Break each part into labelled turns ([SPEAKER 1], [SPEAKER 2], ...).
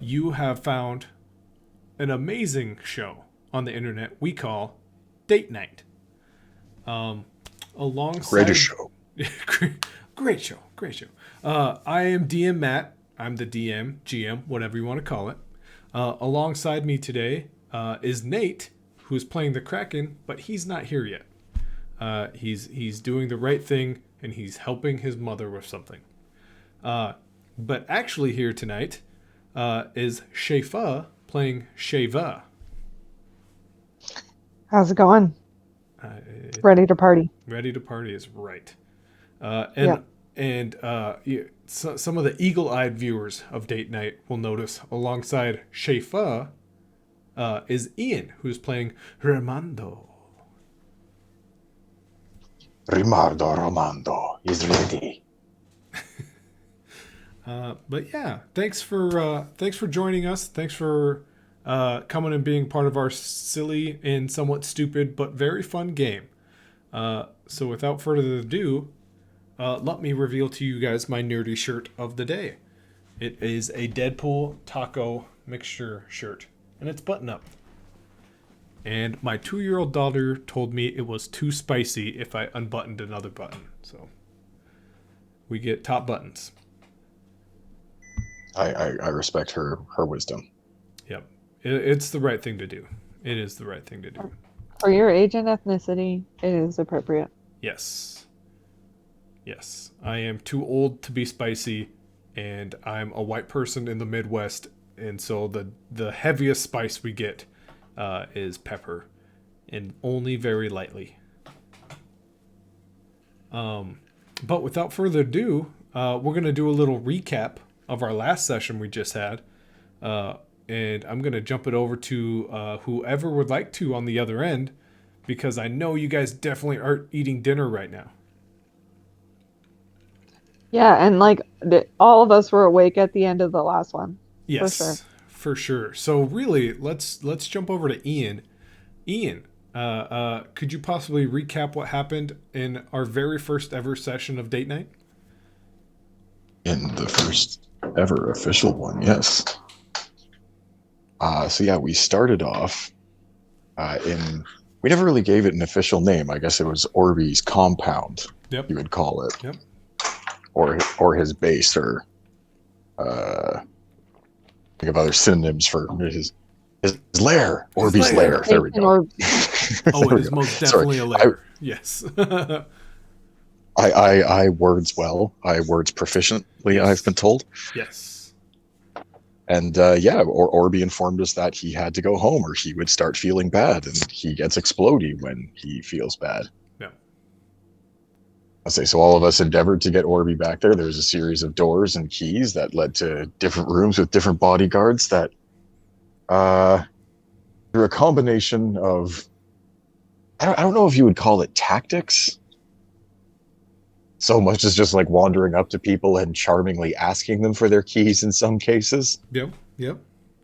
[SPEAKER 1] you have found an amazing show on the internet we call Date Night.
[SPEAKER 2] Greatest
[SPEAKER 1] Alongside,
[SPEAKER 2] show.
[SPEAKER 1] great show, great show. I am DM Matt. I'm the DM, GM, whatever you want to call it. Alongside me today is Nate, who's playing the Kraken, but he's not here yet. He's doing the right thing and he's helping his mother with something. But actually here tonight is Shava playing Shava.
[SPEAKER 3] How's it going?
[SPEAKER 1] Uh,
[SPEAKER 3] Ready to party.
[SPEAKER 1] Ready to party is right.
[SPEAKER 3] Yep.
[SPEAKER 1] Some of the eagle-eyed viewers of Date Night will notice alongside Shava is Ian, who's playing Remando.
[SPEAKER 2] Rimardo Romando is ready.
[SPEAKER 1] But yeah, thanks for joining us. Thanks for coming and being part of our silly and somewhat stupid but very fun game. So without further ado, let me reveal to you guys my nerdy shirt of the day. It is a Deadpool taco mixture shirt, and it's button up. And my 2-year-old daughter told me it was too spicy if I unbuttoned another button. So we get top buttons.
[SPEAKER 2] I respect her wisdom.
[SPEAKER 1] Yep. It's the right thing to do. It is the right thing to do.
[SPEAKER 3] For your age and ethnicity, it is appropriate.
[SPEAKER 1] Yes. Yes. I am too old to be spicy, and I'm a white person in the Midwest, and so the heaviest spice we get is pepper, and only very lightly. But without further ado, we're going to do a little recap of our last session we just had. And I'm going to jump it over to whoever would like to on the other end, because I know you guys definitely aren't eating dinner right now.
[SPEAKER 3] Yeah, and all of us were awake at the end of the last one.
[SPEAKER 1] Yes, for sure. So really, let's jump over to Ian. Ian, could you possibly recap what happened in our very first ever session of Date Night?
[SPEAKER 2] In the first ever official one, yes. So yeah, we started off we never really gave it an official name. I guess it was Orby's compound.
[SPEAKER 1] Yep.
[SPEAKER 2] You would call it.
[SPEAKER 1] Yep.
[SPEAKER 2] Or his base, or think of other synonyms for his lair. Orby's lair. There we go.
[SPEAKER 1] Oh, it is most definitely a lair. Yes.
[SPEAKER 2] I words well. I words proficiently, yes. I've been told.
[SPEAKER 1] Yes.
[SPEAKER 2] And Orby informed us that he had to go home or he would start feeling bad, and he gets explodey when he feels bad.
[SPEAKER 1] Yeah.
[SPEAKER 2] I say, so all of us endeavored to get Orby back there. There was a series of doors and keys that led to different rooms with different bodyguards that, through a combination of, I don't know if you would call it tactics, so much as just like wandering up to people and charmingly asking them for their keys in some cases.
[SPEAKER 1] Yep.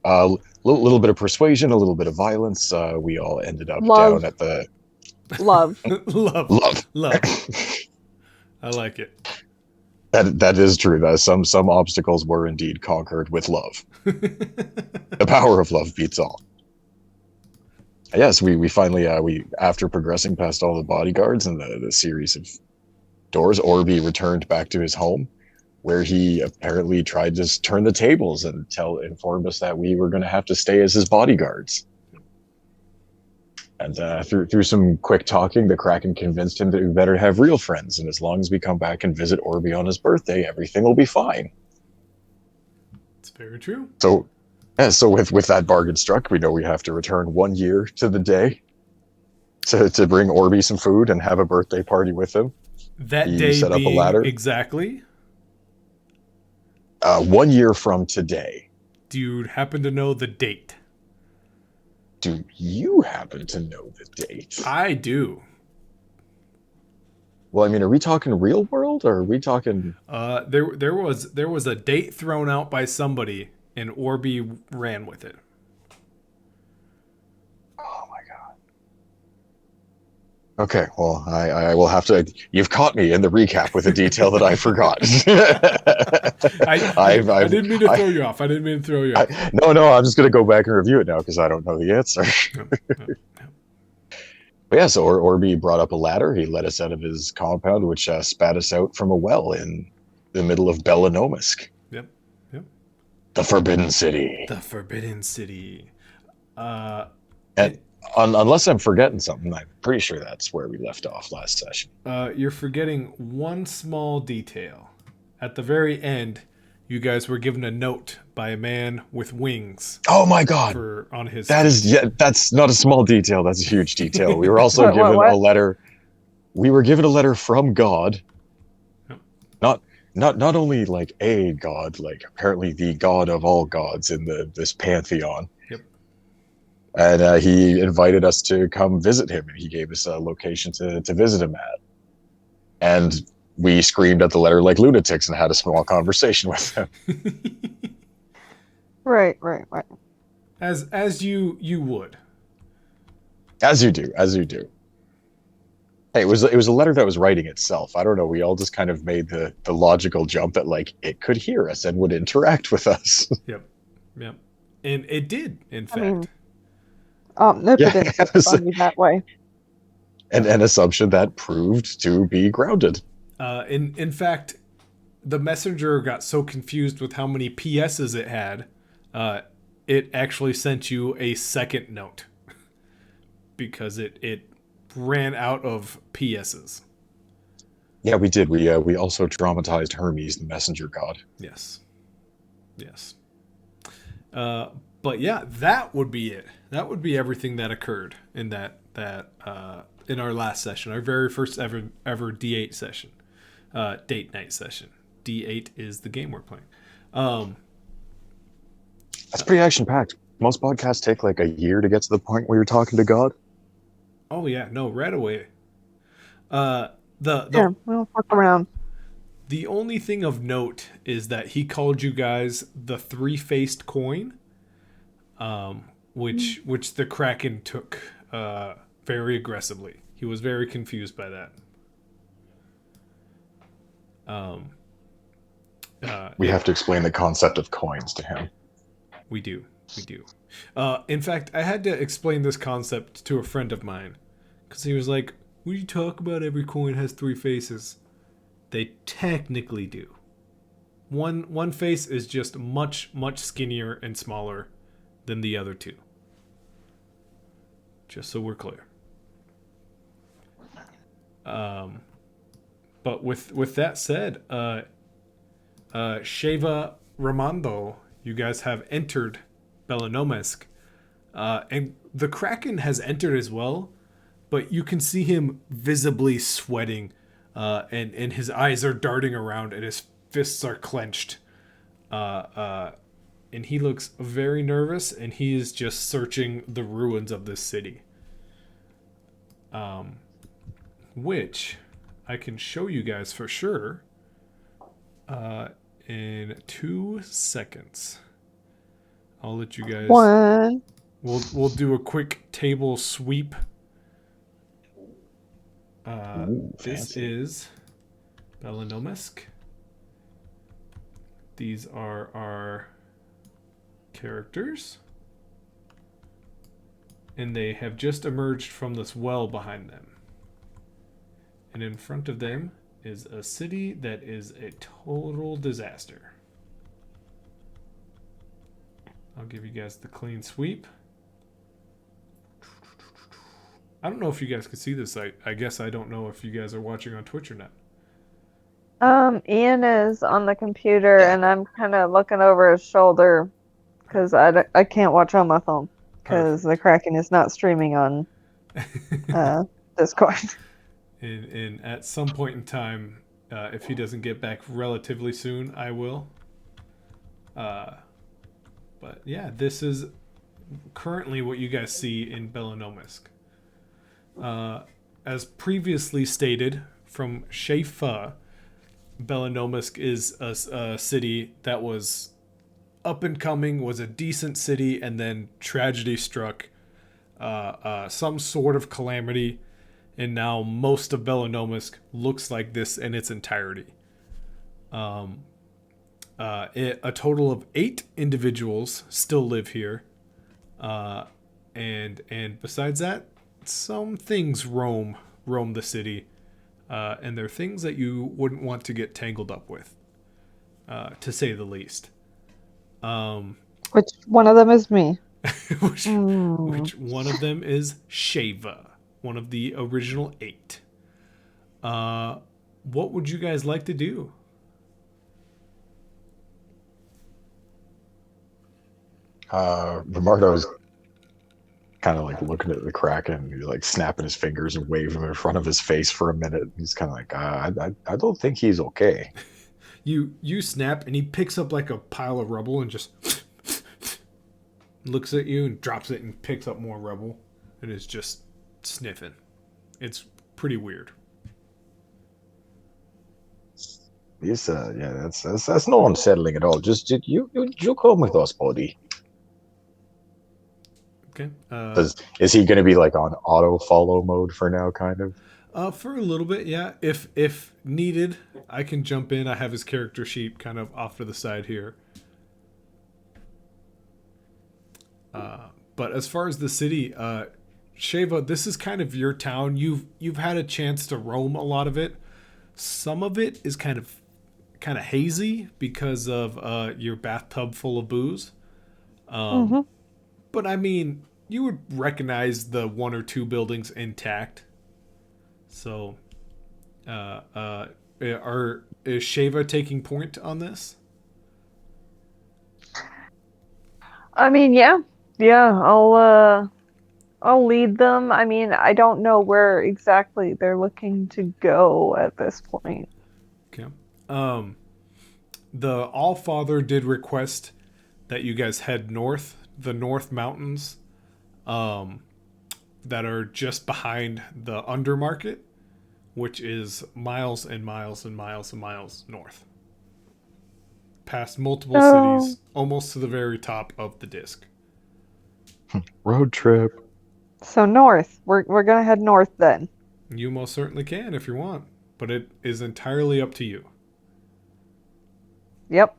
[SPEAKER 2] A little bit of persuasion, a little bit of violence. We all ended up
[SPEAKER 3] Love.
[SPEAKER 2] down at the...
[SPEAKER 3] Love.
[SPEAKER 1] Love. I like it.
[SPEAKER 2] That is true. That some obstacles were indeed conquered with love. The power of love beats all. Yes, we finally, after progressing past all the bodyguards and the series of doors, Orby returned back to his home, where he apparently tried to turn the tables and informed us that we were going to have to stay as his bodyguards. And through some quick talking, the Kraken convinced him that we better have real friends, and as long as we come back and visit Orby on his birthday, everything will be fine.
[SPEAKER 1] It's very true.
[SPEAKER 2] So with that bargain struck, we know we have to return 1 year to the day to bring Orby some food and have a birthday party with him.
[SPEAKER 1] That day set up a ladder. Exactly.
[SPEAKER 2] 1 year from today.
[SPEAKER 1] Do you happen to know the date?
[SPEAKER 2] Do you happen to know the date?
[SPEAKER 1] I do.
[SPEAKER 2] Well, I mean, are we talking real world or are we talking?
[SPEAKER 1] There was a date thrown out by somebody, and Orby ran with it.
[SPEAKER 2] Oh my god! Okay, well, I will have to. You've caught me in the recap with a detail that I forgot. I've,
[SPEAKER 1] I
[SPEAKER 2] I've,
[SPEAKER 1] didn't mean to
[SPEAKER 2] I,
[SPEAKER 1] throw you off. I didn't mean to throw you off.
[SPEAKER 2] no, I'm just gonna go back and review it now because I don't know the answer.
[SPEAKER 1] Yep, yep, yep.
[SPEAKER 2] But yeah, so Orby brought up a ladder. He led us out of his compound, which spat us out from a well in the middle of Belenomyssk,
[SPEAKER 1] Yep. Yep.
[SPEAKER 2] the Forbidden City.
[SPEAKER 1] The Forbidden City. Uh,
[SPEAKER 2] And
[SPEAKER 1] it,
[SPEAKER 2] unless I'm forgetting something, I'm pretty sure that's where we left off last session.
[SPEAKER 1] you're forgetting one small detail. At the very end, you guys were given a note by a man with wings
[SPEAKER 2] Oh my God,
[SPEAKER 1] for on his
[SPEAKER 2] that is
[SPEAKER 1] feet.
[SPEAKER 2] yeah, that's not a small detail. That's a huge detail. We were also
[SPEAKER 3] What?
[SPEAKER 2] given a
[SPEAKER 3] What?
[SPEAKER 2] letter. We were given a letter from God,
[SPEAKER 1] Yep.
[SPEAKER 2] not not only like a god, like apparently the god of all gods in this pantheon.
[SPEAKER 1] Yep.
[SPEAKER 2] And he invited us to come visit him, and he gave us a location to visit him at. And we screamed at the letter like lunatics and had a small conversation with him.
[SPEAKER 3] Right, right, right.
[SPEAKER 1] As you would.
[SPEAKER 2] As you do, as you do. Hey, it was a letter that was writing itself. I don't know. We all just kind of made the logical jump that like it could hear us and would interact with us.
[SPEAKER 1] Yep. Yep. And it did, in
[SPEAKER 3] I mean,
[SPEAKER 1] fact.
[SPEAKER 3] nope,
[SPEAKER 2] Yeah,
[SPEAKER 3] it didn't
[SPEAKER 2] it was
[SPEAKER 3] on me that way.
[SPEAKER 2] an assumption that proved to be grounded.
[SPEAKER 1] In fact, the messenger got so confused with how many PSs it had, it actually sent you a second note because it ran out of PSs.
[SPEAKER 2] Yeah, we did. We also dramatized Hermes, the messenger god.
[SPEAKER 1] Yes. Yes. But yeah, that would be it. That would be everything that occurred in that in our last session, our very first ever D8 session, date night session. D8 is the game we're playing.
[SPEAKER 2] That's pretty action packed. Most podcasts take like a year to get to the point where you're talking to God.
[SPEAKER 1] Oh yeah, no, right away. Uh, the
[SPEAKER 3] Yeah,
[SPEAKER 1] the
[SPEAKER 3] we'll fuck around.
[SPEAKER 1] the only thing of note is that he called you guys the three-faced coin, which the Kraken took very aggressively. He was very confused by that.
[SPEAKER 2] We have to explain the concept of coins to him.
[SPEAKER 1] We do. We do. In fact, I had to explain this concept to a friend of mine because he was like, "What do you talk about? Every coin has three faces." They technically do. One face is just much skinnier and smaller than the other two. Just so we're clear. But with that said, Shava Ramando, you guys have entered Belenomyssk, and the Kraken has entered as well, but you can see him visibly sweating, and his eyes are darting around, and his fists are clenched, and he looks very nervous, and he is just searching the ruins of this city, which I can show you guys for sure. In 2 seconds. I'll let you guys.
[SPEAKER 3] One.
[SPEAKER 1] We'll do a quick table sweep.
[SPEAKER 2] Ooh,
[SPEAKER 1] This
[SPEAKER 2] fancy.
[SPEAKER 1] is Belenomyssk. These are our characters, and they have just emerged from this well behind them. And in front of them is a city that is a total disaster. I'll give you guys the clean sweep. I don't know if you guys can see this. I guess I don't know if you guys are watching on Twitch or not.
[SPEAKER 3] Ian is on the computer, and I'm kind of looking over his shoulder because I can't watch on my phone because the Kraken is not streaming on Discord.
[SPEAKER 1] And at some point in time, if he doesn't get back relatively soon, I will. But yeah, this is currently what you guys see in Belenomyssk. As previously stated from Shava, Belenomyssk is a city that was up and coming, was a decent city, and then tragedy struck. Some sort of calamity, and now most of Belenomyssk looks like this in its entirety. A total of 8 individuals still live here, and besides that, some things roam the city, and they're things that you wouldn't want to get tangled up with, to say the least.
[SPEAKER 3] Which one of them is me?
[SPEAKER 1] which,
[SPEAKER 3] Mm.
[SPEAKER 1] which one of them is Shava, one of the original 8. Uh, what would you guys like to do?
[SPEAKER 2] Romardo's kind of like looking at the Kraken, he's like snapping his fingers and waving him in front of his face for a minute. He's kind of like, I don't think he's okay.
[SPEAKER 1] You snap, and he picks up like a pile of rubble and just looks at you and drops it and picks up more rubble and is just sniffing. It's pretty weird.
[SPEAKER 2] He's yeah, that's no unsettling at all. Just you come with us, buddy.
[SPEAKER 1] Okay.
[SPEAKER 2] Is he going to be like on auto follow mode for now, kind of?
[SPEAKER 1] For a little bit, yeah. If needed, I can jump in. I have his character sheet kind of off to the side here. But as far as the city, Shava, this is kind of your town. You've had a chance to roam a lot of it. Some of it is kind of hazy because of your bathtub full of booze.
[SPEAKER 3] Hmm.
[SPEAKER 1] But I mean, you would recognize the 1 or 2 buildings intact. So, is Shava taking point on this?
[SPEAKER 3] I mean, yeah, yeah. I'll lead them. I mean, I don't know where exactly they're looking to go at this point.
[SPEAKER 1] Okay. Um, the All Father did request that you guys head north, the North Mountains, um, that are just behind the Undermarket, which is miles and miles and miles and miles north, past multiple
[SPEAKER 3] So,
[SPEAKER 1] cities, almost to the very top of the disc.
[SPEAKER 2] Road trip.
[SPEAKER 3] so north. We're gonna head north then.
[SPEAKER 1] You most certainly can if you want, but it is entirely up to you.
[SPEAKER 3] Yep,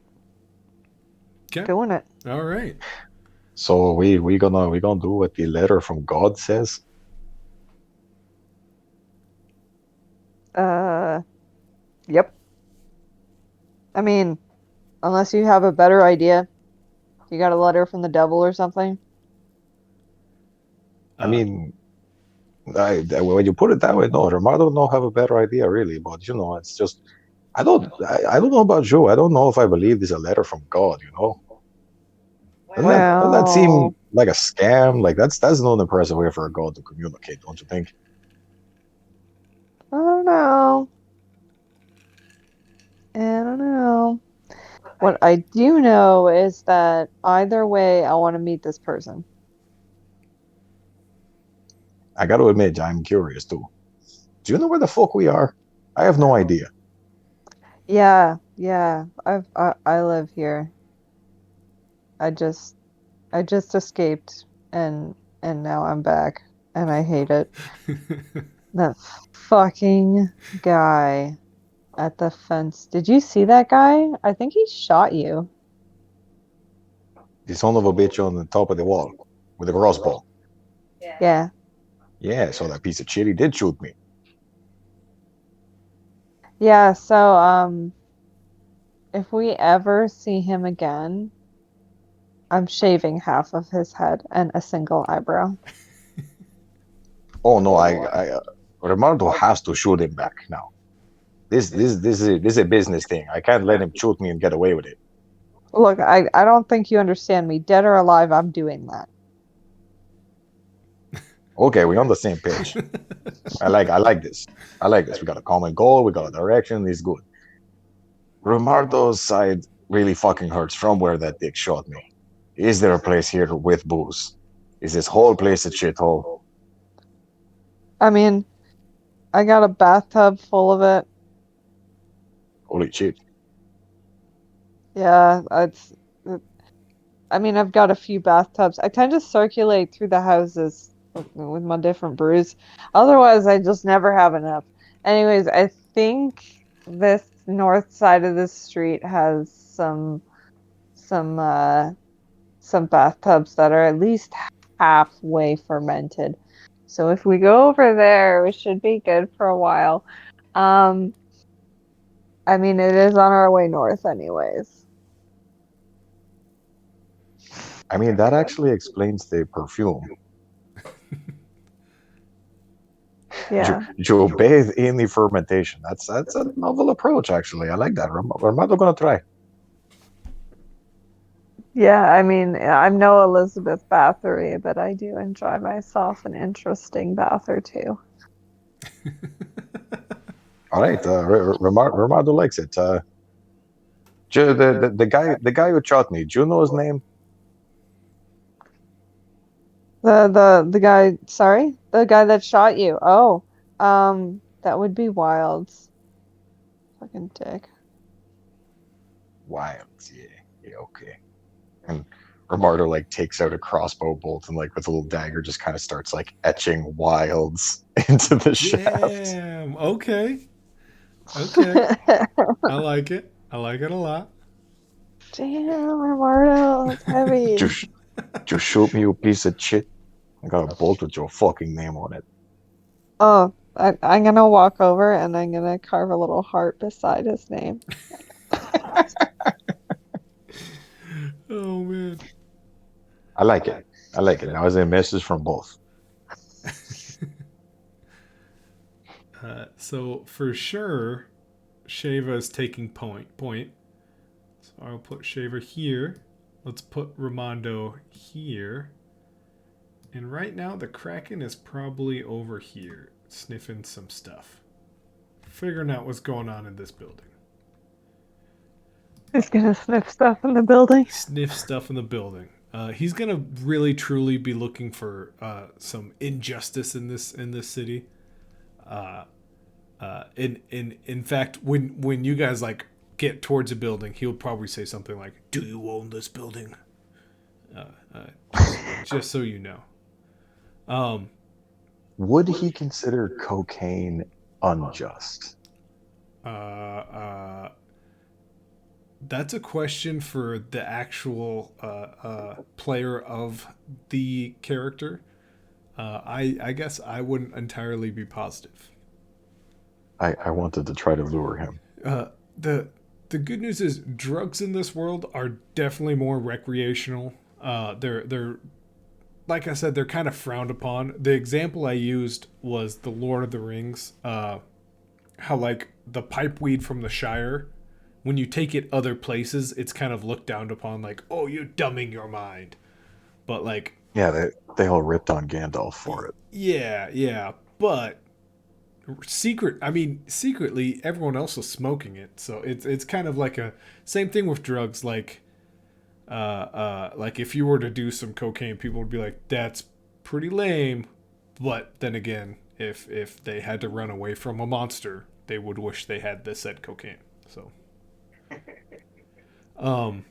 [SPEAKER 1] Okay.
[SPEAKER 3] doing it.
[SPEAKER 1] All right.
[SPEAKER 2] So we gonna do what the letter from God says.
[SPEAKER 3] Uh, yep. I mean, unless you have a better idea. You got a letter from the devil or something?
[SPEAKER 2] I
[SPEAKER 1] Uh,
[SPEAKER 2] mean, when you put it that way, no, Romano don't have a better idea really, but you know, it's just I don't know about you. I don't know if I believe this is a letter from God. You know, doesn't that seem
[SPEAKER 3] Well,
[SPEAKER 2] like a scam? Like that's not an impressive way for a God to communicate, don't you think?
[SPEAKER 3] I don't know. I don't know. What I do know is that either way, I want to meet this person.
[SPEAKER 2] I got to admit, I'm curious too. Do you know where the fuck we are? I have no idea.
[SPEAKER 3] Yeah, yeah. I live here. I just I just escaped and now I'm back and I hate it. That fucking guy at the fence. Did you see that guy? I think he shot you.
[SPEAKER 2] The son of a bitch on the top of the wall with a crossbow.
[SPEAKER 3] Yeah.
[SPEAKER 2] Yeah, so that piece of shit he did shoot me.
[SPEAKER 3] Yeah, so if we ever see him again, I'm shaving half of his head and a single eyebrow.
[SPEAKER 2] Oh no, Ronaldo has to shoot him back now. This is a business thing. I can't let him shoot me and get away with it.
[SPEAKER 3] Look, I don't think you understand me. Dead or alive, I'm doing that.
[SPEAKER 2] Okay, we're on the same page. I like this. I like this. We got a common goal. We got a direction. It's good. Romardo's side really fucking hurts from where that dick shot me. Is there a place here with booze? Is this whole place a shithole?
[SPEAKER 3] I mean, I got a bathtub full of it.
[SPEAKER 2] Holy shit.
[SPEAKER 3] Yeah, I mean, I've got a few bathtubs. I tend to circulate through the houses with my different brews. Otherwise, I just never have enough. Anyways, I think this north side of the street has some some bathtubs that are at least halfway fermented. So if we go over there, we should be good for a while. Um, I mean, it is on our way north anyways.
[SPEAKER 2] I mean, that actually explains the perfume.
[SPEAKER 3] Yeah.
[SPEAKER 2] You bathe in the fermentation. That's a novel approach, actually. I like that. Romano gonna try.
[SPEAKER 3] Yeah, I mean, I'm no Elizabeth Bathory, but I do enjoy myself an interesting bath or two.
[SPEAKER 2] All right, Romano likes it. The guy who shot me. Do you know his name?
[SPEAKER 3] The guy, sorry, the guy that shot you. Oh, that would be wild. Fucking dick.
[SPEAKER 2] Wilds. Yeah, yeah, okay. And Romardo like takes out a crossbow bolt and like with a little dagger just kind of starts like etching wilds into the shaft.
[SPEAKER 1] Damn. Okay. Okay. I like it. I like it a lot.
[SPEAKER 3] Damn, Eduardo, that's heavy.
[SPEAKER 2] Just just shoot me, you piece of shit. I got a bolt with your fucking name on it.
[SPEAKER 3] Oh, I'm gonna walk over and I'm gonna carve a little heart beside his name.
[SPEAKER 1] Oh man.
[SPEAKER 2] I like it. I like it. Now is a message from both.
[SPEAKER 1] So for sure, Shava is taking point. So I'll put Shava here. Let's put Ramondo here. And right now, the Kraken is probably over here, sniffing some stuff. Figuring out what's going on in this building.
[SPEAKER 3] He's gonna sniff stuff in the building.
[SPEAKER 1] Sniff stuff in the building. He's gonna really truly be looking for some injustice in this city. In fact, when you guys like get towards a building, he'll probably say something like, "Do you own this building?" Just so you know.
[SPEAKER 2] Would he consider cocaine unjust?
[SPEAKER 1] Uh, uh, that's a question for the actual player of the character. I guess I wouldn't entirely be positive.
[SPEAKER 2] I wanted to try to lure him.
[SPEAKER 1] The the good news is drugs in this world are definitely more recreational. They're like I said, they're kind of frowned upon. The example I used was the Lord of the Rings. How like the pipeweed from the Shire, when you take it other places, it's kind of looked down upon, like, oh, you're dumbing your mind. But like,
[SPEAKER 2] Yeah, they all ripped on Gandalf for it.
[SPEAKER 1] yeah, but secretly everyone else was smoking it, so it's kind of like a same thing with drugs. Like if you were to do some cocaine, people would be like, that's pretty lame. But then again, if they had to run away from a monster, they would wish they had this said cocaine. So um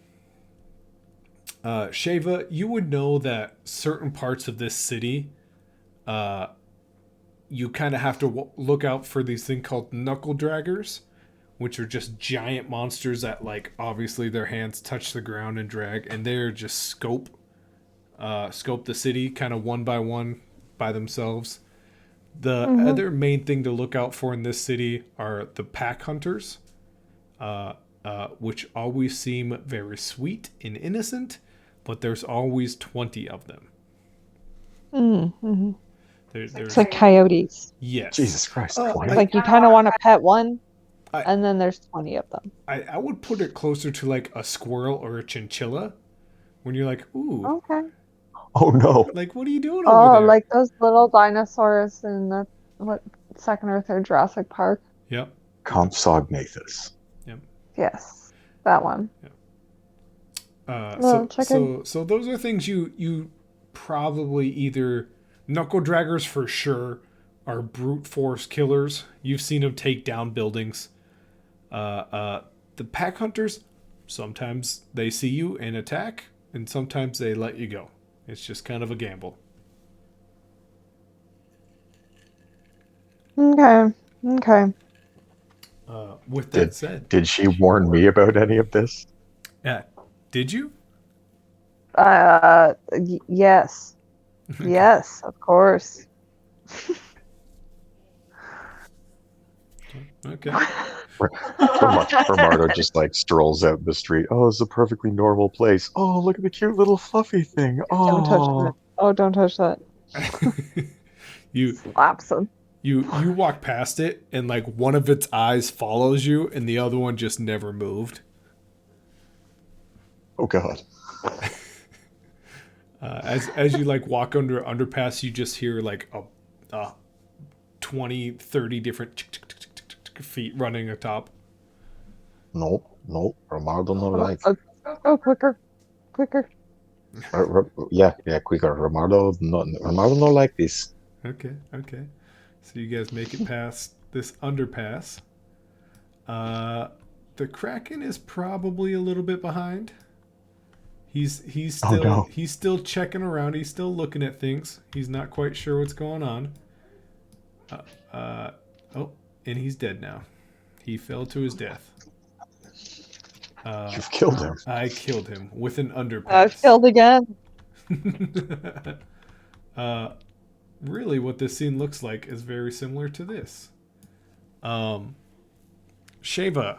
[SPEAKER 1] Shava, you would know that certain parts of this city, uh you kind of have to look out for these thing called knuckle draggers, which are just giant monsters that, like, obviously their hands touch the ground and drag, and they're just scope the city kind of one by one by themselves. The
[SPEAKER 3] Hmm.
[SPEAKER 1] other main thing to look out for in this city are the pack hunters, which always seem very sweet and innocent, but there's always 20 of them.
[SPEAKER 3] Mm-hmm. It's
[SPEAKER 1] There's
[SPEAKER 3] like coyotes.
[SPEAKER 1] yes.
[SPEAKER 2] Jesus Christ,
[SPEAKER 1] Uh,
[SPEAKER 3] It's
[SPEAKER 1] I,
[SPEAKER 2] 20?
[SPEAKER 3] like you kind of want to pet one,
[SPEAKER 1] I
[SPEAKER 3] and then there's 20 of them.
[SPEAKER 1] I would put it closer to like a squirrel or a chinchilla, when you're like, ooh,
[SPEAKER 3] Okay.
[SPEAKER 2] Oh no.
[SPEAKER 1] like what are you doing over
[SPEAKER 3] Oh,
[SPEAKER 1] there?
[SPEAKER 3] like those little dinosaurs in the what second or third Jurassic Park.
[SPEAKER 1] Yep, yep,
[SPEAKER 2] Compsognathus.
[SPEAKER 1] yep.
[SPEAKER 3] Yes, that one.
[SPEAKER 1] Yep.
[SPEAKER 3] Little chicken.
[SPEAKER 1] So those are things you probably either knuckle draggers for sure are brute force killers. You've seen them take down buildings. The pack hunters, sometimes they see you and attack, and sometimes they let you go. It's just kind of a gamble.
[SPEAKER 3] Okay. Okay.
[SPEAKER 1] With that
[SPEAKER 2] Did
[SPEAKER 1] said,
[SPEAKER 2] did she warn me about any of this?
[SPEAKER 1] yeah, did you?
[SPEAKER 3] Yes.
[SPEAKER 1] Okay,
[SPEAKER 3] Yes, of course.
[SPEAKER 1] okay.
[SPEAKER 2] Romardo just like strolls out the street. Oh, it's a perfectly normal place. Oh, look at the cute little fluffy thing.
[SPEAKER 3] Don't touch that.
[SPEAKER 2] Oh,
[SPEAKER 3] Oh, don't touch that.
[SPEAKER 1] you
[SPEAKER 3] Slaps him.
[SPEAKER 1] you walk past it, and like one of its eyes follows you, and the other one just never moved.
[SPEAKER 2] oh God.
[SPEAKER 1] As you like walk under underpass, you just hear like a 20, 30 different feet running atop.
[SPEAKER 2] Nope, nope. Romardo no
[SPEAKER 3] Oh,
[SPEAKER 2] like.
[SPEAKER 3] quicker, quicker.
[SPEAKER 2] Yeah, yeah, quicker. Romardo no like this.
[SPEAKER 1] Okay, okay. So you guys make it past this underpass. Uh, the Kraken is probably a little bit behind.
[SPEAKER 2] Oh no.
[SPEAKER 1] He's still checking around. He's still looking at things. He's not quite sure what's going on. Oh, and he's dead now. He fell to his death.
[SPEAKER 2] You've killed him.
[SPEAKER 1] I killed him with an
[SPEAKER 3] I've
[SPEAKER 1] underpass.
[SPEAKER 3] killed again.
[SPEAKER 1] uh, really, what this scene looks like is very similar to this. Um, Shava,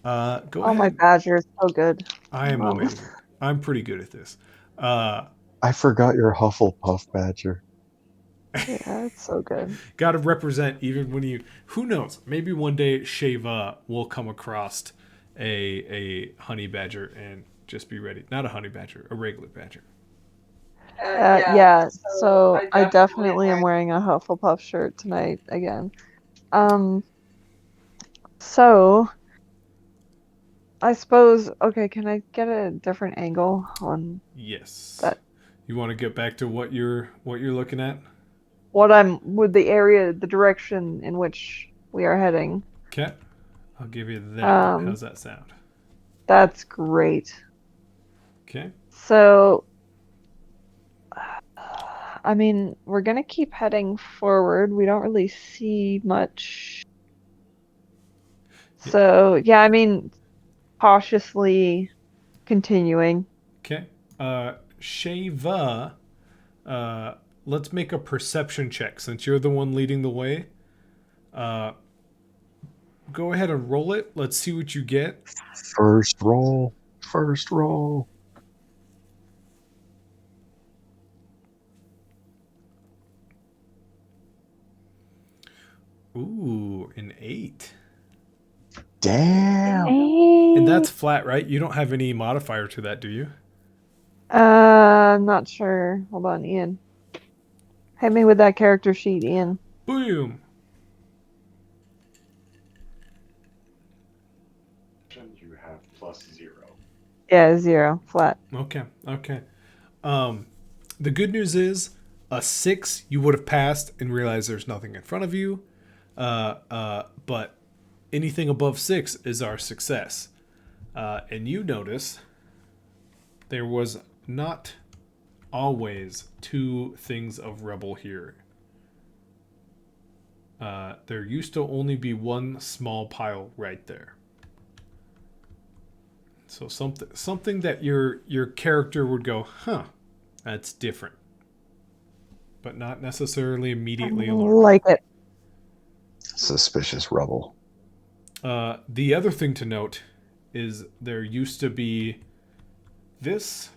[SPEAKER 1] go
[SPEAKER 3] Oh, my
[SPEAKER 1] ahead.
[SPEAKER 3] badger is so good.
[SPEAKER 1] I am
[SPEAKER 3] Um,
[SPEAKER 1] amazing. I'm pretty good at this. Uh,
[SPEAKER 2] I forgot your Hufflepuff badger.
[SPEAKER 3] yeah, it's so good.
[SPEAKER 1] Got to represent even when you. Who knows? Maybe one day Shava will come across a honey badger and just be ready. Not a honey badger, a regular badger.
[SPEAKER 3] Yeah, so I definitely am wearing a Hufflepuff shirt tonight again. Um, so I suppose, okay, can I get a different angle on
[SPEAKER 1] Yes.
[SPEAKER 3] that?
[SPEAKER 1] You want to get back to what you're looking at?
[SPEAKER 3] What I'm with the area, the direction in which we are heading.
[SPEAKER 1] Okay. I'll give you that.
[SPEAKER 3] Um,
[SPEAKER 1] How's that sound?
[SPEAKER 3] that's great.
[SPEAKER 1] Okay.
[SPEAKER 3] So, I mean, we're gonna keep heading forward. We don't really see much.
[SPEAKER 1] Yeah.
[SPEAKER 3] So, yeah, I mean, cautiously continuing.
[SPEAKER 1] Okay. Shava, uh, let's make a perception check since you're the one leading the way. Uh, Go ahead and roll it. Let's see what you get.
[SPEAKER 2] First roll. First roll.
[SPEAKER 1] Ooh, an 8.
[SPEAKER 2] Damn.
[SPEAKER 1] And
[SPEAKER 3] Hey.
[SPEAKER 1] that's flat, right? You don't have any modifier to that, do you?
[SPEAKER 3] I'm not sure. Hold on, Ian. Hit me with that character sheet, Ian.
[SPEAKER 1] Boom.
[SPEAKER 2] You have +0.
[SPEAKER 3] Yeah, 0, flat.
[SPEAKER 1] Okay. Okay. Um, the good news is a 6 you would have passed and realized there's nothing in front of you. But anything above 6 is our success. And you notice there was not always 2 things of rebel here. There used to only be one small pile right there. So something that your character would go, huh, that's different, but not necessarily immediately alarming.
[SPEAKER 3] Like it.
[SPEAKER 2] Suspicious rebel.
[SPEAKER 1] The other thing to note is there used to be this,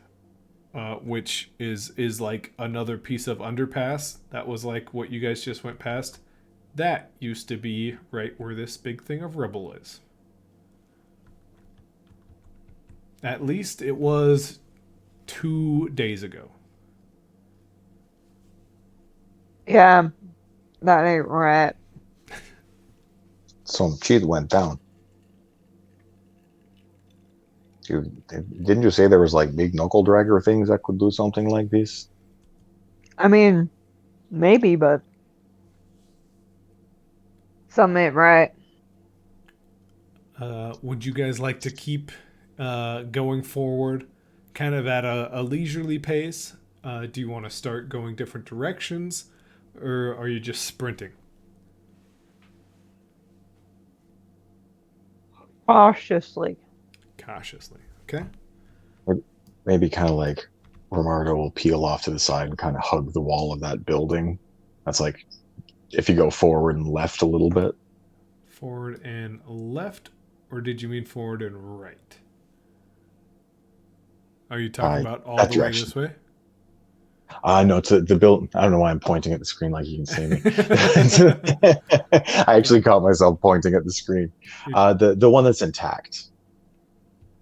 [SPEAKER 1] which is like another piece of underpass that was like what you guys just went past. That used to be right where this big thing of rebel is. At least it was 2 days ago.
[SPEAKER 3] Yeah, that ain't right.
[SPEAKER 2] Some cheat went down. Didn't you say there was like big knuckle dragger things that could do something like this?
[SPEAKER 3] I mean, maybe, but something ain't right.
[SPEAKER 1] Would you guys like to keep going forward kind of at a leisurely pace? Do you want to start going different directions, or are you just sprinting?
[SPEAKER 3] Cautiously.
[SPEAKER 1] Cautiously. Okay.
[SPEAKER 2] Maybe kind of like Romardo will peel off to the side and kind of hug the wall of that building. That's like if you go forward and left a little bit.
[SPEAKER 1] Forward and left, or did you mean forward and right? Are you talking about all
[SPEAKER 2] That
[SPEAKER 1] the way
[SPEAKER 2] direction.
[SPEAKER 1] this way?
[SPEAKER 2] No, to the build. I don't know why I'm pointing at the screen like you can see me. I actually caught myself pointing at the screen. The one that's intact.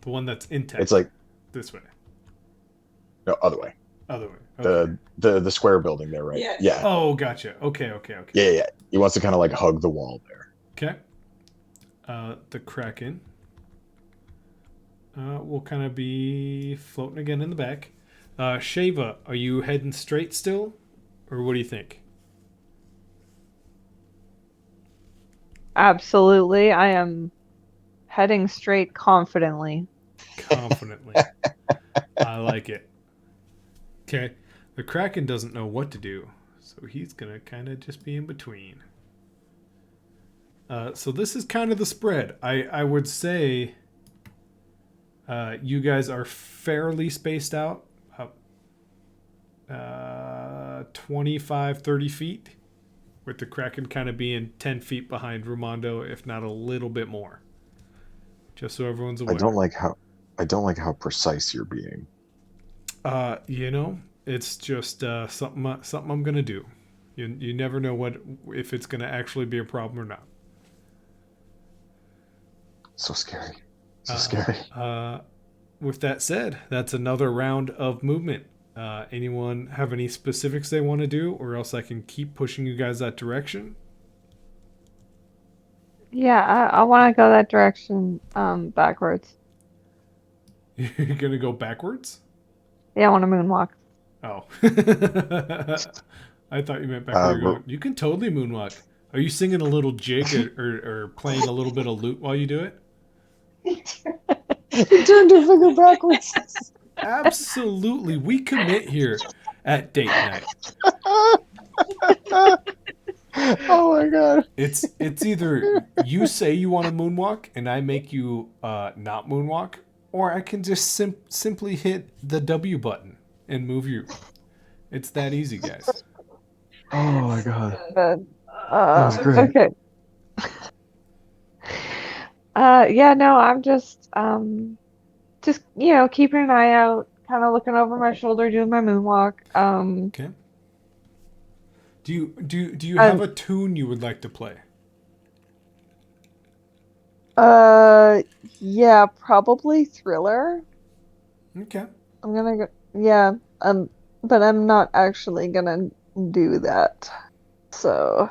[SPEAKER 1] The one that's intact.
[SPEAKER 2] It's like
[SPEAKER 1] this way.
[SPEAKER 2] no other way.
[SPEAKER 1] Other way. Okay.
[SPEAKER 2] The square building there, right?
[SPEAKER 3] Yes.
[SPEAKER 2] Yeah.
[SPEAKER 1] Oh, gotcha. Okay.
[SPEAKER 2] Yeah. He wants to kind of like hug the wall there.
[SPEAKER 1] Okay. The Kraken will kind of be floating again in the back. Shava, are you heading straight still? Or what do you think?
[SPEAKER 3] Absolutely. I am heading straight confidently.
[SPEAKER 1] Confidently. I like it. Okay. The Kraken doesn't know what to do, so he's going to kind of just be in between. So this is kind of the spread. I would say you guys are fairly spaced out. 25, 30 feet. With the Kraken kind of being 10 feet behind Ramondo, if not a little bit more. Just so everyone's aware.
[SPEAKER 2] I don't like how precise you're being.
[SPEAKER 1] It's just something I'm gonna do. You never know if it's gonna actually be a problem or not.
[SPEAKER 2] So scary. So scary.
[SPEAKER 1] With that said, that's another round of movement. Anyone have any specifics they want to do, or else I can keep pushing you guys that direction?
[SPEAKER 3] Yeah, I want to go that direction backwards.
[SPEAKER 1] You're gonna go backwards?
[SPEAKER 3] Yeah, I want to moonwalk.
[SPEAKER 1] Oh. I thought you meant backward. You're going, you can totally moonwalk. Are you singing a little jig or playing a little bit of lute while you do it?
[SPEAKER 2] You turned your finger backwards.
[SPEAKER 1] Absolutely. We commit here at date night.
[SPEAKER 2] Oh my god.
[SPEAKER 1] It's either you say you want to moonwalk and I make you not moonwalk, or I can just simply hit the W button and move you. It's that easy, guys.
[SPEAKER 2] Oh my god.
[SPEAKER 3] But,
[SPEAKER 2] That was great.
[SPEAKER 3] okay. Yeah, no, I'm just keeping an eye out, kind of looking over my shoulder, doing my moonwalk.
[SPEAKER 1] Okay. Do you have a tune you would like to play?
[SPEAKER 3] Yeah, probably Thriller.
[SPEAKER 1] Okay.
[SPEAKER 3] I'm gonna go, yeah, but I'm not actually gonna do that. So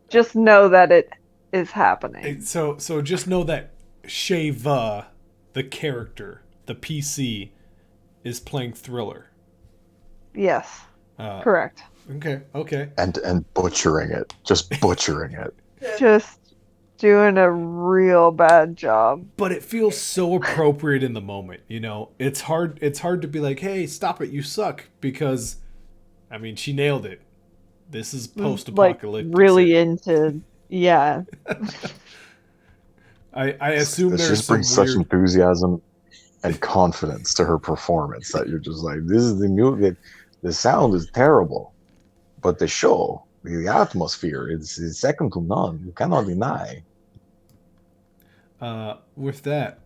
[SPEAKER 3] just know that it is happening.
[SPEAKER 1] So just know that Shava, the character, the PC, is playing Thriller.
[SPEAKER 3] Yes, correct.
[SPEAKER 1] Okay.
[SPEAKER 2] And butchering it. Just butchering it.
[SPEAKER 3] Just doing a real bad job.
[SPEAKER 1] But it feels so appropriate in the moment, you know. It's hard to be like, "Hey, stop it, you suck," because I mean, she nailed it. This is post-apocalyptic.
[SPEAKER 3] Like really into yeah.
[SPEAKER 1] I assume
[SPEAKER 2] This
[SPEAKER 1] there's
[SPEAKER 2] just
[SPEAKER 1] some
[SPEAKER 2] brings such
[SPEAKER 1] weird
[SPEAKER 2] enthusiasm and confidence to her performance that you're just like, this is the music. The sound is terrible, but the show, the atmosphere, is second to none. You cannot deny.
[SPEAKER 1] with that.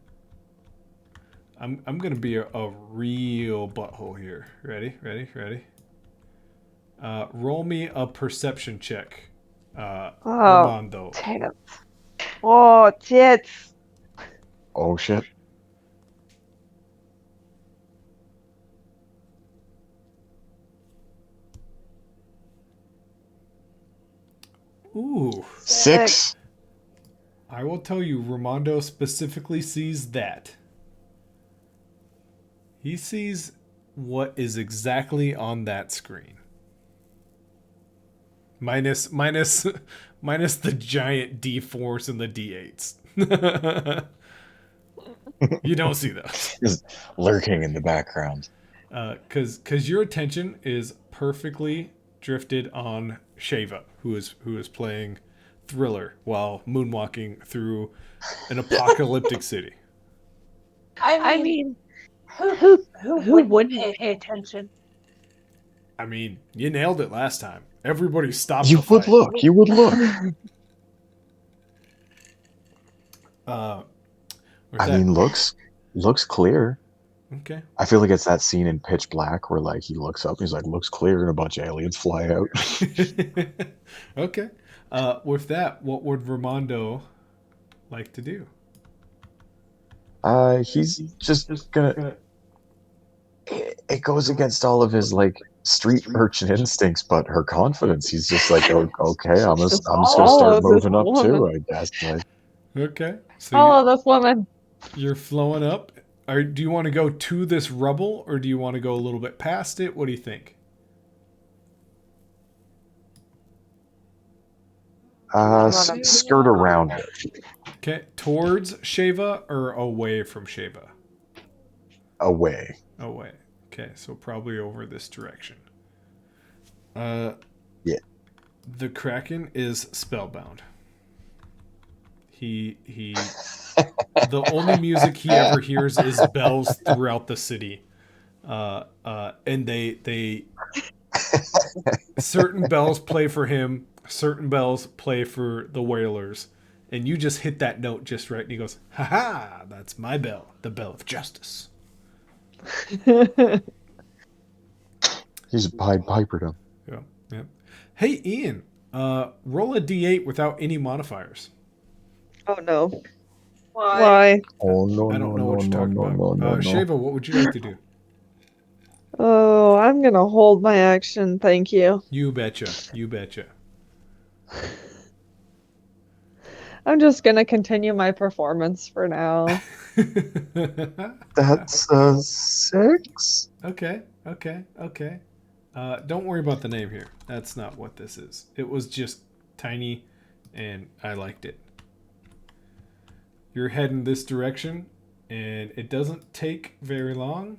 [SPEAKER 1] I'm gonna be a real butthole here. Ready? Roll me a perception check, Armando.
[SPEAKER 3] Tits. Oh, tits.
[SPEAKER 2] Oh shit.
[SPEAKER 1] Ooh.
[SPEAKER 2] 6.
[SPEAKER 1] I will tell you, Ramondo specifically sees that. He sees what is exactly on that screen. Minus the giant D4s and the D8s. You don't see those.
[SPEAKER 2] Just lurking in the background.
[SPEAKER 1] Because your attention is perfectly drifted on Shava, who is playing thriller while moonwalking through an apocalyptic city.
[SPEAKER 4] I mean,
[SPEAKER 5] who
[SPEAKER 4] who
[SPEAKER 5] who
[SPEAKER 4] who
[SPEAKER 5] wouldn't
[SPEAKER 4] wouldn't
[SPEAKER 5] pay
[SPEAKER 4] pay
[SPEAKER 5] attention?
[SPEAKER 4] attention?
[SPEAKER 1] I mean, you nailed it last time. Everybody stopped
[SPEAKER 2] You
[SPEAKER 1] the
[SPEAKER 2] would
[SPEAKER 1] fight.
[SPEAKER 2] look. You would look.
[SPEAKER 1] Uh, where's
[SPEAKER 2] I
[SPEAKER 1] that?
[SPEAKER 2] mean, looks clear.
[SPEAKER 1] Okay.
[SPEAKER 2] I feel like it's that scene in Pitch Black where like he looks up, he's like, looks clear, and a bunch of aliens fly out.
[SPEAKER 1] Okay. With that, what would Ramondo like to do?
[SPEAKER 2] He's just gonna. It goes against all of his like street urchin instincts, but her confidence. He's just like, oh, okay, I'm just gonna start
[SPEAKER 3] Follow this
[SPEAKER 2] moving up too,
[SPEAKER 3] woman.
[SPEAKER 2] I guess. Like,
[SPEAKER 1] Okay. So
[SPEAKER 3] Follow this woman.
[SPEAKER 1] you're flowing up. Do you want to go to this rubble or do you want to go a little bit past it? What do you think?
[SPEAKER 2] skirt around it,
[SPEAKER 1] Okay. Towards Shava or away from Shava?
[SPEAKER 2] away.
[SPEAKER 1] Away. Okay. So probably over this direction.
[SPEAKER 2] Yeah.
[SPEAKER 1] The Kraken is spellbound. He the only music he ever hears is bells throughout the city. And they certain bells play for him, certain bells play for the whalers, and you just hit that note just right, and he goes, "Ha ha! That's my bell, the bell of justice."
[SPEAKER 2] He's a Pied Piper him.
[SPEAKER 1] Yeah, yeah. Hey, Ian, roll a d8 without any modifiers.
[SPEAKER 3] Oh no.
[SPEAKER 5] Why?
[SPEAKER 3] Why?
[SPEAKER 2] Oh no
[SPEAKER 1] I
[SPEAKER 2] no
[SPEAKER 1] don't know
[SPEAKER 2] no
[SPEAKER 1] what you're
[SPEAKER 2] no
[SPEAKER 1] talking
[SPEAKER 2] no
[SPEAKER 1] about.
[SPEAKER 2] no no no.
[SPEAKER 1] Shava, what would you like to do?
[SPEAKER 3] Oh, I'm gonna hold my action, thank you.
[SPEAKER 1] You betcha. You betcha.
[SPEAKER 3] I'm just gonna continue my performance for now.
[SPEAKER 2] That's a 6.
[SPEAKER 1] Okay, okay, okay. Don't worry about the name here. That's not what this is. It was just tiny, and I liked it. You're heading this direction, and it doesn't take very long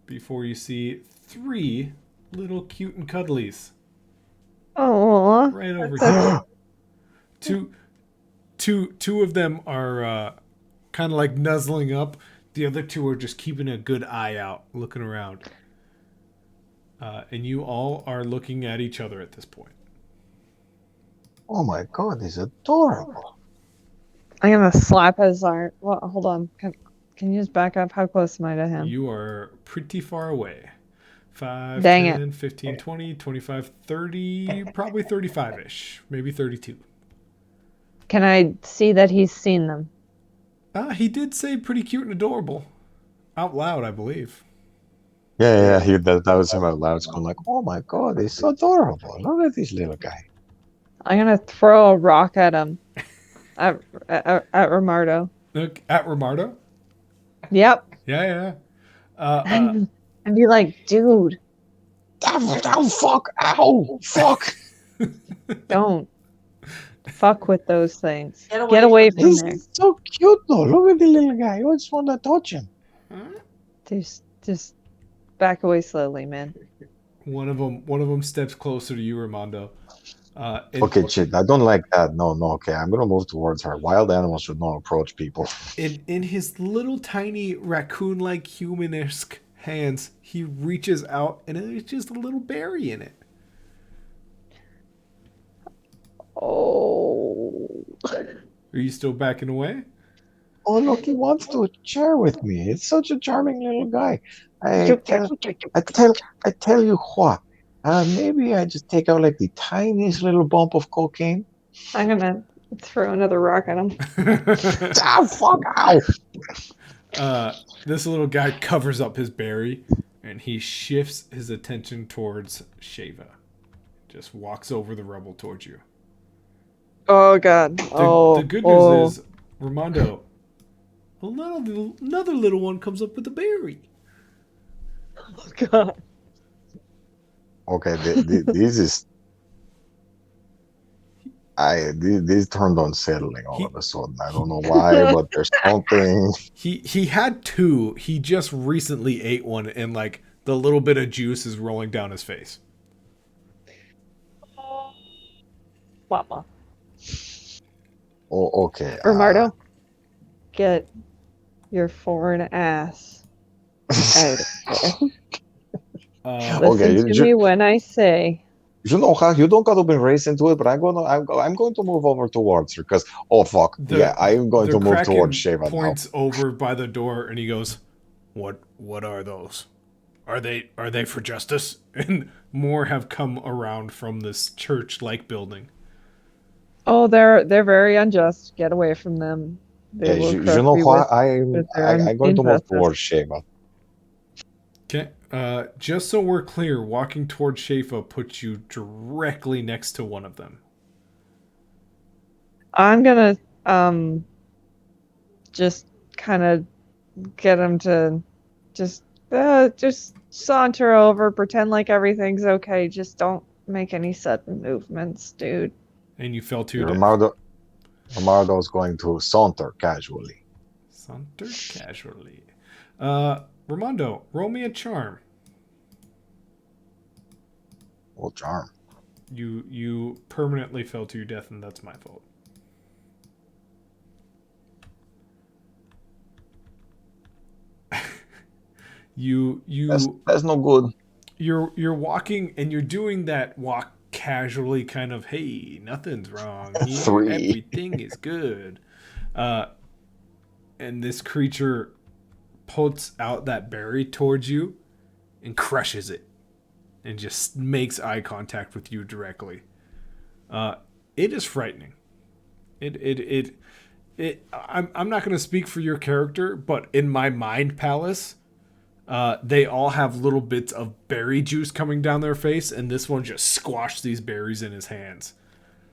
[SPEAKER 1] before you see 3 little cute and cuddlies
[SPEAKER 3] Oh,
[SPEAKER 1] right over here. Two of them are kind of like nuzzling up. The other 2 are just keeping a good eye out, looking around. And you all are looking at each other at this point.
[SPEAKER 2] Oh my god, he's adorable.
[SPEAKER 3] I'm gonna slap his arm. Well, hold on. Can you just back up? How close am I to him?
[SPEAKER 1] You are pretty far away. 5,
[SPEAKER 3] Dang
[SPEAKER 1] 10, 15, 20, 25, 30, probably 35-ish. Maybe 32.
[SPEAKER 3] Can I see that he's seen them?
[SPEAKER 1] He did say pretty cute and adorable. Out loud, I believe.
[SPEAKER 2] Yeah, that was him out loud. It's going like, oh my god, he's so adorable. Look at this little guy.
[SPEAKER 3] I'm gonna throw a rock at him. At Romardo.
[SPEAKER 1] Look, at Romardo?
[SPEAKER 3] Yep.
[SPEAKER 1] Yeah.
[SPEAKER 3] And be like, dude,
[SPEAKER 2] Ow, fuck, ow, fuck.
[SPEAKER 3] don't fuck with those things.
[SPEAKER 5] Get away
[SPEAKER 3] Get away
[SPEAKER 5] from
[SPEAKER 3] from
[SPEAKER 2] He's
[SPEAKER 3] there.
[SPEAKER 2] so cute though. Look at the little guy. I just want to touch him.
[SPEAKER 3] Just back away slowly, man.
[SPEAKER 1] One of them steps closer to you, Ramondo.
[SPEAKER 2] Okay, shit, I don't like that. No, okay, I'm gonna move towards her. Wild animals should not approach people.
[SPEAKER 1] In his little tiny raccoon-like human-esque hands, he reaches out and there's just a little berry in it.
[SPEAKER 3] Oh.
[SPEAKER 1] Are you still backing away?
[SPEAKER 2] Oh, look, he wants to share with me. It's such a charming little guy. I tell you what. Maybe I just take out like the tiniest little bump of cocaine.
[SPEAKER 3] I'm gonna throw another rock at him.
[SPEAKER 2] Ah, fuck! Ow!
[SPEAKER 1] This little guy covers up his berry and he shifts his attention towards Shava. Just walks over the rubble towards you.
[SPEAKER 3] Oh god.
[SPEAKER 1] The good news is, Ramondo, another little one comes up with a berry.
[SPEAKER 3] Oh god.
[SPEAKER 2] Okay, this is. These turned unsettling all of a sudden. I don't know why, but there's something.
[SPEAKER 1] He had 2. He just recently ate one, and like the little bit of juice is rolling down his face.
[SPEAKER 4] Mama.
[SPEAKER 2] Oh, okay.
[SPEAKER 3] Romardo, get your foreign ass out of there.
[SPEAKER 2] Okay,
[SPEAKER 3] Listen to me when I say.
[SPEAKER 2] you know how you don't got to be raised into it, but I'm going to move over towards her because fuck yeah, I am going
[SPEAKER 1] the
[SPEAKER 2] to move towards
[SPEAKER 1] Kraken
[SPEAKER 2] Shava now.
[SPEAKER 1] points over by the door and he goes, What are those? Are they for justice?" And more have come around from this church-like building.
[SPEAKER 3] Oh, they're very unjust. Get away from them. They
[SPEAKER 2] Yeah,
[SPEAKER 3] will
[SPEAKER 2] you
[SPEAKER 3] crush
[SPEAKER 2] know
[SPEAKER 3] you
[SPEAKER 2] why
[SPEAKER 3] with their
[SPEAKER 2] I'm going to move
[SPEAKER 3] injustice.
[SPEAKER 2] towards Shava.
[SPEAKER 1] Okay. Just so we're clear, walking towards Shafa puts you directly next to one of them.
[SPEAKER 3] I'm gonna just kind of get him to just saunter over, pretend like everything's okay. Just don't make any sudden movements, dude.
[SPEAKER 1] And you fell to your death.
[SPEAKER 2] Romardo's going to saunter casually.
[SPEAKER 1] Saunter casually. Ramondo, roll me a charm.
[SPEAKER 2] Well, charm.
[SPEAKER 1] You permanently fell to your death, and that's my fault.
[SPEAKER 2] That's no good.
[SPEAKER 1] You're walking and you're doing that walk casually, kind of, hey, nothing's wrong here,
[SPEAKER 2] 3.
[SPEAKER 1] everything is good. And this creature puts out that berry towards you and crushes it and just makes eye contact with you directly. It is frightening. I'm not going to speak for your character, but in my mind palace, they all have little bits of berry juice coming down their face, and this one just squashed these berries in his hands.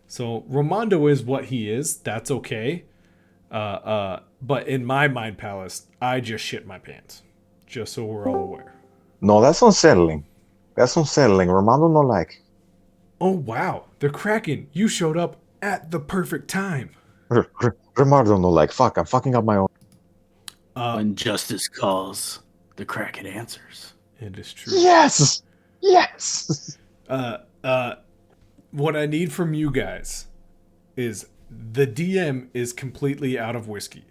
[SPEAKER 1] So Ramondo is what he is. That's okay. But in my mind palace, I just shit my pants. Just so we're all aware.
[SPEAKER 2] No, that's unsettling. That's unsettling. Romano no like.
[SPEAKER 1] Oh wow, the Kraken! You showed up at the perfect time.
[SPEAKER 2] Romardo no like. Fuck, I'm fucking up my own.
[SPEAKER 5] When justice calls, the Kraken answers.
[SPEAKER 1] It is true.
[SPEAKER 2] Yes! Yes!
[SPEAKER 1] What I need from you guys is the DM is completely out of whiskey.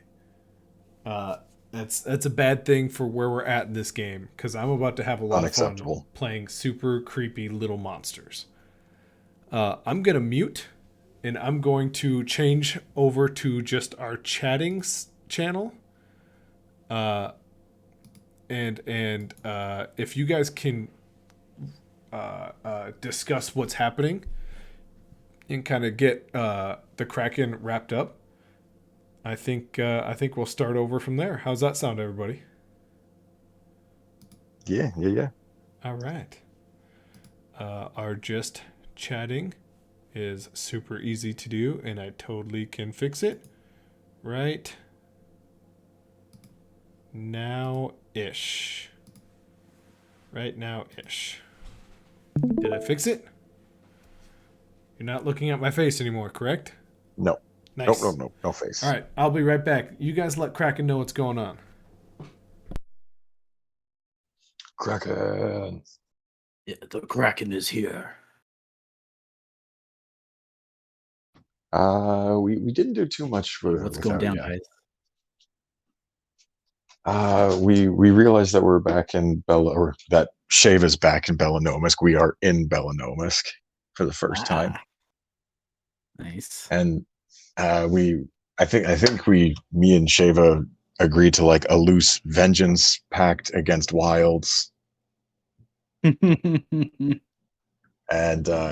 [SPEAKER 1] That's a bad thing for where we're at in this game because I'm about to have a lot of fun playing super creepy little monsters. I'm gonna mute, and I'm going to change over to just our chatting channel. And if you guys can discuss what's happening and kind of get the Kraken wrapped up, I think we'll start over from there. How's that sound, everybody?
[SPEAKER 2] Yeah.
[SPEAKER 1] All right. Our just chatting is super easy to do, and I totally can fix it right now-ish. Right now-ish. Did I fix it? You're not looking at my face anymore, correct?
[SPEAKER 2] No.
[SPEAKER 1] Nice.
[SPEAKER 2] No face.
[SPEAKER 1] All right, I'll be right back. You guys let Kraken know what's going on.
[SPEAKER 2] Kraken.
[SPEAKER 5] Yeah, the Kraken is here.
[SPEAKER 2] We didn't do too much with
[SPEAKER 5] What's going down,
[SPEAKER 2] yet.
[SPEAKER 5] guys?
[SPEAKER 2] We realized that we're back in that Shava's back in Belenomyssk. We are in Belenomyssk for the first time.
[SPEAKER 5] Nice.
[SPEAKER 2] And I think me and Shava agreed to like a loose vengeance pact against wilds. And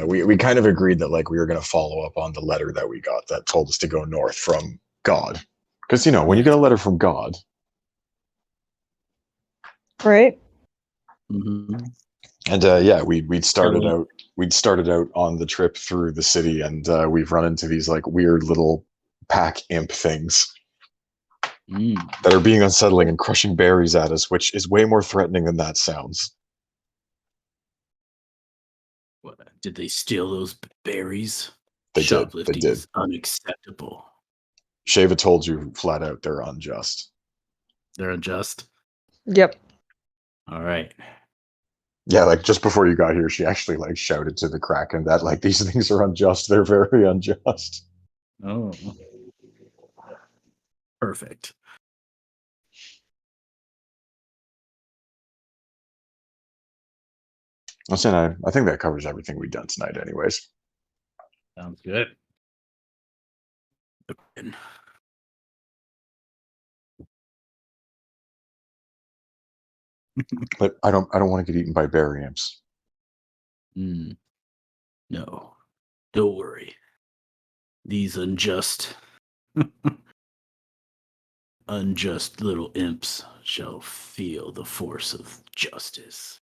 [SPEAKER 2] we kind of agreed that like we were going to follow up on the letter that we got that told us to go north from God. Because, when you get a letter from God.
[SPEAKER 3] Right.
[SPEAKER 5] Mm-hmm.
[SPEAKER 2] And we'd started out on the trip through the city, and we've run into these like weird little pack imp things that are being unsettling and crushing berries at us, which is way more threatening than that sounds.
[SPEAKER 5] What, did they steal those berries?
[SPEAKER 2] They
[SPEAKER 5] Shoplifting
[SPEAKER 2] did.
[SPEAKER 5] is unacceptable.
[SPEAKER 2] Shava told you flat out they're unjust.
[SPEAKER 5] They're unjust?
[SPEAKER 3] Yep.
[SPEAKER 5] All right.
[SPEAKER 2] Yeah, like just before you got here, she actually like shouted to the Kraken that like these things are unjust. They're very unjust.
[SPEAKER 5] Oh, perfect.
[SPEAKER 2] I think that covers everything we've done tonight, anyways.
[SPEAKER 5] Sounds good.
[SPEAKER 2] But I don't want to get eaten by bear imps.
[SPEAKER 5] No, don't worry. These unjust little imps shall feel the force of justice.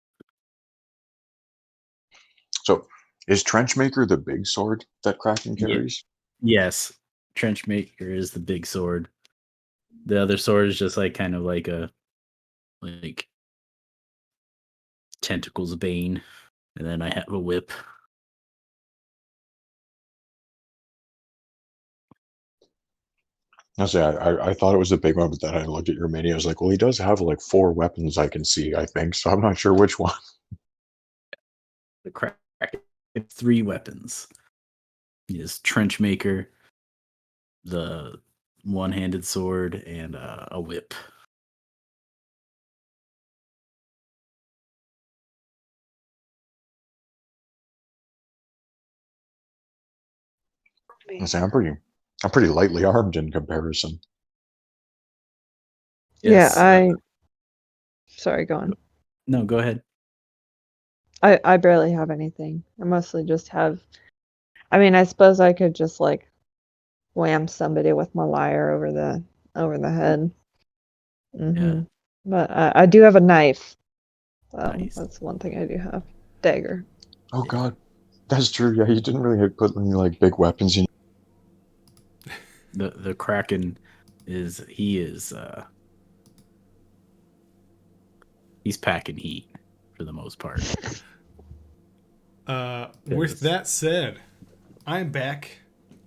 [SPEAKER 2] So, is Trenchmaker the big sword that Kraken
[SPEAKER 5] Yeah.
[SPEAKER 2] carries?
[SPEAKER 5] Yes, Trenchmaker is the big sword. The other sword is just like kind of like a like tentacles bane, and then I have a whip.
[SPEAKER 2] I thought it was the big one, but then I looked at your mini. I was like, well, he does have like 4 weapons I can see, I think. So I'm not sure which one.
[SPEAKER 5] The Kraken, 3 weapons. He is Trenchmaker, the one-handed sword, and a whip.
[SPEAKER 2] I say I'm pretty lightly armed in comparison.
[SPEAKER 5] Yes.
[SPEAKER 3] Sorry, go on.
[SPEAKER 5] No, go ahead.
[SPEAKER 3] I barely have anything. I mostly just have. I mean, I suppose I could just like wham somebody with my lyre over the head.
[SPEAKER 5] Yeah.
[SPEAKER 3] But I do have a knife.
[SPEAKER 5] Nice.
[SPEAKER 3] That's one thing I do have. Dagger.
[SPEAKER 2] Oh God, that's true. Yeah, you didn't really put any like big weapons in.
[SPEAKER 5] The Kraken is he's packing heat for the most part.
[SPEAKER 1] With that said, I'm back.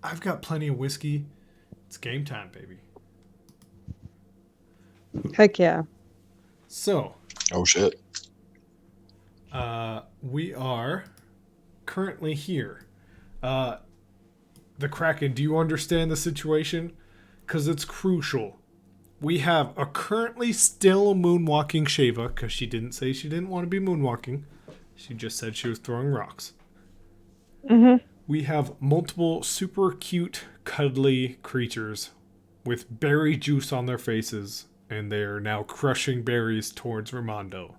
[SPEAKER 1] I've got plenty of whiskey. It's game time, baby.
[SPEAKER 3] Heck yeah.
[SPEAKER 1] So,
[SPEAKER 2] Oh shit.
[SPEAKER 1] we are currently here. The Kraken, do you understand the situation? Because it's crucial. We have a currently still moonwalking Shava, because she didn't say she didn't want to be moonwalking. She just said she was throwing rocks. We have multiple super cute, cuddly creatures with berry juice on their faces, and they are now crushing berries towards Ramondo.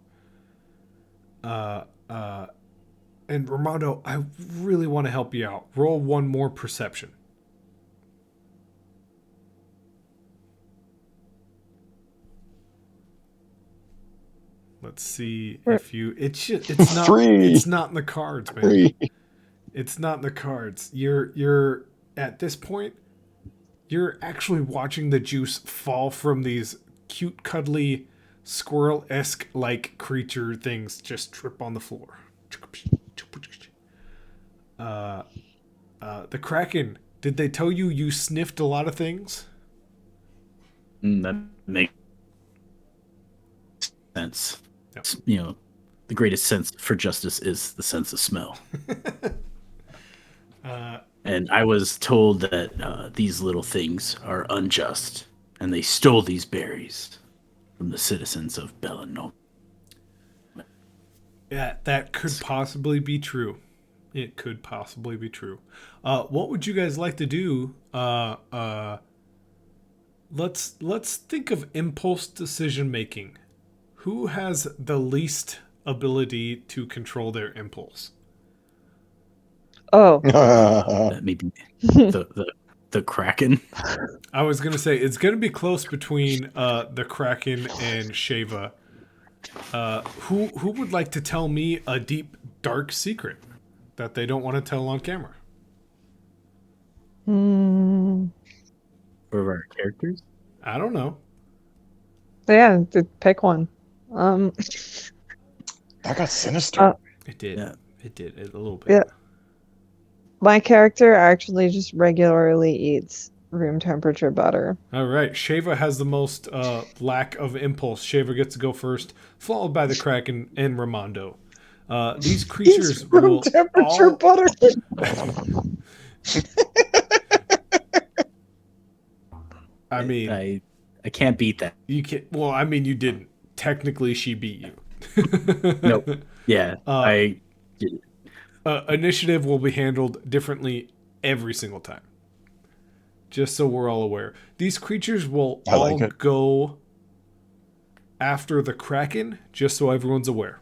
[SPEAKER 1] And Ramondo, I really want to help you out. Roll one more perception. Let's see if you. It's not.
[SPEAKER 2] 3.
[SPEAKER 1] It's not in the cards, man.
[SPEAKER 2] 3.
[SPEAKER 1] It's not in the cards. You're at this point. You're actually watching the juice fall from these cute, cuddly, squirrel-esque like creature things just trip on the floor. The Kraken. Did they tell you you sniffed a lot of things?
[SPEAKER 5] That makes sense.
[SPEAKER 1] Yep.
[SPEAKER 5] You know, the greatest sense for justice is the sense of smell. And I was told that these little things are unjust, and they stole these berries from the citizens of Belenomyssk.
[SPEAKER 1] Yeah, that could possibly be true. It could possibly be true. What would you guys like to do? Let's think of impulse decision making. Who has the least ability to control their impulse?
[SPEAKER 3] Oh.
[SPEAKER 5] That may be the Kraken.
[SPEAKER 1] I was gonna say it's gonna be close between the Kraken and Shava. Who would like to tell me a deep, dark secret that they don't want to tell on camera?
[SPEAKER 5] For our characters.
[SPEAKER 1] I don't know.
[SPEAKER 3] Yeah, pick one.
[SPEAKER 2] That got sinister.
[SPEAKER 1] It did.
[SPEAKER 5] Yeah.
[SPEAKER 1] It did. A little bit.
[SPEAKER 3] Yeah. My character actually just regularly eats room temperature butter.
[SPEAKER 1] All right. Shava has the most lack of impulse. Shava gets to go first, followed by the Kraken and Ramondo. These
[SPEAKER 2] He's
[SPEAKER 1] creatures
[SPEAKER 2] room
[SPEAKER 1] will
[SPEAKER 2] temperature
[SPEAKER 1] all...
[SPEAKER 2] butter.
[SPEAKER 1] I mean,
[SPEAKER 5] I can't beat that.
[SPEAKER 1] you can't. Well, I mean, you didn't. Technically, she beat you.
[SPEAKER 5] Nope. Yeah,
[SPEAKER 1] Uh,
[SPEAKER 5] I did it.
[SPEAKER 1] Initiative will be handled differently every single time. Just so we're all aware. These creatures will
[SPEAKER 2] I like
[SPEAKER 1] all
[SPEAKER 2] it.
[SPEAKER 1] go after the Kraken, just so everyone's aware.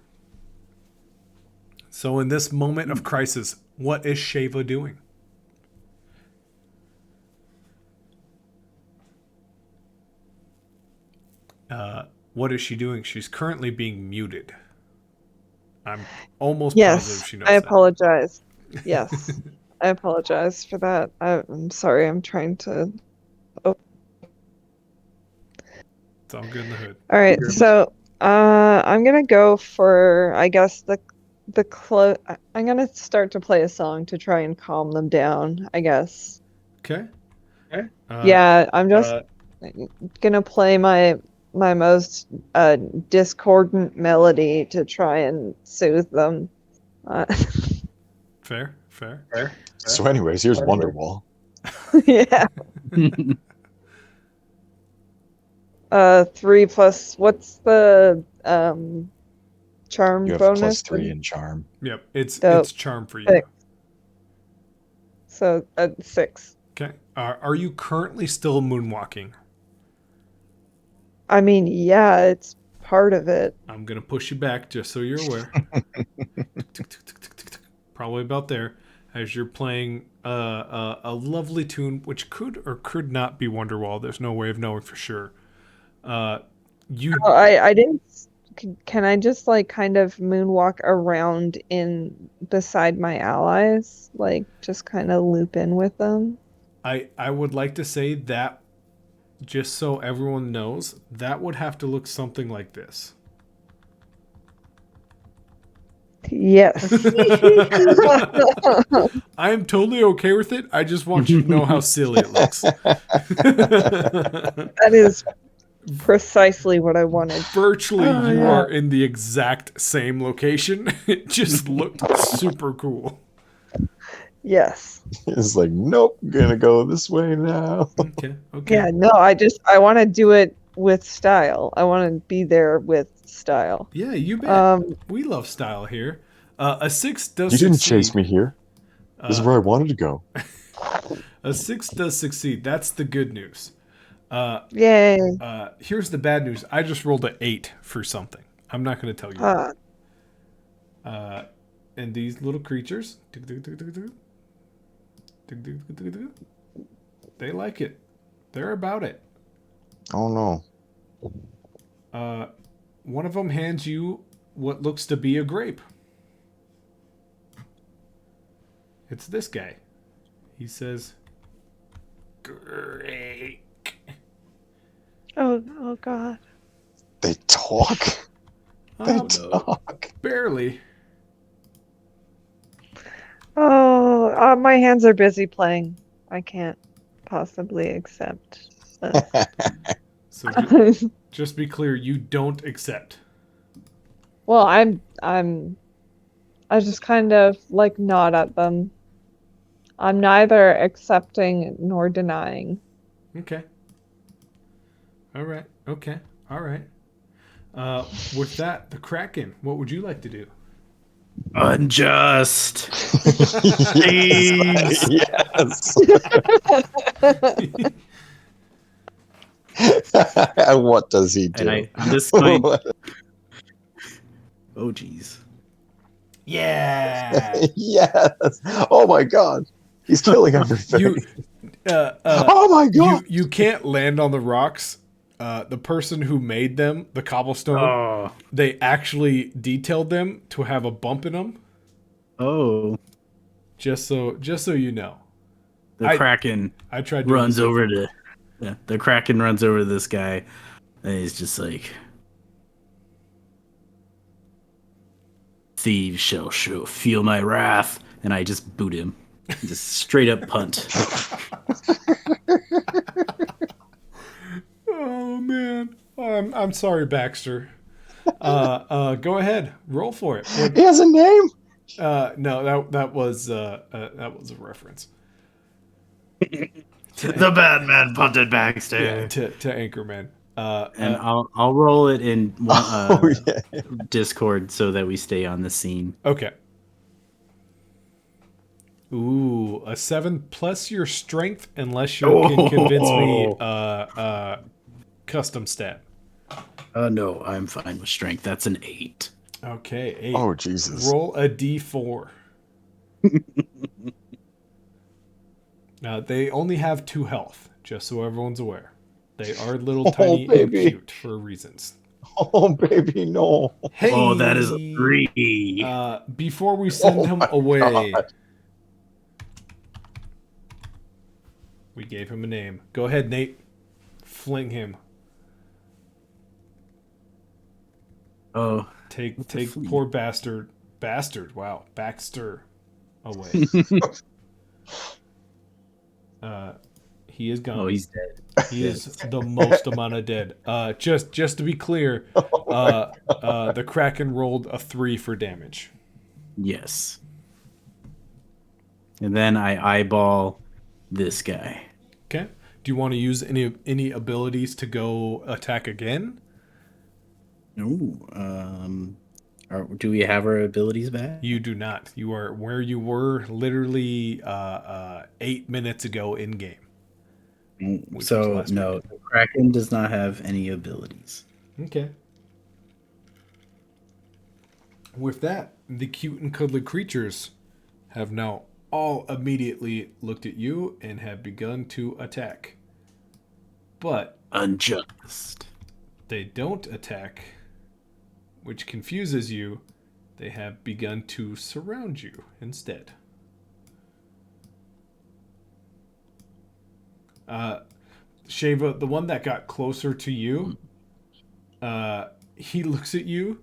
[SPEAKER 1] So in this moment of crisis, what is Shava doing? What is she doing? She's currently being muted. I'm almost positive
[SPEAKER 3] Yes,
[SPEAKER 1] she
[SPEAKER 3] I
[SPEAKER 1] knows that.
[SPEAKER 3] apologize. Yes, I apologize for that. I'm sorry. I'm trying to. Oh,
[SPEAKER 1] It's all good in the hood.
[SPEAKER 3] all right. So, I'm gonna go for, I guess, I'm gonna start to play a song to try and calm them down, I guess.
[SPEAKER 1] Okay.
[SPEAKER 3] Yeah, I'm just gonna play my most discordant melody to try and soothe them. Uh,
[SPEAKER 1] Fair.
[SPEAKER 2] So, anyways, here's Wonderwall.
[SPEAKER 3] yeah. 3 plus, what's the charm
[SPEAKER 2] You have
[SPEAKER 3] bonus?
[SPEAKER 2] +3 in charm.
[SPEAKER 1] Yep. It's
[SPEAKER 3] So
[SPEAKER 1] charm for you.
[SPEAKER 3] 6. So 6.
[SPEAKER 1] Okay. Are you currently still moonwalking?
[SPEAKER 3] I mean, yeah, it's part of it.
[SPEAKER 1] I'm gonna push you back just so you're aware. Probably about there, as you're playing a lovely tune, which could or could not be Wonderwall. There's no way of knowing for sure. You
[SPEAKER 3] Oh, I didn't. Can I just like kind of moonwalk around in beside my allies, like just kind of loop in with them?
[SPEAKER 1] I would like to say that, just so everyone knows, that would have to look something like this.
[SPEAKER 3] Yes.
[SPEAKER 1] I am totally okay with it. I just want you to know how silly it looks.
[SPEAKER 3] That is precisely what I wanted.
[SPEAKER 1] Virtually, you
[SPEAKER 5] yeah.
[SPEAKER 1] are in the exact same location. It just looked super cool.
[SPEAKER 3] Yes.
[SPEAKER 2] It's like, nope, gonna go this way now.
[SPEAKER 1] Okay.
[SPEAKER 3] Yeah, no, I want to do it with style. I want to be there with style.
[SPEAKER 1] Yeah, you bet. We love style here. A 6 does
[SPEAKER 2] You didn't
[SPEAKER 1] succeed.
[SPEAKER 2] chase me here. This is where I wanted to go.
[SPEAKER 1] A 6 does succeed. That's the good news.
[SPEAKER 3] Yay.
[SPEAKER 1] Here's the bad news. I just rolled an 8 for something. I'm not going to tell you. And these little creatures, they like it. They're about it.
[SPEAKER 2] Oh no.
[SPEAKER 1] One of them hands you what looks to be a grape. It's this guy. He says, "Grape."
[SPEAKER 3] Oh God.
[SPEAKER 2] They talk? They talk.
[SPEAKER 1] Barely.
[SPEAKER 3] Oh, my hands are busy playing. I can't possibly accept this.
[SPEAKER 1] So just be clear, you don't accept.
[SPEAKER 3] Well, I just kind of like nod at them. I'm neither accepting nor denying.
[SPEAKER 1] Okay. All right. Okay. All right. With that, the Kraken, what would you like to do?
[SPEAKER 5] Unjust.
[SPEAKER 2] Yes. Yes. And what does he do?
[SPEAKER 5] And I'm just going. Oh, geez.
[SPEAKER 1] Yeah.
[SPEAKER 2] Yes. Oh my god. He's killing everything. Oh my god.
[SPEAKER 1] You can't land on the rocks. The person who made them, the cobblestone,
[SPEAKER 5] Oh.
[SPEAKER 1] they actually detailed them to have a bump in them.
[SPEAKER 5] Oh.
[SPEAKER 1] Just so you know.
[SPEAKER 5] The Kraken
[SPEAKER 1] I tried to
[SPEAKER 5] runs over to. Yeah, the Kraken runs over to this guy, and he's just like, "Thieves shall feel my wrath," and I just boot him, just straight up punt.
[SPEAKER 1] Oh man, I'm sorry, Baxter. Go ahead, roll for it. What?
[SPEAKER 2] He has a name.
[SPEAKER 1] No, that was a reference.
[SPEAKER 5] The bad man punted
[SPEAKER 1] Yeah,
[SPEAKER 5] Baxter.
[SPEAKER 1] to Anchorman.
[SPEAKER 5] And I'll roll it in one,
[SPEAKER 2] Oh yeah.
[SPEAKER 5] Discord so that we stay on the scene.
[SPEAKER 1] Okay. Ooh, a 7 plus your strength, unless you can convince me. Custom stat.
[SPEAKER 5] No, I'm fine with strength. That's an 8.
[SPEAKER 1] Okay, 8.
[SPEAKER 2] Oh Jesus.
[SPEAKER 1] Roll a d4. They only have 2 health, just so everyone's aware. They are little tiny and
[SPEAKER 2] baby.
[SPEAKER 1] cute for reasons.
[SPEAKER 2] Oh baby, no.
[SPEAKER 1] Hey,
[SPEAKER 5] Oh, that is a 3.
[SPEAKER 1] Before we send
[SPEAKER 2] Oh
[SPEAKER 1] him
[SPEAKER 2] my
[SPEAKER 1] away,
[SPEAKER 2] God.
[SPEAKER 1] we gave him a name. Go ahead, Nate. Fling him.
[SPEAKER 5] Oh,
[SPEAKER 1] Take
[SPEAKER 5] What's a flea?
[SPEAKER 1] poor bastard. Wow, Baxter away. He is gone.
[SPEAKER 5] oh, he's dead.
[SPEAKER 1] He is the most amount of dead. Just to be clear, the Kraken rolled a 3 for damage.
[SPEAKER 5] Yes. And then I eyeball this guy.
[SPEAKER 1] Okay. Do you want to use any abilities to go attack again?
[SPEAKER 5] Ooh, do we have our abilities back?
[SPEAKER 1] You do not. You are where you were literally 8 minutes ago in game. Which was
[SPEAKER 5] So
[SPEAKER 1] last
[SPEAKER 5] no,
[SPEAKER 1] week.
[SPEAKER 5] the Kraken does not have any abilities.
[SPEAKER 1] Okay. With that, the cute and cuddly creatures have now all immediately looked at you and have begun to attack. But
[SPEAKER 5] Unjust.
[SPEAKER 1] they don't attack, which confuses you. They have begun to surround you instead. Shava, the one that got closer to you, he looks at you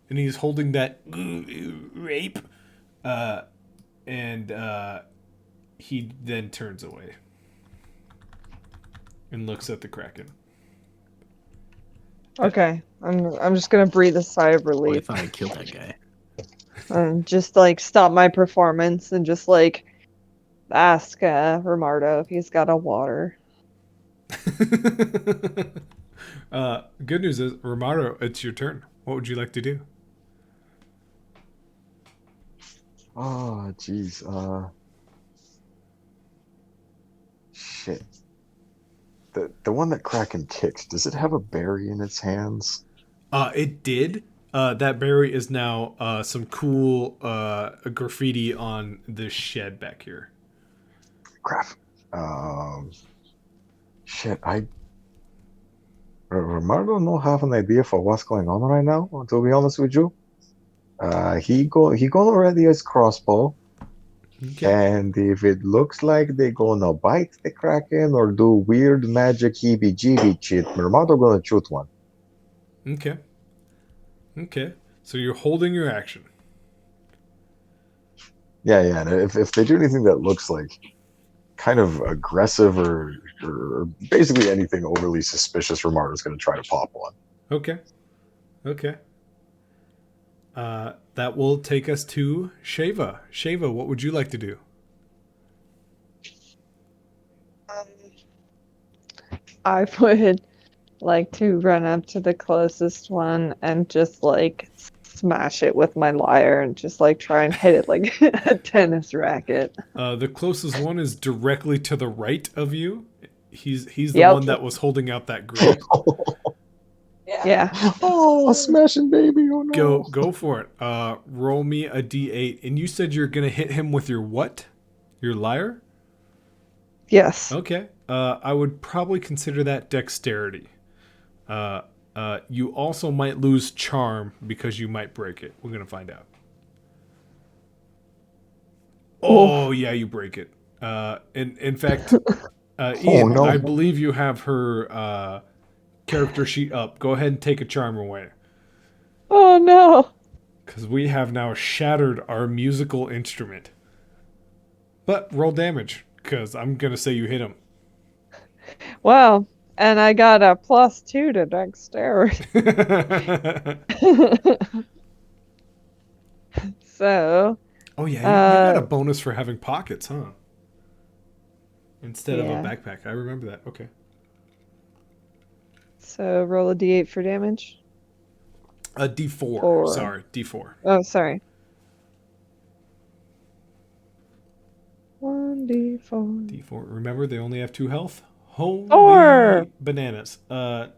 [SPEAKER 1] and he's holding that rape, and he then turns away and looks at the Kraken.
[SPEAKER 3] Okay, I'm just gonna breathe a sigh of
[SPEAKER 5] Oh, I
[SPEAKER 3] relief
[SPEAKER 5] thought I killed that guy.
[SPEAKER 3] and just like stop my performance and just like ask Romardo if he's got a water.
[SPEAKER 1] Good news is, Romaro, it's your turn. What would you like to do?
[SPEAKER 2] Oh jeez. Shit. The one that Kraken kicked, does it have a berry in its hands?
[SPEAKER 1] It did. That berry is now some cool graffiti on this shed back here.
[SPEAKER 2] Crap. Shit, Romardo don't have an idea for what's going on right now, to be honest with you. He gonna ready his crossbow,
[SPEAKER 1] Okay.
[SPEAKER 2] and if it looks like they gonna bite the Kraken or do weird magic heebie-jeebie shit, Romardo gonna shoot one.
[SPEAKER 1] Okay. Okay. So you're holding your action.
[SPEAKER 2] Yeah, and if they do anything that looks like kind of aggressive or basically anything overly suspicious, Romardo's gonna try to pop one.
[SPEAKER 1] Okay. Okay. That will take us to Shava. Shava, what would you like to do?
[SPEAKER 3] I would like to run up to the closest one and just like smash it with my lyre and just like try and hit it like a tennis racket.
[SPEAKER 1] The closest one is directly to the right of you. He's the
[SPEAKER 3] Yep.
[SPEAKER 1] one that was holding out that grape.
[SPEAKER 3] Yeah.
[SPEAKER 2] Oh, smashing baby! Oh no!
[SPEAKER 1] Go for it. Roll me a d8, and you said you're gonna hit him with your what? Your lyre?
[SPEAKER 3] Yes.
[SPEAKER 1] Okay. I would probably consider that dexterity. You also might lose charm because you might break it. We're gonna find out. Oh yeah, you break it. In fact, Ian,
[SPEAKER 2] no.
[SPEAKER 1] I believe you have her character sheet up. Go ahead and take a charm away,
[SPEAKER 3] Oh no.
[SPEAKER 1] because we have now shattered our musical instrument. But roll damage, because I'm gonna say you hit him.
[SPEAKER 3] Wow. And I got a +2 to dexterity. So,
[SPEAKER 1] Oh yeah, you got a bonus for having pockets, huh? Instead of a
[SPEAKER 3] yeah.
[SPEAKER 1] backpack. I remember that. Okay.
[SPEAKER 3] So roll a d8 for damage.
[SPEAKER 1] A D4.
[SPEAKER 3] 4.
[SPEAKER 1] Sorry, D4.
[SPEAKER 3] Oh, sorry. 1d4.
[SPEAKER 1] D4. Remember, they only have 2 health. Holy
[SPEAKER 3] 4.
[SPEAKER 1] bananas.
[SPEAKER 3] I.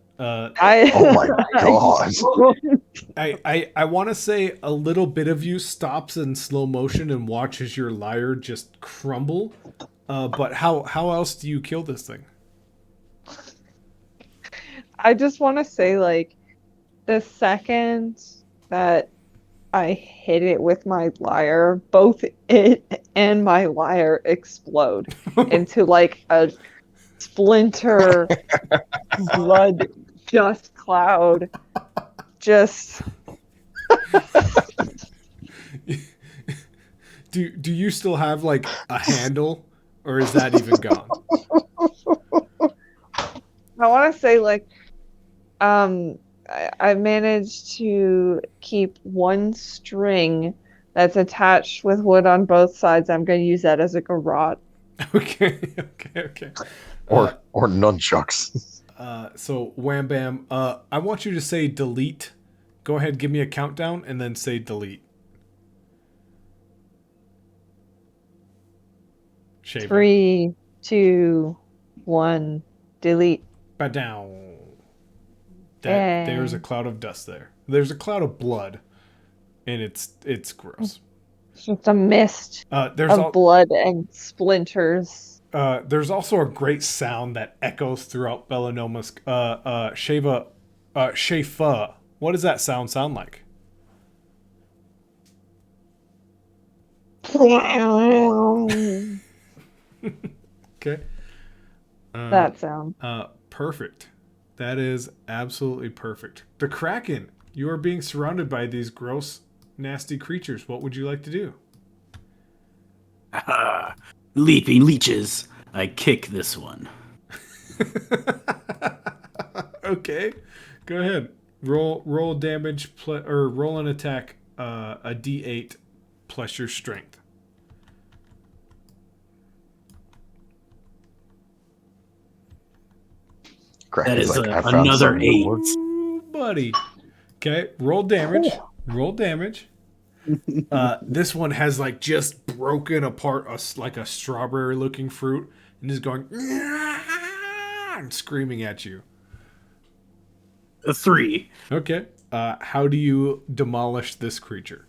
[SPEAKER 2] Oh my god.
[SPEAKER 1] I want to say a little bit of you stops in slow motion and watches your lyre just crumble. But how else do you kill this thing?
[SPEAKER 3] I just want to say, like, the second that I hit it with my lyre, both it and my lyre explode into like a splinter blood dust cloud. Just
[SPEAKER 1] Do you still have like a handle, or is that even gone?
[SPEAKER 3] I want to say, like, I managed to keep one string that's attached with wood on both sides. I'm going to use that as a garrote.
[SPEAKER 1] Okay.
[SPEAKER 2] Or nunchucks.
[SPEAKER 1] So Wham Bam, I want you to say delete. Go ahead, give me a countdown, and then say delete. Shava.
[SPEAKER 3] 3, 2, 1, delete.
[SPEAKER 1] Ba-down.
[SPEAKER 3] Yay.
[SPEAKER 1] There's a cloud of dust there. There's a cloud of blood, and it's gross.
[SPEAKER 3] It's just a mist
[SPEAKER 1] There's
[SPEAKER 3] of blood and splinters.
[SPEAKER 1] there's also a great sound that echoes throughout Belenomyssk. Shava, Shafa. What does that sound like? Okay.
[SPEAKER 3] That sound.
[SPEAKER 1] Perfect. That is absolutely perfect. The Kraken. You are being surrounded by these gross, nasty creatures. What would you like to do?
[SPEAKER 5] Leaping leeches. I kick this one.
[SPEAKER 1] Okay. Go ahead. Roll damage or roll an attack. A D8 plus your strength.
[SPEAKER 5] That is
[SPEAKER 2] I found
[SPEAKER 5] another
[SPEAKER 2] something that
[SPEAKER 5] 8.
[SPEAKER 2] works.
[SPEAKER 1] Ooh, buddy. Okay, roll damage. Roll damage. This one has like just broken apart like a strawberry looking fruit and is going and screaming at you.
[SPEAKER 5] A 3.
[SPEAKER 1] Okay. How do you demolish this creature?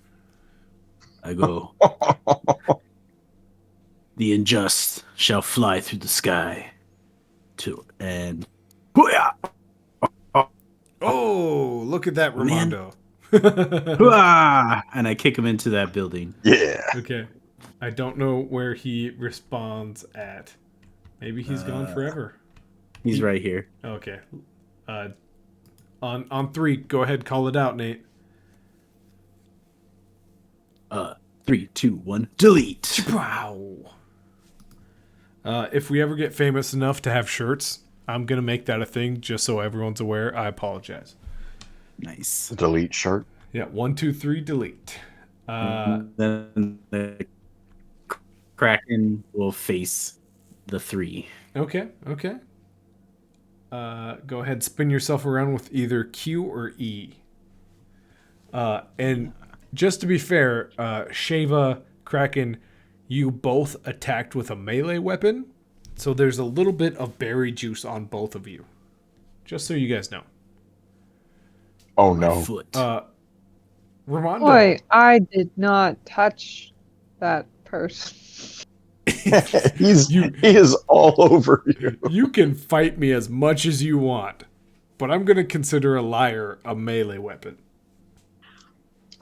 [SPEAKER 5] I go. The unjust shall fly through the sky.
[SPEAKER 1] Oh, look at that,
[SPEAKER 5] Man.
[SPEAKER 1] Ramondo.
[SPEAKER 5] And I kick him into that building.
[SPEAKER 2] Yeah.
[SPEAKER 1] Okay. I don't know where he responds at. Maybe he's gone forever.
[SPEAKER 5] He's right here.
[SPEAKER 1] Okay. On 3, go ahead, call it out, Nate.
[SPEAKER 5] 3, 2, 1, delete.
[SPEAKER 1] Wow. If we ever get famous enough to have shirts, I'm gonna make that a thing just so everyone's aware. I apologize.
[SPEAKER 5] Nice.
[SPEAKER 2] Delete shirt.
[SPEAKER 1] Yeah, 1, 2, 3, delete.
[SPEAKER 5] Then the Kraken will face the 3.
[SPEAKER 1] Okay. Go ahead, spin yourself around with either Q or E. And just to be fair, Shava, Kraken, you both attacked with a melee weapon, so there's a little bit of berry juice on both of you. Just so you guys know.
[SPEAKER 2] Oh
[SPEAKER 5] My
[SPEAKER 2] no.
[SPEAKER 5] foot.
[SPEAKER 1] Ramondo.
[SPEAKER 3] Boy, I did not touch that person.
[SPEAKER 2] He is all over you.
[SPEAKER 1] You can fight me as much as you want, but I'm going to consider a lyre a melee weapon.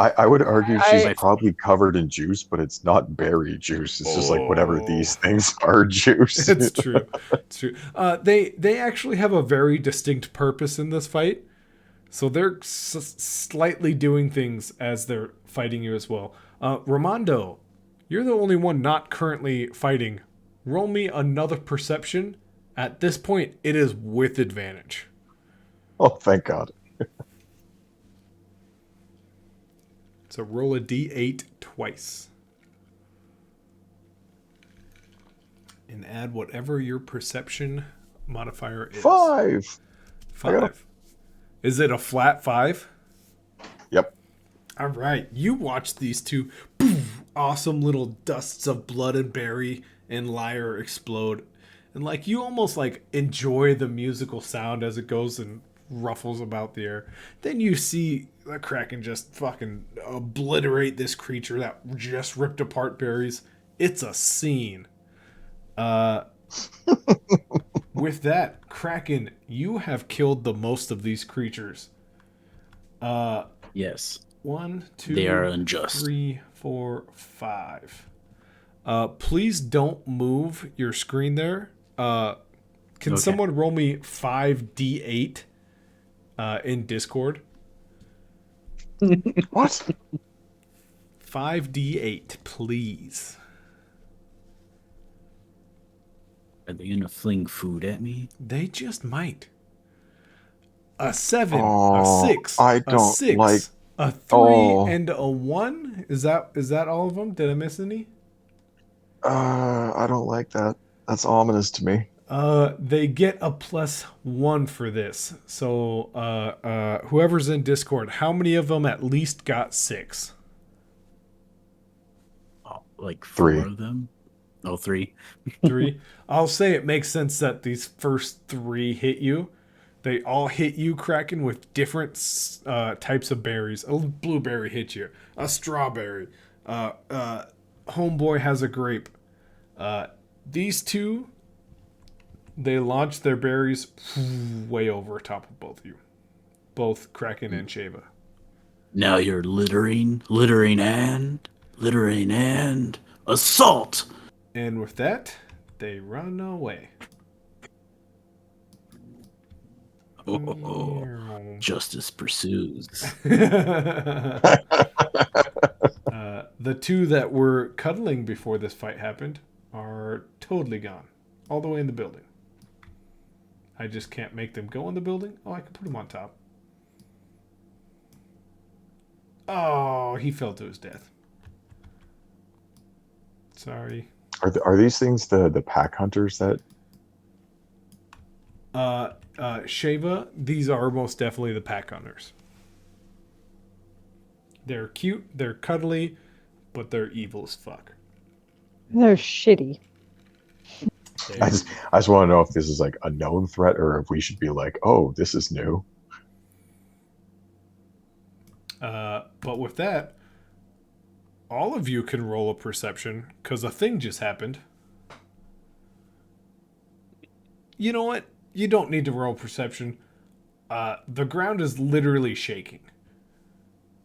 [SPEAKER 2] I would argue she's
[SPEAKER 3] I-
[SPEAKER 2] probably covered in juice, but it's not berry juice. It's just like whatever these things are juice.
[SPEAKER 1] It's true. It's true. They actually have a very distinct purpose in this fight. So they're slightly doing things as they're fighting you as well. Ramondo, you're the only one not currently fighting. Roll me another perception At this point, it is with advantage.
[SPEAKER 2] Oh, thank God.
[SPEAKER 1] So roll a d8 twice. And add whatever your perception modifier is.
[SPEAKER 2] 5. I got
[SPEAKER 1] 5. Is it a flat 5?
[SPEAKER 2] Yep.
[SPEAKER 1] All right. You watch these two poof, awesome little dusts of blood and berry and lyre explode. And like you almost like enjoy the musical sound as it goes and ruffles about the air. Then you see the Kraken just fucking obliterate this creature that just ripped apart berries. It's a scene. With that, Kraken, you have killed the most of these creatures.
[SPEAKER 5] Yes.
[SPEAKER 1] 1, 2,
[SPEAKER 5] They are unjust.
[SPEAKER 1] 3, 4, 5. Please don't move your screen there. Can
[SPEAKER 5] Okay.
[SPEAKER 1] someone roll me 5d8 in Discord?
[SPEAKER 2] What?
[SPEAKER 1] 5d8, please.
[SPEAKER 5] Are they gonna fling food at me?
[SPEAKER 1] They just might. A 7,
[SPEAKER 2] Oh,
[SPEAKER 1] a 6,
[SPEAKER 2] I
[SPEAKER 1] a
[SPEAKER 2] don't
[SPEAKER 1] 6,
[SPEAKER 2] like-
[SPEAKER 1] a 3,
[SPEAKER 2] Oh.
[SPEAKER 1] and a 1. Is that all of them? Did I miss any?
[SPEAKER 2] I don't like that. That's ominous to me.
[SPEAKER 1] They get a +1 for this. So, whoever's in Discord, how many of them at least got 6?
[SPEAKER 5] Oh, like 4
[SPEAKER 2] 3.
[SPEAKER 5] of them? Oh, 3.
[SPEAKER 1] 3. I'll say it makes sense that these first 3 hit you. They all hit you, Kraken, with different types of berries. A blueberry hit you. A strawberry. Homeboy has a grape. These two, they launch their berries way over top of both of you. Both Kraken and Shava.
[SPEAKER 5] Now you're littering and assault.
[SPEAKER 1] And with that, they run away.
[SPEAKER 5] Justice pursues.
[SPEAKER 1] The two that were cuddling before this fight happened are totally gone. All the way in the building. I just can't make them go in the building. Oh, I can put them on top. Oh, he fell to his death. Sorry.
[SPEAKER 2] Are these things the pack hunters that?
[SPEAKER 1] Shava, these are most definitely the pack hunters. They're cute, they're cuddly, but they're evil as fuck.
[SPEAKER 3] They're shitty.
[SPEAKER 2] I just want to know if this is like a known threat or if we should be like, oh, this is new.
[SPEAKER 1] But with that, all of you can roll a perception because a thing just happened. You know what? You don't need to roll perception. The ground is literally shaking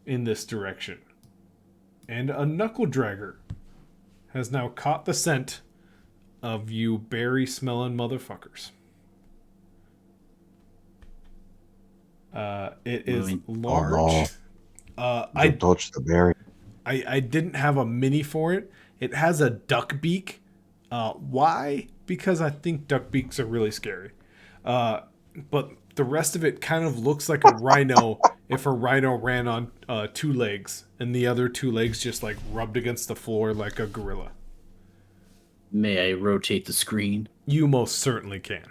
[SPEAKER 1] in this direction. And a knuckle dragger has now caught the scent of you berry-smelling motherfuckers. It is large.
[SPEAKER 2] Don't touch the berry.
[SPEAKER 1] I didn't have a mini for it. It has a duck beak. Why? Because I think duck beaks are really scary. But the rest of it kind of looks like a rhino if a rhino ran on 2 legs and the other 2 legs just like rubbed against the floor like a gorilla.
[SPEAKER 5] May I rotate the screen?
[SPEAKER 1] You most certainly can.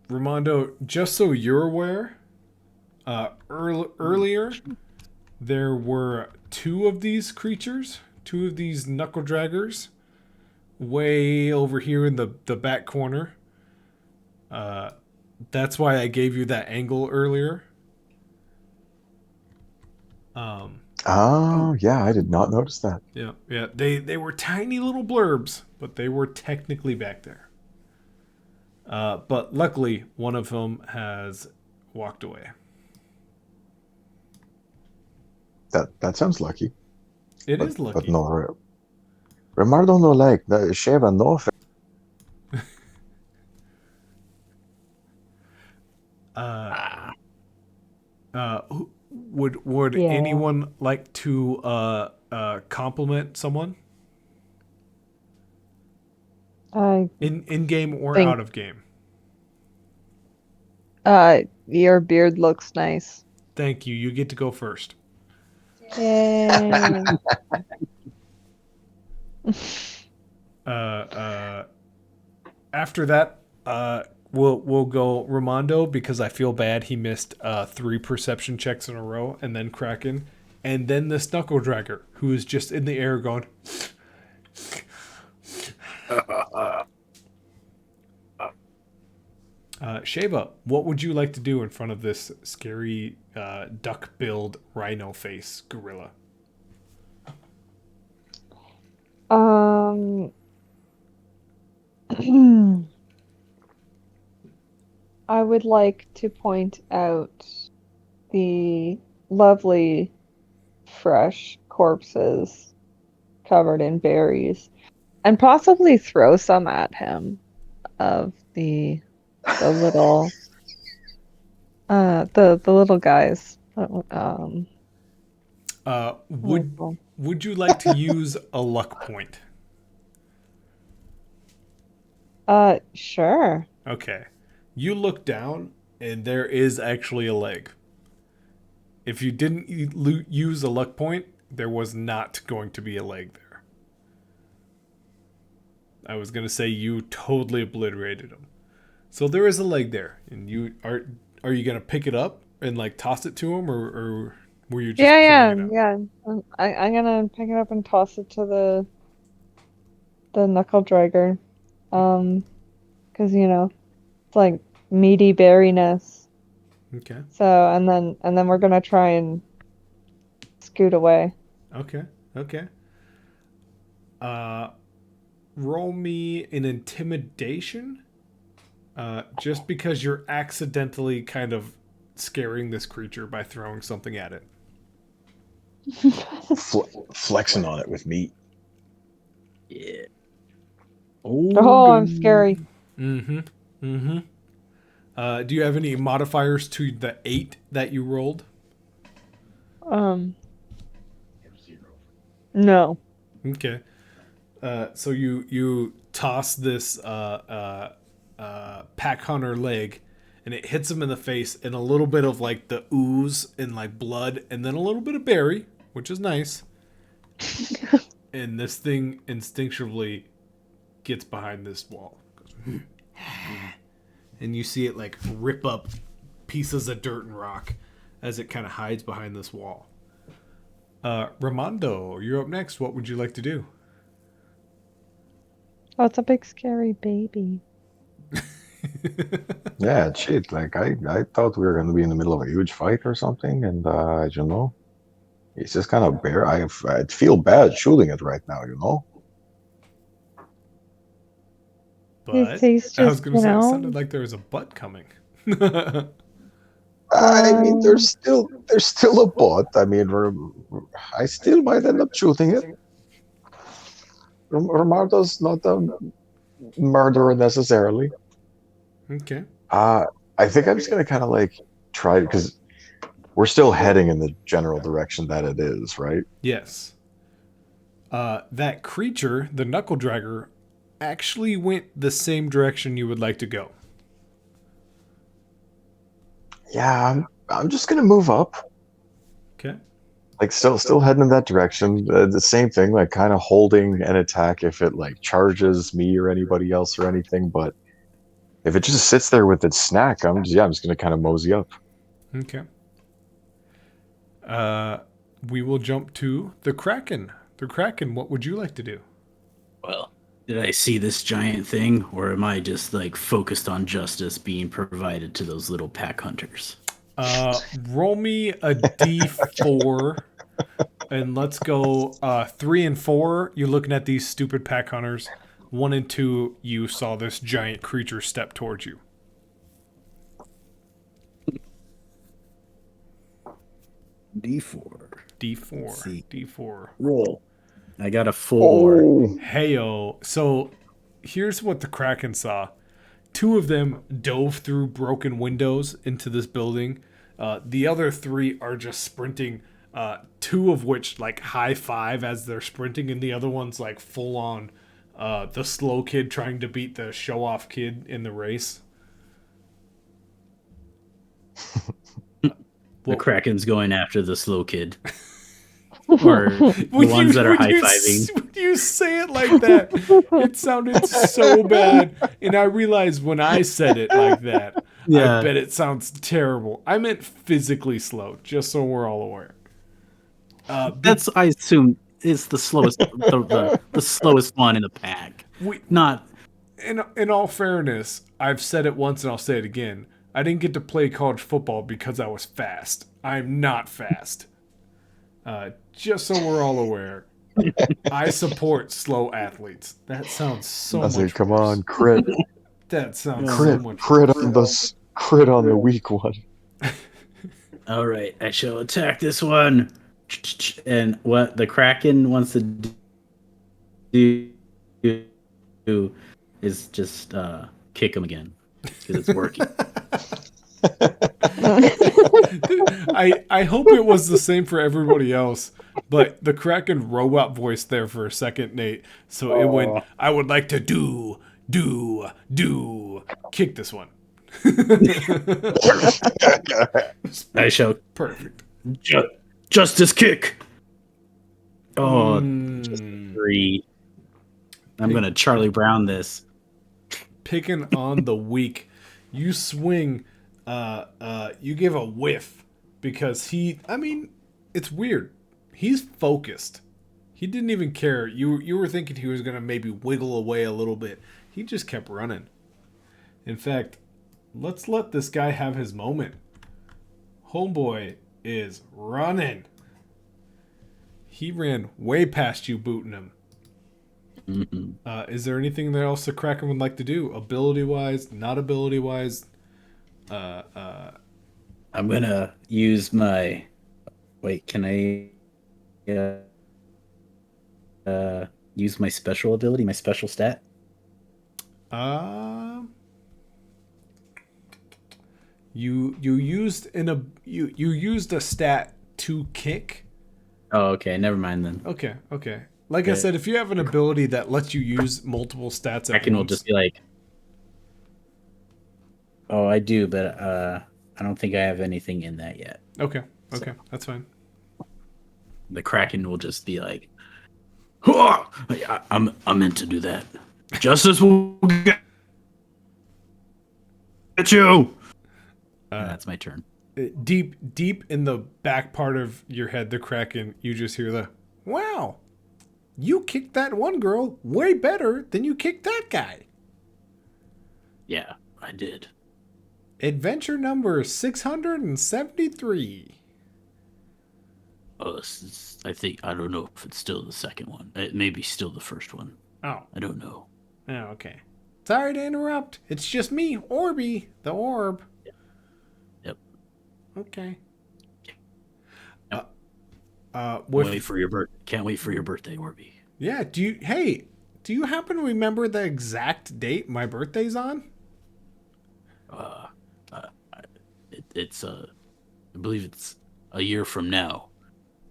[SPEAKER 1] Ramondo, just so you're aware, earlier there were 2 of these creatures, 2 of these knuckle draggers, way over here in the back corner. That's why I gave you that angle earlier.
[SPEAKER 2] Oh, yeah, I did not notice that.
[SPEAKER 1] Yeah. They were tiny little blurbs, but they were technically back there. But luckily, one of them has walked away.
[SPEAKER 2] That sounds lucky.
[SPEAKER 1] It is lucky.
[SPEAKER 2] But no, Rimardo no like the Sheva no.
[SPEAKER 1] Would
[SPEAKER 3] Yeah.
[SPEAKER 1] anyone like to compliment someone?
[SPEAKER 3] I
[SPEAKER 1] In game or
[SPEAKER 3] think
[SPEAKER 1] out of game?
[SPEAKER 3] your beard looks nice.
[SPEAKER 1] Thank you. You get to go first.
[SPEAKER 3] Yay.
[SPEAKER 1] Uh, uh, After that, we'll go Ramondo because I feel bad he missed 3 perception checks in a row, and then Kraken, and then this knuckle dragger who is just in the air going. Shava, what would you like to do in front of this scary duck-billed rhino face gorilla?
[SPEAKER 3] Um, I would like to point out the lovely fresh corpses covered in berries and possibly throw some at him of the little the little guys.
[SPEAKER 1] Would you like to use a luck point?
[SPEAKER 3] Sure.
[SPEAKER 1] Okay. You look down, and there is actually a leg. If you didn't use a luck point, there was not going to be a leg there. I was going to say you totally obliterated him. So there is a leg there, and you are you going to pick it up and like toss it to him, or were you just
[SPEAKER 3] Yeah,
[SPEAKER 1] pointing it out?
[SPEAKER 3] yeah. I'm gonna pick it up and toss it to the knuckle dragger. Because it's like meaty berryness.
[SPEAKER 1] Okay.
[SPEAKER 3] So and then we're gonna try and scoot away.
[SPEAKER 1] Okay. Okay. Roll me an intimidation. Just because you're accidentally kind of scaring this creature by throwing something at it.
[SPEAKER 2] Flexing on it with meat.
[SPEAKER 5] Yeah.
[SPEAKER 3] Oh, I'm scary.
[SPEAKER 1] Mm-hmm. Mm-hmm. Do you have any modifiers to the 8 that you rolled?
[SPEAKER 3] No.
[SPEAKER 1] Okay. So you toss this pack hunter leg, and it hits him in the face, and a little bit of like the ooze and like blood, and then a little bit of berry, which is nice. And this thing instinctively gets behind this wall, and you see it like rip up pieces of dirt and rock as it kind of hides behind this wall. Ramondo, you're up next. What would you like to do?
[SPEAKER 3] Oh, it's a big scary baby.
[SPEAKER 2] Yeah, shit. Like I thought we were gonna be in the middle of a huge fight or something, and it's just kind of bare. I feel bad shooting it right now,
[SPEAKER 1] But
[SPEAKER 3] He's
[SPEAKER 1] I was
[SPEAKER 3] just,
[SPEAKER 1] going to say it sounded like there was a butt coming.
[SPEAKER 2] I mean,
[SPEAKER 3] Well-
[SPEAKER 2] there's still a bot. I mean, I still might end up shooting it. Romardo's not a murderer necessarily.
[SPEAKER 1] Okay.
[SPEAKER 2] I think I'm just gonna kind of like try because we're still heading in the general direction that it is, right?
[SPEAKER 1] Yes. That creature, the knuckle dragger, actually went the same direction you would like to go.
[SPEAKER 2] Yeah, I'm just gonna move up.
[SPEAKER 1] Okay.
[SPEAKER 2] Like still heading in that direction. The same thing, like kind of holding an attack if it like charges me or anybody else or anything. But if it just sits there with its snack, I'm just gonna kind of mosey up.
[SPEAKER 1] Okay. We will jump to the Kraken. The Kraken, what would you like to do?
[SPEAKER 5] Well, did I see this giant thing, or am I just like focused on justice being provided to those little pack hunters?
[SPEAKER 1] Roll me a d4, and let's go 3 and 4. You're looking at these stupid pack hunters. 1 and 2, you saw this giant creature step towards you.
[SPEAKER 5] D4.
[SPEAKER 1] D4.
[SPEAKER 5] See.
[SPEAKER 1] D4.
[SPEAKER 5] Roll. I got a 4.
[SPEAKER 2] Oh,
[SPEAKER 1] Heyo. So here's what the Kraken saw. 2 of them dove through broken windows into this building. The other 3 are just sprinting. 2 of which like high five as they're sprinting, and the other one's like full on the slow kid trying to beat the show off kid in the race.
[SPEAKER 5] The Kraken's going after the slow kid. Or the ones that are high-fiving.
[SPEAKER 1] When you say it like that, it sounded so bad. And I realized when I said it like that,
[SPEAKER 5] Yeah.
[SPEAKER 1] I bet it sounds terrible. I meant physically slow, just so we're all aware.
[SPEAKER 5] That's, I assume, is the slowest, the slowest one in the pack. Not.
[SPEAKER 1] In all fairness, I've said it once and I'll say it again. I didn't get to play college football because I was fast. I'm not fast. Just so we're all aware, I support slow athletes. That sounds so much.
[SPEAKER 2] Come
[SPEAKER 1] worse.
[SPEAKER 2] on, crit,
[SPEAKER 1] That sounds
[SPEAKER 2] crit,
[SPEAKER 1] so much.
[SPEAKER 2] crit
[SPEAKER 1] worse.
[SPEAKER 2] on the weak one.
[SPEAKER 5] All right, I shall attack this one. And what the Kraken wants to do is just kick him again because it's working.
[SPEAKER 1] I hope it was the same for everybody else, but the Kraken robot voice there for a second, Nate. So it went, I would like to kick this one.
[SPEAKER 5] I shall
[SPEAKER 1] Perfect.
[SPEAKER 5] justice kick. Oh, just 3. I'm gonna Charlie Brown this.
[SPEAKER 1] Picking on the weak. You swing. You give a whiff because it's weird. He's focused. He didn't even care. You were thinking he was gonna maybe wiggle away a little bit. He just kept running. In fact, let's let this guy have his moment. Homeboy is running. He ran way past you, booting him.
[SPEAKER 5] Mm-hmm.
[SPEAKER 1] Is there anything else the Kraken would like to do? Ability-wise, not ability-wise?
[SPEAKER 5] I'm gonna use my. Wait, can I use my special ability, my special stat?
[SPEAKER 1] You used you used a stat to kick.
[SPEAKER 5] Oh, okay. Never mind then.
[SPEAKER 1] Okay. Like I said, if you have an ability that lets you use multiple stats at
[SPEAKER 5] Kraken will
[SPEAKER 1] once,
[SPEAKER 5] just be like, "Oh, I do, but I don't think I have anything in that yet."
[SPEAKER 1] Okay, that's fine.
[SPEAKER 5] The Kraken will just be like, "Huh! I'm meant to do that. Justice will get you." And that's my turn.
[SPEAKER 1] Deep in the back part of your head, the Kraken, you just hear the, "Wow, you kicked that one girl way better than you kicked that guy."
[SPEAKER 5] Yeah, I did.
[SPEAKER 1] Adventure number 673.
[SPEAKER 5] Oh, I don't know if it's still the second one. It may be still the first one.
[SPEAKER 1] Oh.
[SPEAKER 5] I don't know.
[SPEAKER 1] Oh, okay. Sorry to interrupt. It's just me, Orby, the orb.
[SPEAKER 5] Yep.
[SPEAKER 1] Okay.
[SPEAKER 5] Yep.
[SPEAKER 1] Can't wait for your birthday, Orby. Yeah, do you happen to remember the exact date my birthday's on?
[SPEAKER 5] It's I believe it's a year from now.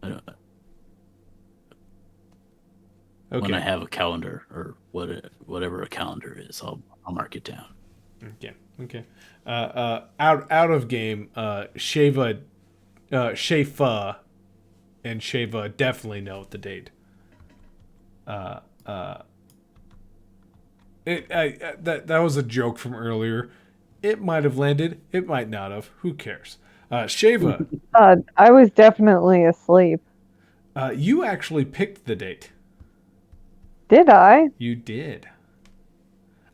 [SPEAKER 5] Okay. When I have a calendar or whatever a calendar is, I'll mark it down.
[SPEAKER 1] Okay. Out of game, Shava and Shava definitely know the date. That was a joke from earlier. It might have landed. It might not have. Who cares? Shava.
[SPEAKER 3] I was definitely asleep.
[SPEAKER 1] You actually picked the date.
[SPEAKER 3] Did I?
[SPEAKER 1] You did.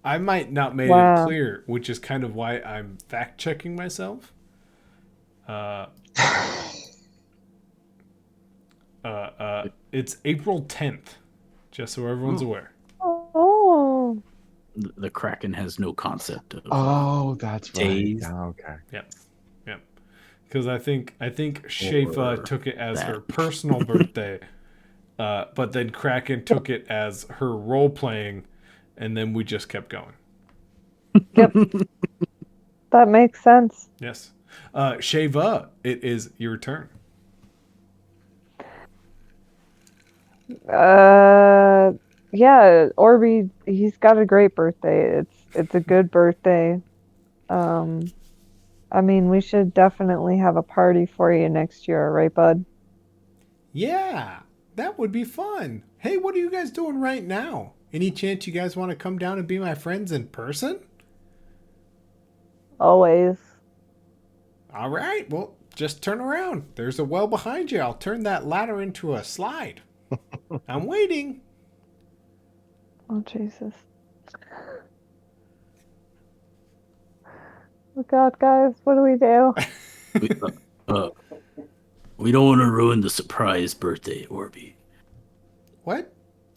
[SPEAKER 1] I might not made it clear, which is kind of why I'm fact checking myself. It's April 10th, just so everyone's aware.
[SPEAKER 3] Oh.
[SPEAKER 5] The Kraken has no concept of.
[SPEAKER 2] That's
[SPEAKER 5] days.
[SPEAKER 2] right. Oh, okay.
[SPEAKER 1] Yep. Because I think Shafa took it as her personal birthday, but then Kraken took it as her role playing, and then we just kept going.
[SPEAKER 3] Yep. That makes sense.
[SPEAKER 1] Yes. Shava, it is your turn.
[SPEAKER 3] yeah, Orby, he's got a great birthday. It's a good birthday. Um, I mean, we should definitely have a party for you next year, right, bud?
[SPEAKER 1] Yeah, that would be fun. Hey, what are you guys doing right now? Any chance you guys want to come down and be my friends in person?
[SPEAKER 3] Always.
[SPEAKER 1] All right, well, just turn around. There's a well behind you. I'll turn that ladder into a slide. I'm waiting.
[SPEAKER 3] Oh, Jesus. Oh, God, guys, what do we do?
[SPEAKER 5] We, uh, we don't want to ruin the surprise birthday, Orby.
[SPEAKER 1] What?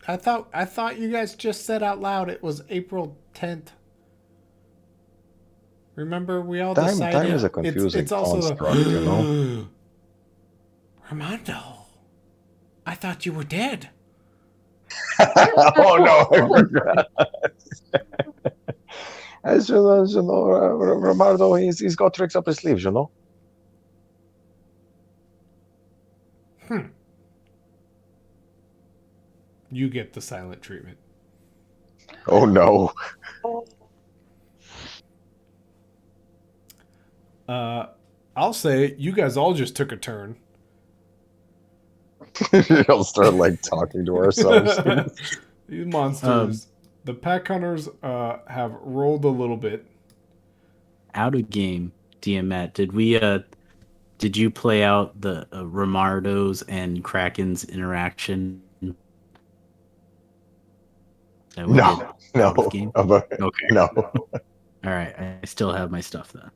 [SPEAKER 1] I thought you guys just said out loud it was April 10th. Remember, we all decided
[SPEAKER 2] Time is a confusing
[SPEAKER 1] it's also
[SPEAKER 2] construct, you know.
[SPEAKER 1] the Armando. I thought you were dead.
[SPEAKER 2] Oh no, I forgot. As you know, Romardo, he's got tricks up his sleeves, you know.
[SPEAKER 1] You get the silent treatment.
[SPEAKER 2] Oh no.
[SPEAKER 1] I'll say you guys all just took a turn.
[SPEAKER 2] We'll start like talking to ourselves.
[SPEAKER 1] These monsters. The pack hunters have rolled a little bit.
[SPEAKER 5] Out of game, Matt. Did you play out the Romardo's and Kraken's interaction? That we
[SPEAKER 2] No,
[SPEAKER 5] did
[SPEAKER 2] no,
[SPEAKER 5] out of game? Okay.
[SPEAKER 2] no.
[SPEAKER 5] All right, I still have my stuff then.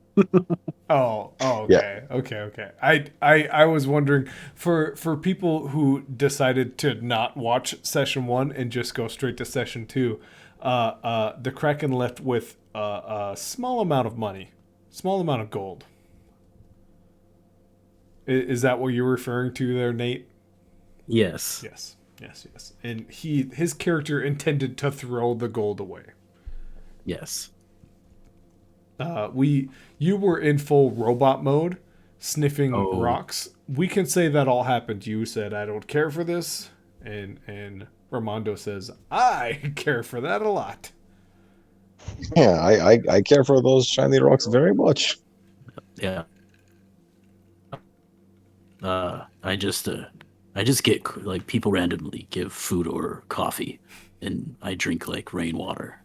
[SPEAKER 1] Oh,
[SPEAKER 2] Yeah.
[SPEAKER 1] okay. I was wondering for people who decided to not watch session 1 and just go straight to session 2. The Kraken left with a small amount of money, small amount of gold. Is that what you're referring to there, Nate?
[SPEAKER 5] Yes.
[SPEAKER 1] Yes. And his character intended to throw the gold away.
[SPEAKER 5] Yes.
[SPEAKER 1] You were in full robot mode, sniffing
[SPEAKER 5] Oh.
[SPEAKER 1] rocks. We can say that all happened. You said, "I don't care for this," and Ramondo says, "I care for that a lot."
[SPEAKER 2] Yeah, I care for those shiny rocks very much.
[SPEAKER 5] Yeah. I just get like people randomly give food or coffee, and I drink like rainwater.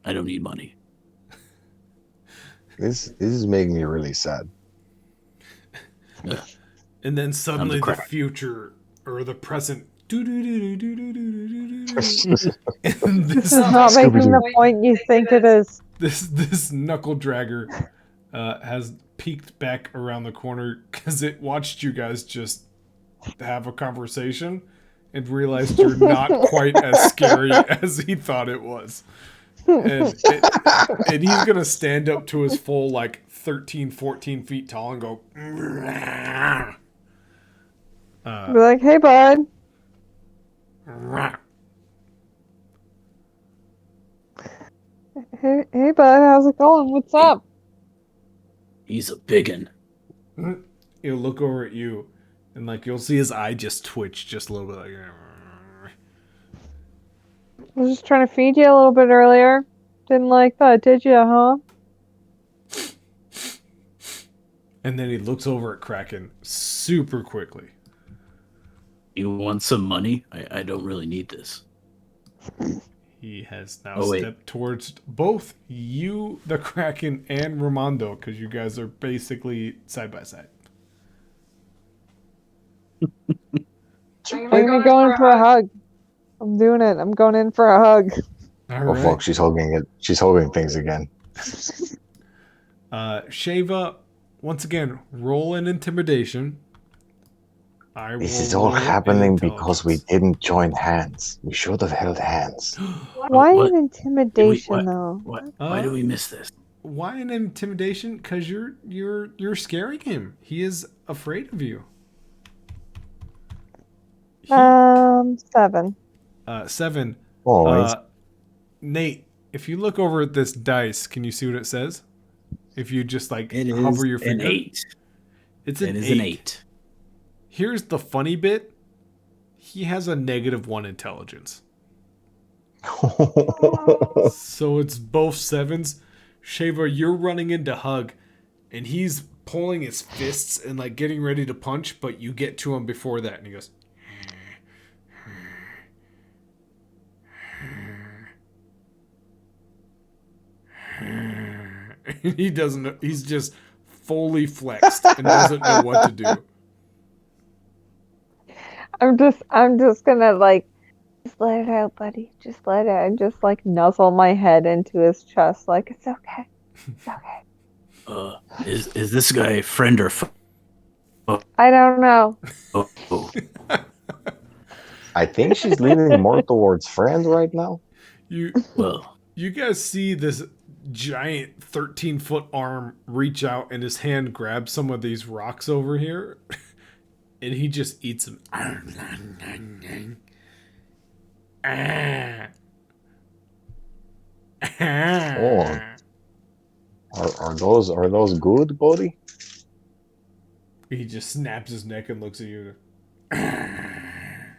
[SPEAKER 5] I don't need money.
[SPEAKER 2] This is making me really sad.
[SPEAKER 5] Yeah.
[SPEAKER 1] And then suddenly the
[SPEAKER 5] crack.
[SPEAKER 1] future or the present. And
[SPEAKER 3] This
[SPEAKER 1] this,
[SPEAKER 3] is not making the point you think it is.
[SPEAKER 1] this knuckle dragger has peeked back around the corner because it watched you guys just have a conversation and realized you're not quite as scary as he thought it was. And he's going to stand up to his full, like, 13, 14 feet tall and go...
[SPEAKER 3] Be like, hey, bud. Hey, bud, how's it going? What's up?
[SPEAKER 5] He's a biggin.
[SPEAKER 1] He'll look over at you, and, like, you'll see his eye just twitch just a little bit, like...
[SPEAKER 3] I was just trying to feed you a little bit earlier. Didn't like that, did you, huh?
[SPEAKER 1] And then he looks over at Kraken super quickly.
[SPEAKER 5] You want some money? I don't really need this.
[SPEAKER 1] He has now stepped towards both you, the Kraken, and Ramondo, because you guys are basically side by side.
[SPEAKER 3] Bring me going for a hug. I'm doing it. I'm going in for a hug.
[SPEAKER 1] All
[SPEAKER 2] Oh
[SPEAKER 1] right.
[SPEAKER 2] fuck, she's holding it. She's holding things again.
[SPEAKER 1] Shava, once again, roll an intimidation.
[SPEAKER 2] This is all happening because we didn't join hands. We should have held hands.
[SPEAKER 3] Why
[SPEAKER 5] What?
[SPEAKER 3] an intimidation, though?
[SPEAKER 5] Why do we miss this?
[SPEAKER 1] Why an intimidation? Because you're scaring him. He is afraid of you.
[SPEAKER 3] 7.
[SPEAKER 1] 7.
[SPEAKER 2] Oh,
[SPEAKER 1] Nate, if you look over at this dice, can you see what it says? If you just like
[SPEAKER 5] It
[SPEAKER 1] hover
[SPEAKER 5] is
[SPEAKER 1] your finger,
[SPEAKER 5] an 8.
[SPEAKER 1] It's
[SPEAKER 5] It is an 8.
[SPEAKER 1] Here's the funny bit. He has a -1 intelligence. So it's both sevens. Shava, you're running into Hug, and he's pulling his fists and like getting ready to punch, but you get to him before that, and he goes. And he doesn't. He's just fully flexed and doesn't know what to do.
[SPEAKER 3] I'm just gonna like, just let it out, buddy. Just let it out. And just like nuzzle my head into his chest, like it's okay. It's okay.
[SPEAKER 5] Is this guy friend or foe?
[SPEAKER 3] I don't know.
[SPEAKER 5] Oh,
[SPEAKER 2] I think she's leaning more towards friend right now.
[SPEAKER 1] You
[SPEAKER 5] well,
[SPEAKER 1] you guys see this giant 13-foot arm reach out and his hand grabs some of these rocks over here, and he just eats them.
[SPEAKER 2] Oh. Are those good, buddy?
[SPEAKER 1] He just snaps his neck and looks at you. And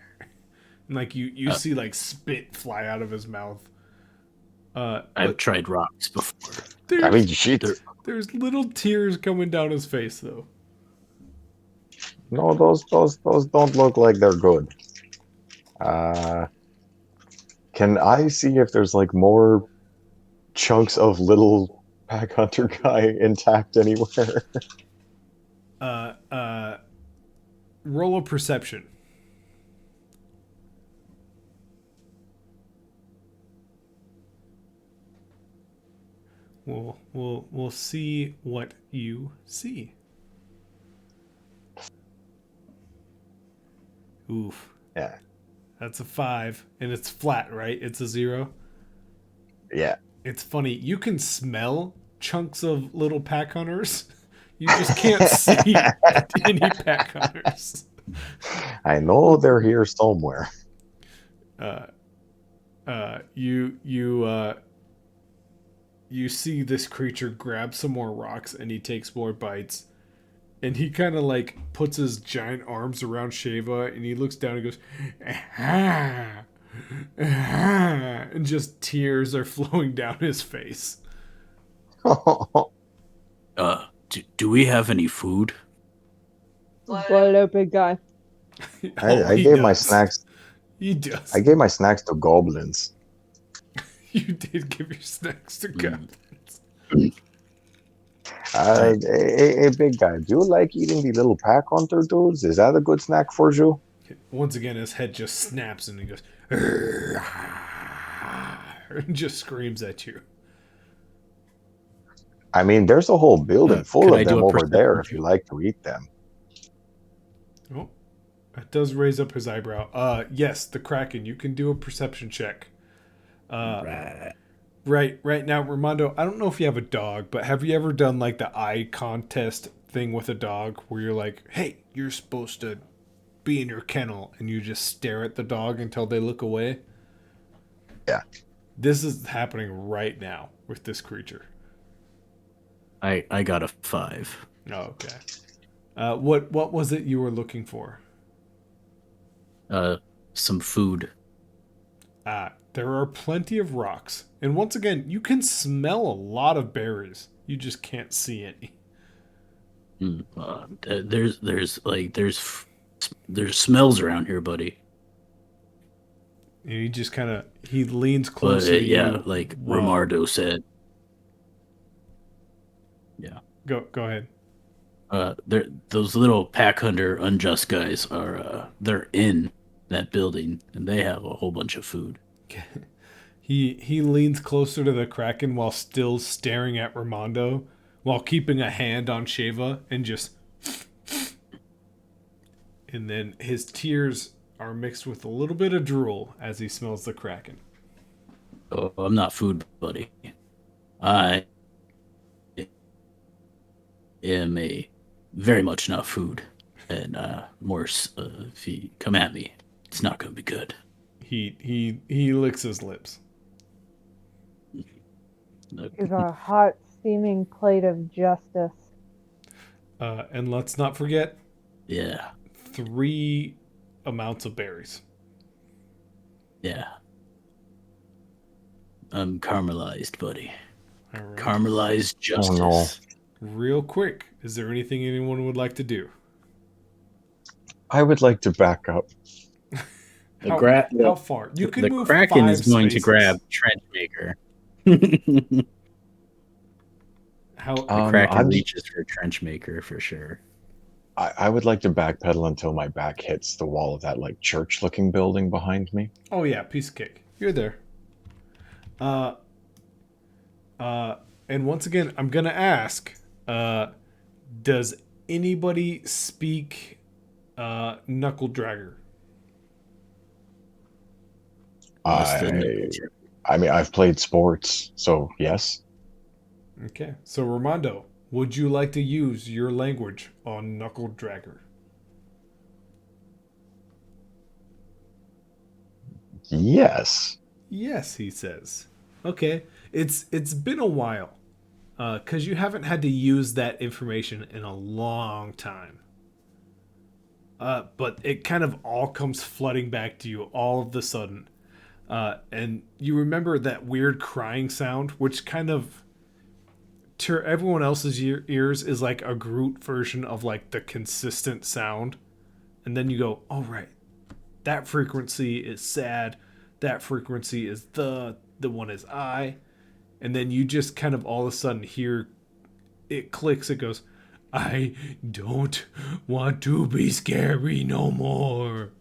[SPEAKER 1] like you see like spit fly out of his mouth.
[SPEAKER 5] I've tried rocks before.
[SPEAKER 2] I mean, shit.
[SPEAKER 1] There's little tears coming down his face though.
[SPEAKER 2] No, those don't look like they're good. Can I see if there's like more chunks of little pack hunter guy intact anywhere?
[SPEAKER 1] Roll a perception. We'll see what you see. Oof.
[SPEAKER 2] Yeah.
[SPEAKER 1] That's a 5, and it's flat, right? It's a 0.
[SPEAKER 2] Yeah.
[SPEAKER 1] It's funny. You can smell chunks of little pack hunters. You just can't see any pack hunters.
[SPEAKER 2] I know they're here somewhere.
[SPEAKER 1] You see this creature grab some more rocks, and he takes more bites. And he kind of like puts his giant arms around Shava, and he looks down and goes, ah, ah, and just tears are flowing down his face.
[SPEAKER 5] Do we have any food?
[SPEAKER 3] Just let it out, big guy.
[SPEAKER 2] I gave my snacks.
[SPEAKER 1] He does.
[SPEAKER 2] I gave my snacks to goblins.
[SPEAKER 1] You did give your snacks to goblins.
[SPEAKER 2] Hey, big guy, do you like eating the little pack hunter dudes? Is that a good snack for you?
[SPEAKER 1] Once again, his head just snaps and he goes, and just screams at you.
[SPEAKER 2] I mean, there's a whole building full
[SPEAKER 5] could
[SPEAKER 2] of
[SPEAKER 5] I do
[SPEAKER 2] them
[SPEAKER 5] a
[SPEAKER 2] over there
[SPEAKER 5] perception
[SPEAKER 2] if you like to eat them.
[SPEAKER 1] Oh, that does raise up his eyebrow. Yes, the Kraken. You can do a perception check. Right now, Ramondo, I don't know if you have a dog, but have you ever done like the eye contest thing with a dog where you're like, hey, you're supposed to be in your kennel, and you just stare at the dog until they look away?
[SPEAKER 2] Yeah.
[SPEAKER 1] This is happening right now with this creature.
[SPEAKER 5] I got a 5.
[SPEAKER 1] Oh, okay. What was it you were looking for?
[SPEAKER 5] Some food.
[SPEAKER 1] There are plenty of rocks. And once again, you can smell a lot of berries. You just can't see any.
[SPEAKER 5] There's smells around here, buddy.
[SPEAKER 1] And he just kind of, he leans closer to
[SPEAKER 5] Yeah,
[SPEAKER 1] you.
[SPEAKER 5] like
[SPEAKER 1] Whoa.
[SPEAKER 5] Romardo said. Yeah.
[SPEAKER 1] Go ahead.
[SPEAKER 5] Those little pack hunter unjust guys are they're in that building and they have a whole bunch of food.
[SPEAKER 1] He leans closer to the Kraken while still staring at Ramondo, while keeping a hand on Shava, and just, and then his tears are mixed with a little bit of drool as he smells the Kraken.
[SPEAKER 5] Oh, I'm not food, buddy. I am a very much not food, and worse, if you come at me, it's not gonna be good.
[SPEAKER 1] He licks his lips.
[SPEAKER 3] He's a hot, steaming plate of justice.
[SPEAKER 1] And let's not forget,
[SPEAKER 5] Yeah,
[SPEAKER 1] 3 amounts of berries.
[SPEAKER 5] yeah. caramelized, buddy.
[SPEAKER 1] All right.
[SPEAKER 5] Caramelized
[SPEAKER 2] Oh no.
[SPEAKER 5] justice.
[SPEAKER 1] Real quick, is there anything anyone would like to do?
[SPEAKER 2] I would like to back up.
[SPEAKER 5] The,
[SPEAKER 1] How
[SPEAKER 5] gra-
[SPEAKER 1] how
[SPEAKER 5] the,
[SPEAKER 1] far? You can
[SPEAKER 5] the
[SPEAKER 1] move
[SPEAKER 5] Kraken is
[SPEAKER 1] 5
[SPEAKER 5] going to grab
[SPEAKER 1] spaces.
[SPEAKER 5] Trench Maker.
[SPEAKER 1] How?
[SPEAKER 5] The Kraken
[SPEAKER 2] I'm
[SPEAKER 5] reaches for Trench Maker for sure.
[SPEAKER 2] I would like to backpedal until my back hits the wall of that like church-looking building behind me.
[SPEAKER 1] Oh yeah, piece of cake. You're there. Uh, and once again, I'm gonna ask. Does anybody speak Knuckle Dragger?
[SPEAKER 5] Unless the
[SPEAKER 2] I
[SPEAKER 5] knuckles
[SPEAKER 2] I mean I've played sports, so yes.
[SPEAKER 1] Okay, so Ramondo, would you like to use your language on Knuckle Dragger?
[SPEAKER 2] Yes.
[SPEAKER 1] Yes, he says. Okay, it's been a while, because you haven't had to use that information in a long time. But it kind of all comes flooding back to you all of the sudden, and you remember that weird crying sound, which kind of to everyone else's ears is like a Groot version of like the consistent sound, and then you go, "Oh right, that frequency is sad, that frequency is the one is I," and then you just kind of all of a sudden hear it clicks. It goes, "I don't want to be scary no more,"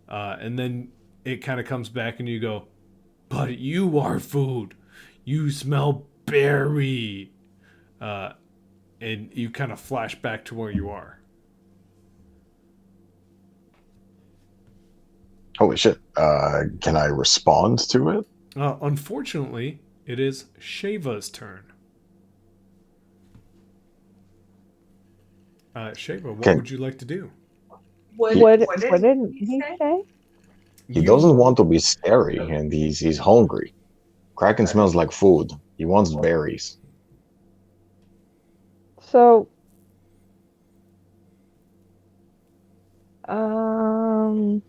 [SPEAKER 1] and then it kind of comes back and you go, "But you are food. You smell berry," uh, and you kind of flash back to where you are.
[SPEAKER 2] Holy shit. Can I respond to it?
[SPEAKER 1] Unfortunately, it is Shava's turn. Shava, what
[SPEAKER 2] Can
[SPEAKER 1] would you like to do?
[SPEAKER 3] What did he say?
[SPEAKER 2] he
[SPEAKER 1] You
[SPEAKER 2] doesn't want to be scary and he's hungry. Kraken smells like food. He wants berries.
[SPEAKER 3] So, um,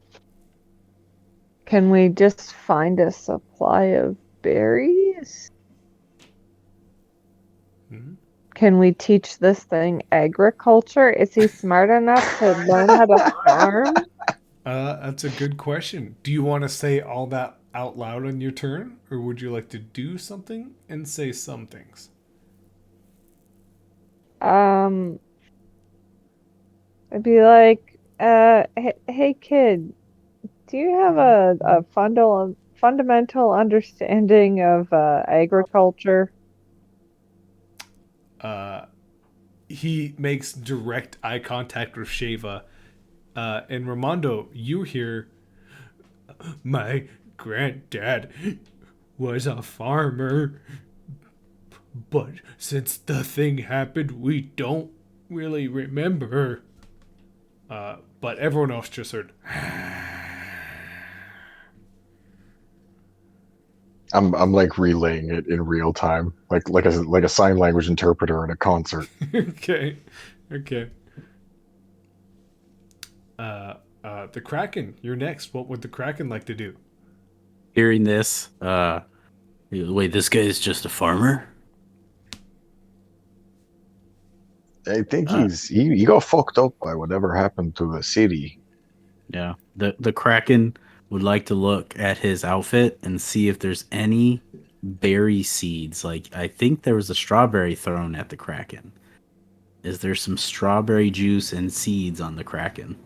[SPEAKER 3] can we just find a supply of berries?
[SPEAKER 1] Mhm.
[SPEAKER 3] Can we teach this thing agriculture? Is he smart enough to learn how to farm?
[SPEAKER 1] That's a good question. Do you want to say all that out loud on your turn, or would you like to do something and say some things?
[SPEAKER 3] Um, I'd be like, hey kid, do you have a fundamental understanding of agriculture?
[SPEAKER 1] Uh, he makes direct eye contact with Shava, and Ramondo, you hear, "My granddad was a farmer, but since the thing happened, we don't really remember." But everyone else just heard.
[SPEAKER 2] I'm like relaying it in real time, like a sign language interpreter in a concert.
[SPEAKER 1] Okay, okay. The Kraken, you're next. What would the Kraken like to do?
[SPEAKER 5] hearing this, wait, this guy is just a farmer?
[SPEAKER 2] I think
[SPEAKER 5] Uh,
[SPEAKER 2] he got fucked up by whatever happened to the city.
[SPEAKER 5] yeah. The Kraken would like to look at his outfit and see if there's any berry seeds. Like I think there was a strawberry thrown at the Kraken. Is there some strawberry juice and seeds on the Kraken?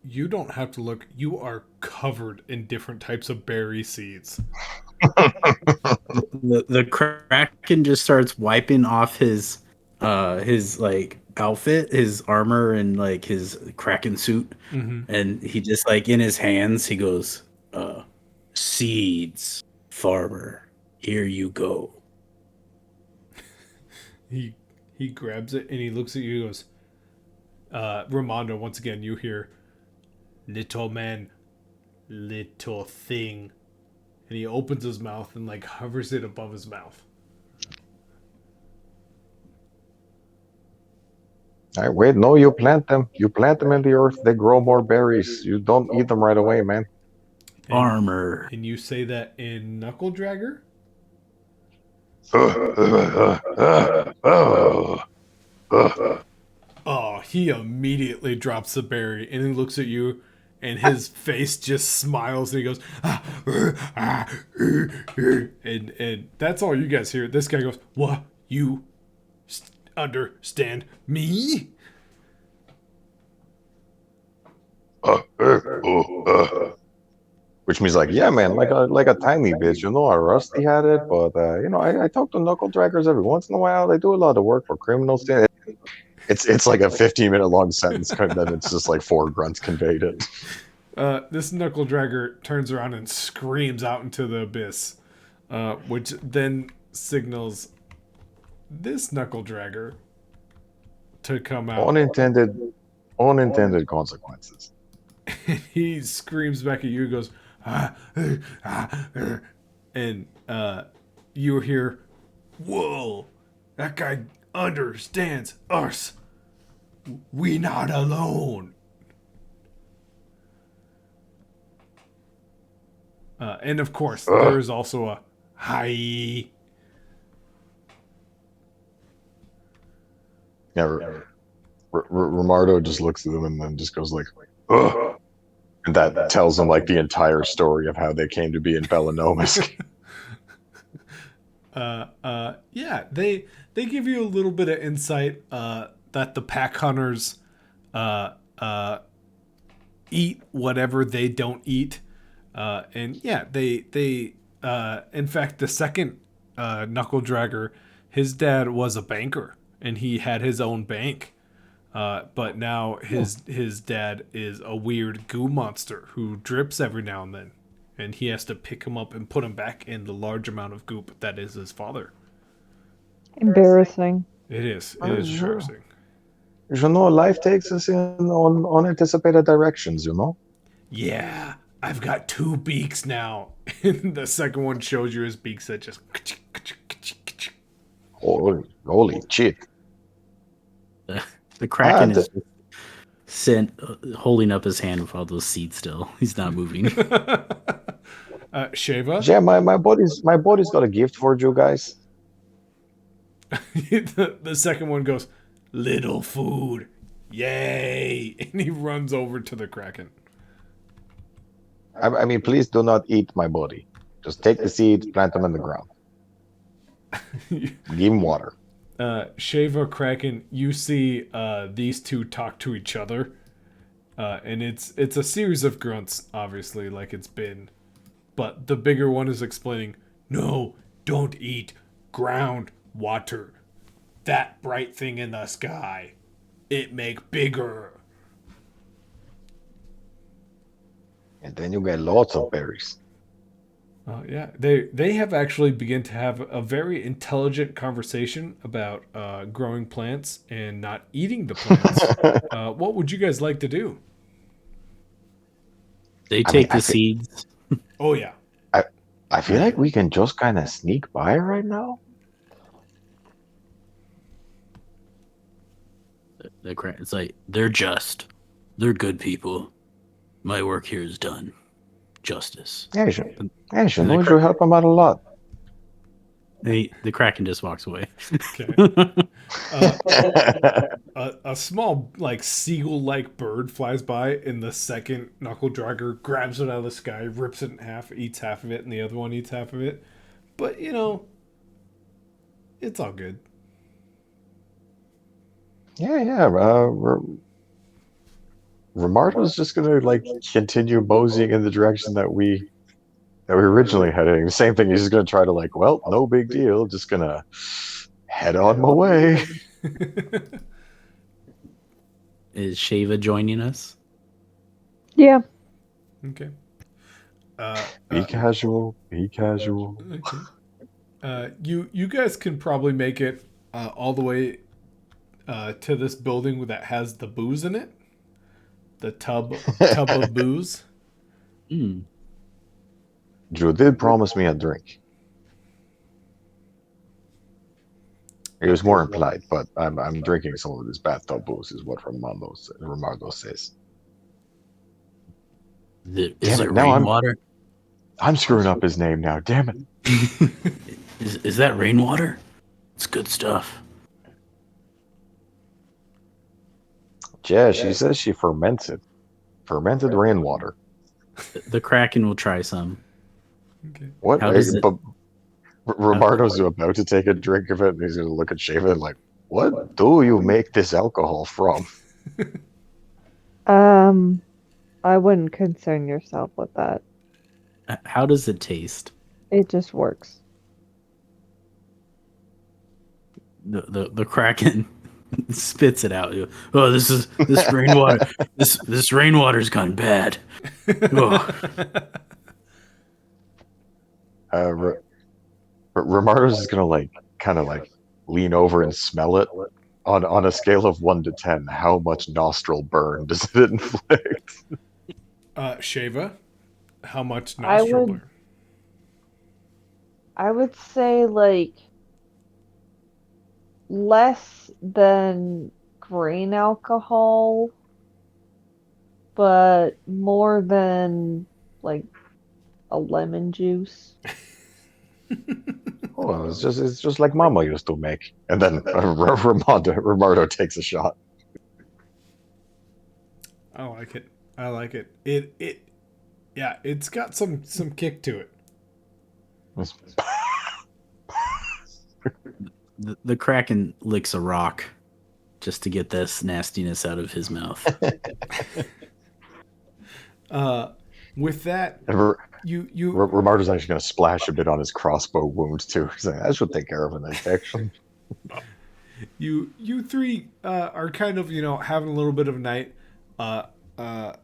[SPEAKER 1] You don't have to look. You are covered in different types of berry seeds.
[SPEAKER 5] The Kraken just starts wiping off his like outfit, his armor and like his Kraken suit,
[SPEAKER 1] Mm-hmm.
[SPEAKER 5] and he just like in his hands he goes, seeds, farmer, here you go.
[SPEAKER 1] He he grabs it and he looks at you and goes, Ramondo, once again, you hear, "Little man, little thing." And he opens his mouth and like hovers it above his mouth.
[SPEAKER 2] All right, wait, no, you plant them. You plant them in the earth. They grow more berries. You don't eat them right away, man.
[SPEAKER 5] armor.
[SPEAKER 1] And you say that in Knuckle Dragger? Oh, he immediately drops the berry and he looks at you and his face just smiles and he goes, and that's all you guys hear. This guy goes, "What? You understand me?"
[SPEAKER 2] Which means like, yeah, man, like a tiny bitch, you know. Our Rusty had it, but I talk to knuckle draggers every once in a while. They do a lot of work for criminals. It's like a 15-minute long sentence, then it's just like 4 grunts conveyed it.
[SPEAKER 1] This Knuckle Dragger turns around and screams out into the abyss, which then signals this Knuckle Dragger to come out.
[SPEAKER 2] Unintended consequences.
[SPEAKER 1] He screams back at you, goes, and you hear, "Whoa, that guy understands us. We not alone." And of course, there is also a hi.
[SPEAKER 2] Yeah, Romardo just looks at them and then just goes like, ugh. And that tells them like the entire story of how they came to be in Belenomyssk.
[SPEAKER 1] Yeah, they give you a little bit of insight that the pack hunters eat whatever they don't eat, and yeah, they in fact the second Knuckle Dragger, his dad was a banker and he had his own bank. But now his dad is a weird goo monster who drips every now and then, and he has to pick him up and put him back in the large amount of goop that is his father.
[SPEAKER 3] Embarrassing.
[SPEAKER 1] It is embarrassing.
[SPEAKER 2] You know, life takes us in unanticipated directions, you know?
[SPEAKER 1] Yeah, I've got 2 beaks now. And the second one shows you his beaks that just...
[SPEAKER 2] Holy shit.
[SPEAKER 5] The Kraken is holding up his hand with all those seeds still. He's not moving.
[SPEAKER 1] Shava?
[SPEAKER 2] Yeah, my body's got a gift for you guys.
[SPEAKER 1] The second one goes, "Little food. Yay!" And he runs over to the Kraken.
[SPEAKER 2] I mean, please do not eat my body. Just take the seeds, plant them in the ground. Give him water.
[SPEAKER 1] Shava, Kraken, you see these two talk to each other. And it's a series of grunts, obviously, like it's been. But the bigger one is explaining, "No, don't eat ground water. That bright thing in the sky. It make bigger."
[SPEAKER 2] And then you get lots of berries.
[SPEAKER 1] Yeah, they have actually begun to have a very intelligent conversation about growing plants and not eating the plants. What would you guys like to do?
[SPEAKER 5] They take the seeds.
[SPEAKER 1] Oh yeah,
[SPEAKER 2] I feel like we can just kind of sneak by right now.
[SPEAKER 5] It's like, they're good people. My work here is done. Justice.
[SPEAKER 2] Yeah, you should help him out a lot.
[SPEAKER 5] The Kraken just walks away.
[SPEAKER 1] okay. A small, like, seagull-like bird flies by, and the second Knuckle Dragger grabs it out of the sky, rips it in half, eats half of it, and the other one eats half of it. But, you know, it's all good.
[SPEAKER 2] Yeah. Romardo's just gonna like continue moseying in the direction that we were originally heading. The same thing. He's just gonna try to like, well, no big deal. Just gonna head on my way.
[SPEAKER 5] Is Shava joining us?
[SPEAKER 3] Yeah.
[SPEAKER 1] Okay.
[SPEAKER 2] Be casual. Be casual.
[SPEAKER 1] Okay. You guys can probably make it all the way to this building that has the booze in it. The tub of booze.
[SPEAKER 5] Mm.
[SPEAKER 2] Drew did promise me a drink. It was more implied, but I'm drinking some of this bathtub booze, is what Romardo says.
[SPEAKER 5] Is it
[SPEAKER 2] now
[SPEAKER 5] rainwater?
[SPEAKER 2] I'm screwing up his name now. Damn it.
[SPEAKER 5] Is that rainwater? It's good stuff.
[SPEAKER 2] Yeah, she says she ferments it. Fermented rainwater.
[SPEAKER 5] The Kraken will try some.
[SPEAKER 1] Okay.
[SPEAKER 2] What?
[SPEAKER 5] How does it?
[SPEAKER 2] But Romardo's about to take a drink of it, and he's going to look at Shava like, "What do you make this alcohol from?"
[SPEAKER 3] Um, I wouldn't concern yourself with that.
[SPEAKER 5] How does it taste?
[SPEAKER 3] It just works.
[SPEAKER 5] The Kraken spits it out. Oh, this rainwater. This rainwater's gone bad. Oh.
[SPEAKER 2] Romardo's is going to like kind of like lean over and smell it. On a scale of 1 to 10, how much nostril burn does it inflict?
[SPEAKER 1] Shava, how much
[SPEAKER 3] I
[SPEAKER 1] nostril
[SPEAKER 3] would
[SPEAKER 1] burn?
[SPEAKER 3] I would say like less than grain alcohol, but more than like a lemon juice.
[SPEAKER 2] Oh, it's just like Mama used to make. And then Romardo takes a shot.
[SPEAKER 1] I like it. I like it. It yeah, it's got some kick to it.
[SPEAKER 5] The Kraken licks a rock just to get this nastiness out of his mouth.
[SPEAKER 1] With that,
[SPEAKER 2] And
[SPEAKER 1] you
[SPEAKER 2] Romardo's actually going to splash a bit on his crossbow wound too. He's like, that should take care of an infection.
[SPEAKER 1] you three are kind of having a little bit of a night. Uh, uh,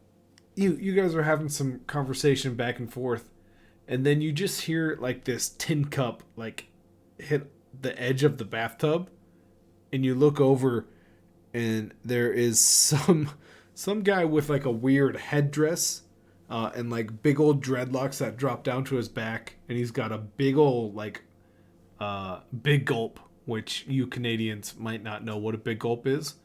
[SPEAKER 1] you guys are having some conversation back and forth, and then you just hear like this tin cup like hit the edge of the bathtub, and you look over, and there is some guy with like a weird headdress. And like big old dreadlocks that drop down to his back, and he's got a big old like big gulp, which you Canadians might not know what a big gulp is.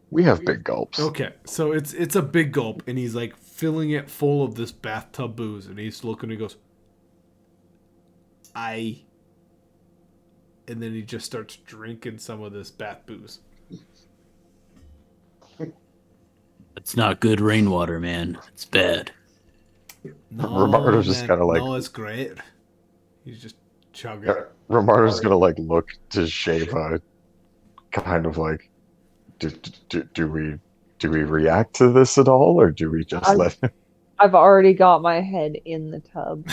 [SPEAKER 2] We have big gulps.
[SPEAKER 1] Okay, so it's a big gulp, and he's like filling it full of this bathtub booze, and he's looking, and he goes, "I," and then he just starts drinking some of this bath booze.
[SPEAKER 5] It's not good rainwater, man. It's bad.
[SPEAKER 1] No,
[SPEAKER 2] Romardo's just
[SPEAKER 1] man,
[SPEAKER 2] kind of like,
[SPEAKER 1] no, it's great. He's just chugging.
[SPEAKER 2] Romardo's going to like look to Shava, kind of like, do we react to this at all, or do we just
[SPEAKER 3] I,
[SPEAKER 2] let him?
[SPEAKER 3] I've already got my head in the tub.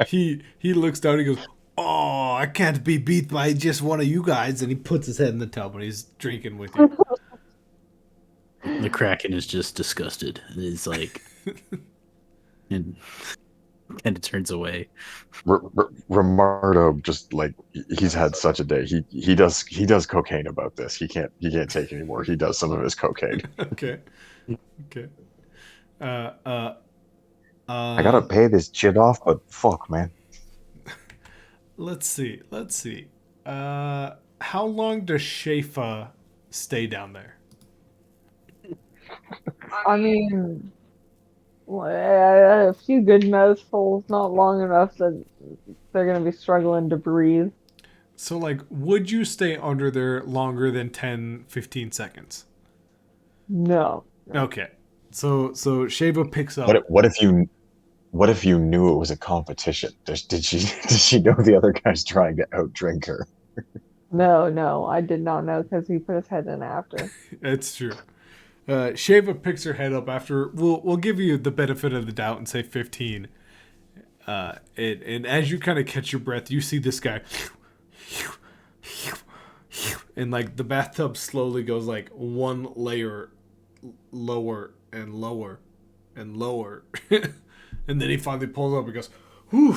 [SPEAKER 1] he looks down. He goes, "Oh, I can't be beat by just one of you guys." And he puts his head in the tub and he's drinking with you.
[SPEAKER 5] The Kraken is just disgusted. It's like, and it turns away.
[SPEAKER 2] Romardo just like he's had such a day. He does cocaine about this. He can't take anymore. He does some of his cocaine.
[SPEAKER 1] Okay, okay. Uh, uh,
[SPEAKER 2] I gotta pay this shit off, but fuck, man.
[SPEAKER 1] let's see. How long does Shafa stay down there?
[SPEAKER 3] I mean, a few good mouthfuls, not long enough that they're gonna be struggling to breathe.
[SPEAKER 1] So, like, would you stay under there longer than 10, 15 seconds?
[SPEAKER 3] No.
[SPEAKER 1] Okay. So Shava picks up.
[SPEAKER 2] What if you knew it was a competition? Did she did she know the other guy's trying to outdrink her?
[SPEAKER 3] No, I did not know because he put his head in after.
[SPEAKER 1] It's true. Shava picks her head up after. We'll give you the benefit of the doubt and say 15. And as you kind of catch your breath, you see this guy, and like the bathtub slowly goes like one layer lower and lower and lower, and then he finally pulls up and goes, "Whew!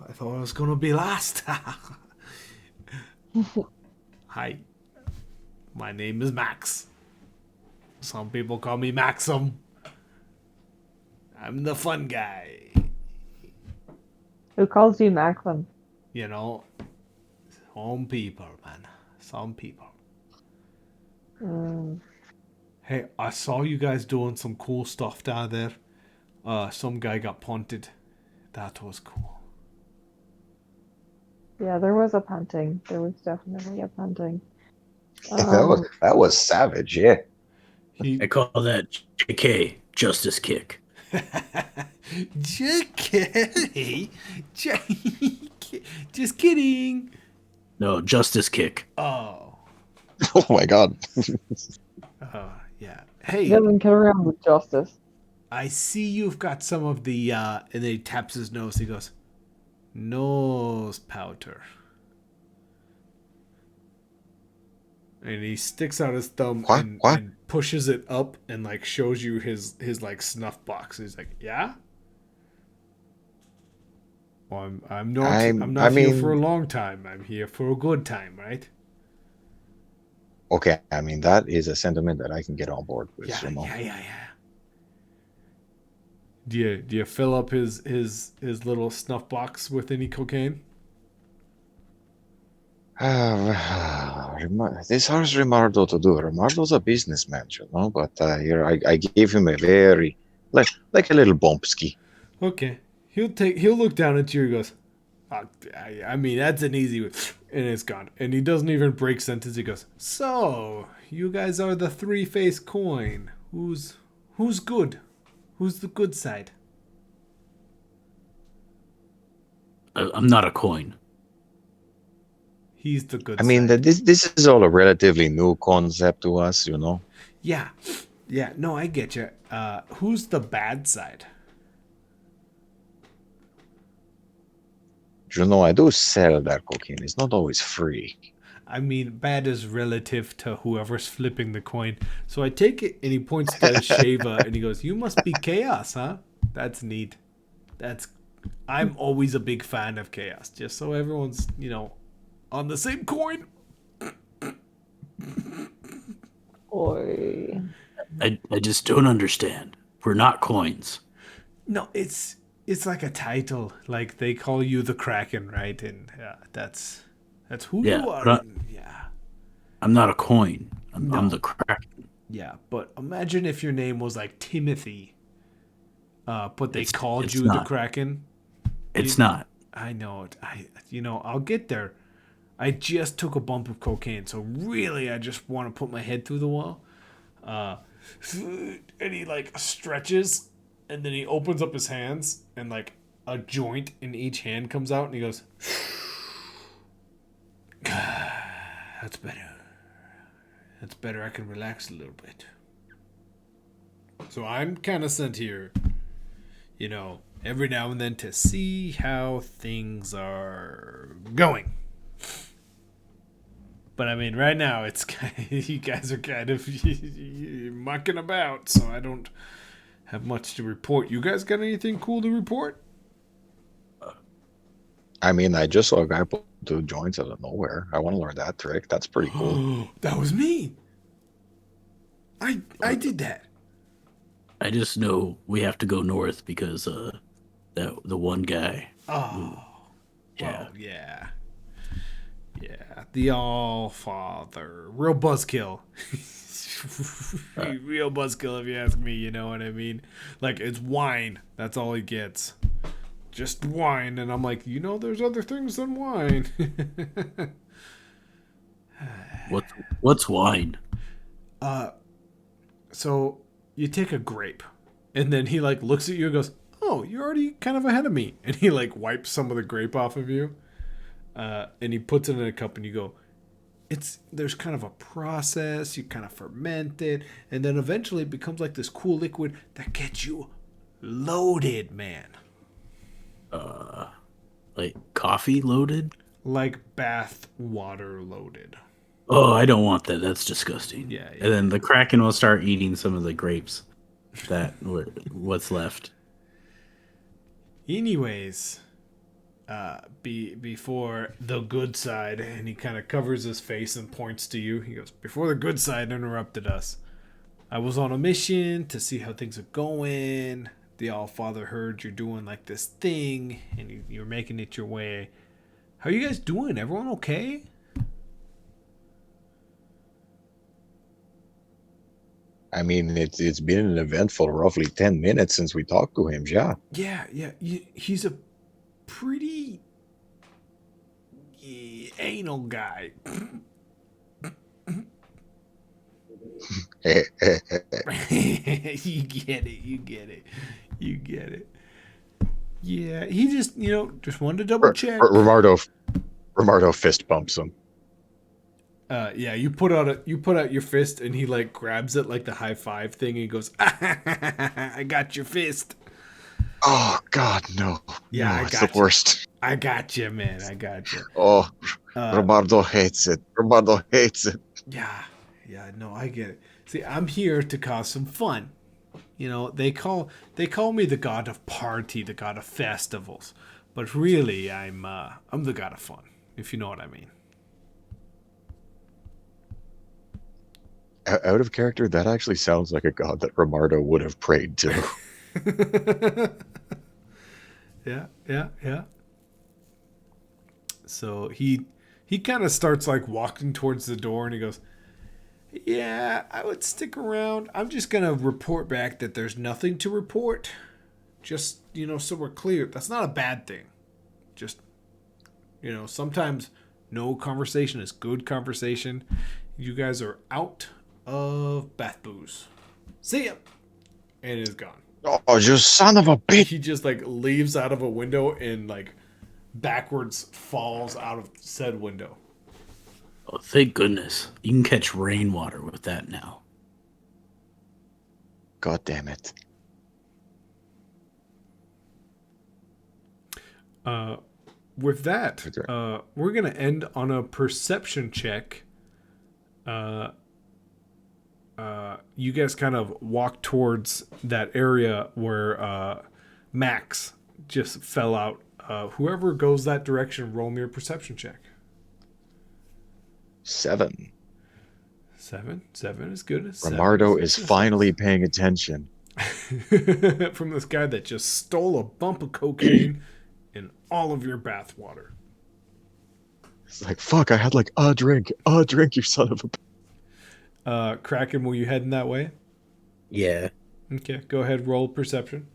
[SPEAKER 1] I thought I was gonna be last." Hi, my name is Max. Some people call me Maxim. I'm the fun guy.
[SPEAKER 3] Who calls you Macklin?
[SPEAKER 1] You know, some people, man. Some people.
[SPEAKER 3] Mm.
[SPEAKER 1] Hey, I saw you guys doing some cool stuff down there. some guy got punted. That was cool.
[SPEAKER 3] Yeah, there was a punting. There was definitely a punting.
[SPEAKER 2] That was savage. Yeah.
[SPEAKER 1] He
[SPEAKER 5] I call that JK, Justice Kick.
[SPEAKER 1] JK. Just kidding.
[SPEAKER 5] No, Justice Kick.
[SPEAKER 1] Oh.
[SPEAKER 2] Oh my god.
[SPEAKER 1] Yeah.
[SPEAKER 3] He
[SPEAKER 1] Hey,
[SPEAKER 3] doesn't get around with justice.
[SPEAKER 1] I see you've got some of the and then he taps his nose. He goes, nose powder. And he sticks out his thumb
[SPEAKER 2] What? What?
[SPEAKER 1] and pushes it up and like shows you his like snuff box. He's like, yeah. Well, I'm not
[SPEAKER 2] I
[SPEAKER 1] here for a
[SPEAKER 2] mean,
[SPEAKER 1] long time. I'm here for a good time, right?
[SPEAKER 2] okay. I mean, that is a sentiment that I can get on board with.
[SPEAKER 1] Yeah,
[SPEAKER 2] You know.
[SPEAKER 1] yeah. Do you fill up his little snuff box with any cocaine?
[SPEAKER 2] This hard's Rimardo to do. Rimardo's a businessman, you know. But here, I gave him a very like a little bumpski.
[SPEAKER 1] Okay. He'll look down at you. He goes, I mean that's an easy one, and it's gone. And he doesn't even break sentence. He goes, so you guys are the three-faced coin. Who's good? Who's the good side?
[SPEAKER 5] I'm not a coin.
[SPEAKER 1] He's the good
[SPEAKER 2] I mean,
[SPEAKER 1] side.
[SPEAKER 2] this is all a relatively new concept to us, you know.
[SPEAKER 1] Yeah. No, I get you. Who's the bad side?
[SPEAKER 2] You know, I do sell that cocaine. It's not always free.
[SPEAKER 1] I mean, bad is relative to whoever's flipping the coin. So I take it, and he points to Shava, and he goes, "You must be chaos, huh? That's neat. I'm always a big fan of chaos. Just so everyone's, on the same coin."
[SPEAKER 3] Oi.
[SPEAKER 5] I just don't understand. We're not coins.
[SPEAKER 1] No, it's like a title. Like they call you the Kraken, right? And that's who
[SPEAKER 5] Yeah,
[SPEAKER 1] you are.
[SPEAKER 5] but
[SPEAKER 1] Yeah.
[SPEAKER 5] I'm not a coin.
[SPEAKER 1] No.
[SPEAKER 5] I'm the Kraken.
[SPEAKER 1] Yeah, but imagine if your name was like Timothy, but they called
[SPEAKER 5] it's
[SPEAKER 1] you
[SPEAKER 5] not.
[SPEAKER 1] the Kraken.
[SPEAKER 5] It's not.
[SPEAKER 1] I know it. I'll get there. I just took a bump of cocaine, so really, I just want to put my head through the wall. And he like stretches, and then he opens up his hands, and like a joint in each hand comes out, and he goes, "That's better. That's better. I can relax a little bit." So I'm kind of sent here, every now and then to see how things are going. But I mean, right now it's you guys are kind of mucking about, so I don't have much to report. You guys got anything cool to report?
[SPEAKER 2] I mean, I just saw a guy pull 2 joints out of nowhere. I want to learn that trick. That's pretty cool.
[SPEAKER 1] That was me. I did that.
[SPEAKER 5] I just know we have to go north because the one guy.
[SPEAKER 1] Oh,
[SPEAKER 5] Yeah.
[SPEAKER 1] well, yeah. The All Father, real buzzkill. Real buzzkill, if you ask me. You know what I mean? Like it's wine. That's all he gets. Just wine, and I'm like, there's other things than wine.
[SPEAKER 5] What's wine?
[SPEAKER 1] So you take a grape, and then he like looks at you and goes, "Oh, you're already kind of ahead of me." And he like wipes some of the grape off of you, and he puts it in a cup, and you go, there's kind of a process. You kind of ferment it, and then eventually it becomes like this cool liquid that gets you loaded, man.
[SPEAKER 5] Like coffee loaded?
[SPEAKER 1] Like bath water loaded.
[SPEAKER 5] Oh, I don't want that. That's disgusting.
[SPEAKER 1] Yeah.
[SPEAKER 5] And then the Kraken will start eating some of the grapes what's left.
[SPEAKER 1] Anyways, before the good side, and he kind of covers his face and points to you. He goes, "Before the good side interrupted us, I was on a mission to see how things are going. The All-Father heard you're doing like this thing, and you're making it your way. How are you guys doing? Everyone okay?"
[SPEAKER 2] I mean, it's been an eventful roughly 10 minutes since we talked to him, yeah.
[SPEAKER 1] Yeah, he's a pretty anal guy. You get it. You get it. You get it. Yeah, he just just wanted to double check.
[SPEAKER 2] Romardo fist bumps him.
[SPEAKER 1] Yeah, you put out your fist, and he like grabs it like the high five thing, and he goes, "I got your fist."
[SPEAKER 2] Oh God, no!
[SPEAKER 1] Yeah,
[SPEAKER 2] No,
[SPEAKER 1] I
[SPEAKER 2] it's the
[SPEAKER 1] got you.
[SPEAKER 2] worst.
[SPEAKER 1] I got you, man. I got you.
[SPEAKER 2] Oh,
[SPEAKER 1] Uh,
[SPEAKER 2] Romardo hates it. Romardo hates it.
[SPEAKER 1] yeah, yeah. No, I get it. See, I'm here to cause some fun. They call me the god of party, the god of festivals, but really, I'm the god of fun, if you know what I mean.
[SPEAKER 2] Out of character, that actually sounds like a god that Romardo would have prayed to.
[SPEAKER 1] Yeah, yeah, yeah. So he kind of starts like walking towards the door, and he goes, "Yeah, I would stick around. I'm just gonna report back that there's nothing to report. Just so we're clear, that's not a bad thing. Just sometimes no conversation is good conversation. You guys are out of bath booze. See ya." And it is gone.
[SPEAKER 2] Oh, you son of a bitch!
[SPEAKER 1] He just like leaves out of a window and like backwards falls out of said window.
[SPEAKER 5] Oh, thank goodness. You can catch rainwater with that now.
[SPEAKER 2] God damn it!
[SPEAKER 1] With that, we're gonna end on a perception check. You guys kind of walk towards that area where Max just fell out. Whoever goes that direction, roll me a perception check.
[SPEAKER 2] 7.
[SPEAKER 1] 7 is good.
[SPEAKER 2] Romardo is finally paying attention.
[SPEAKER 1] From this guy that just stole a bump of cocaine in all of your bath water.
[SPEAKER 2] It's like, fuck, I had like a drink, you son of a...
[SPEAKER 1] Kraken, will you head in that way?
[SPEAKER 5] Yeah.
[SPEAKER 1] Okay, go ahead, roll perception.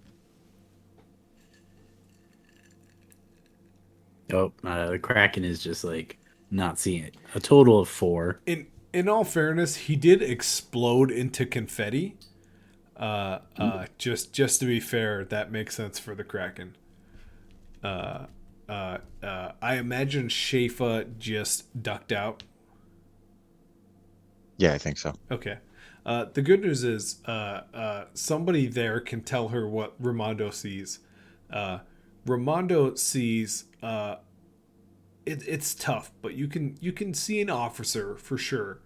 [SPEAKER 5] Oh, the Kraken is just like not seeing it. A total of 4.
[SPEAKER 1] In all fairness, he did explode into confetti. Just to be fair, that makes sense for the Kraken. I imagine Shava just ducked out.
[SPEAKER 2] Yeah, I think so.
[SPEAKER 1] Okay. The good news is somebody there can tell her what Ramondo sees. Ramondo sees it's tough, but you can see an officer for sure,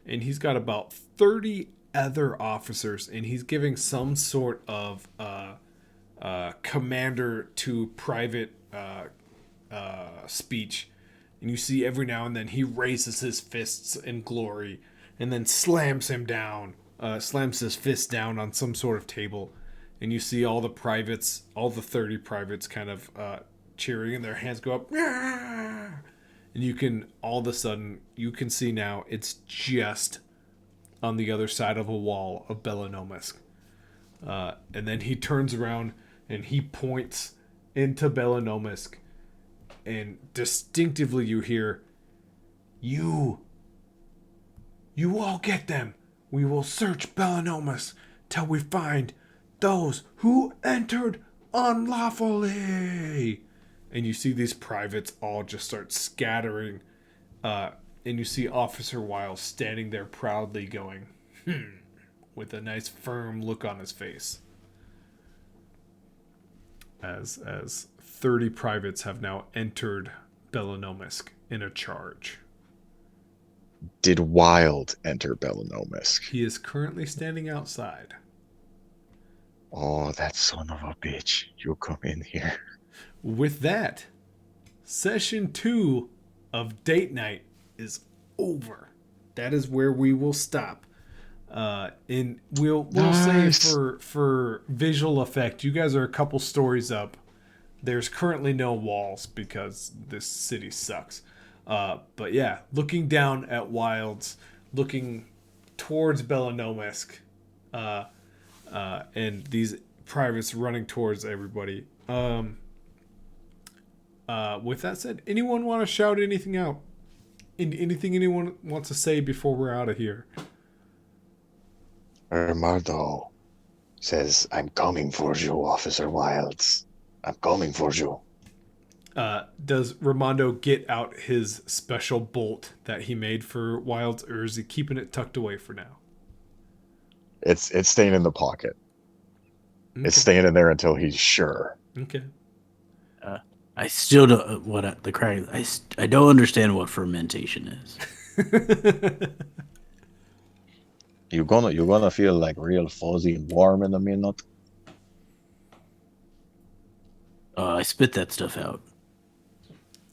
[SPEAKER 1] and he's got about 30 other officers, and he's giving some sort of commander to private speech, and you see every now and then he raises his fists in glory, and then slams his fist down on some sort of table, and you see all the privates, all the 30 privates, kind of cheering, and their hands go up, and you can all of a sudden you can see now it's just on the other side of a wall of Belenomyssk. And then he turns around and he points into Belenomyssk, and distinctively you hear, You all get them. We will search Belenomyssk till we find those who entered unlawfully. And you see these privates all just start scattering. And you see Officer Wiles standing there proudly going, with a nice firm look on his face. As 30 privates have now entered Belenomyssk in a charge.
[SPEAKER 2] Did Wild enter Belenomyssk?
[SPEAKER 1] He is currently standing outside.
[SPEAKER 2] Oh, that son of a bitch. You come in here.
[SPEAKER 1] With that, session 2 of Date Night is over. That is where we will stop. And we'll say for visual effect, you guys are a couple stories up. There's currently no walls because this city sucks. But yeah, looking down at Wilds, looking towards Belenomyssk, and these privates running towards everybody. With that said, anyone want to shout anything out? Anything anyone wants to say before we're out of here?
[SPEAKER 2] Armando says, "I'm coming for you, Officer Wilds. I'm coming for you."
[SPEAKER 1] Does Ramondo get out his special bolt that he made for Wilds, or is he keeping it tucked away for now?
[SPEAKER 2] It's staying in the pocket.
[SPEAKER 1] Okay.
[SPEAKER 2] It's staying in there until he's sure.
[SPEAKER 1] Okay.
[SPEAKER 5] I still don't I don't understand what fermentation is.
[SPEAKER 2] You're gonna feel like real fuzzy and warm in a minute.
[SPEAKER 5] I spit that stuff out.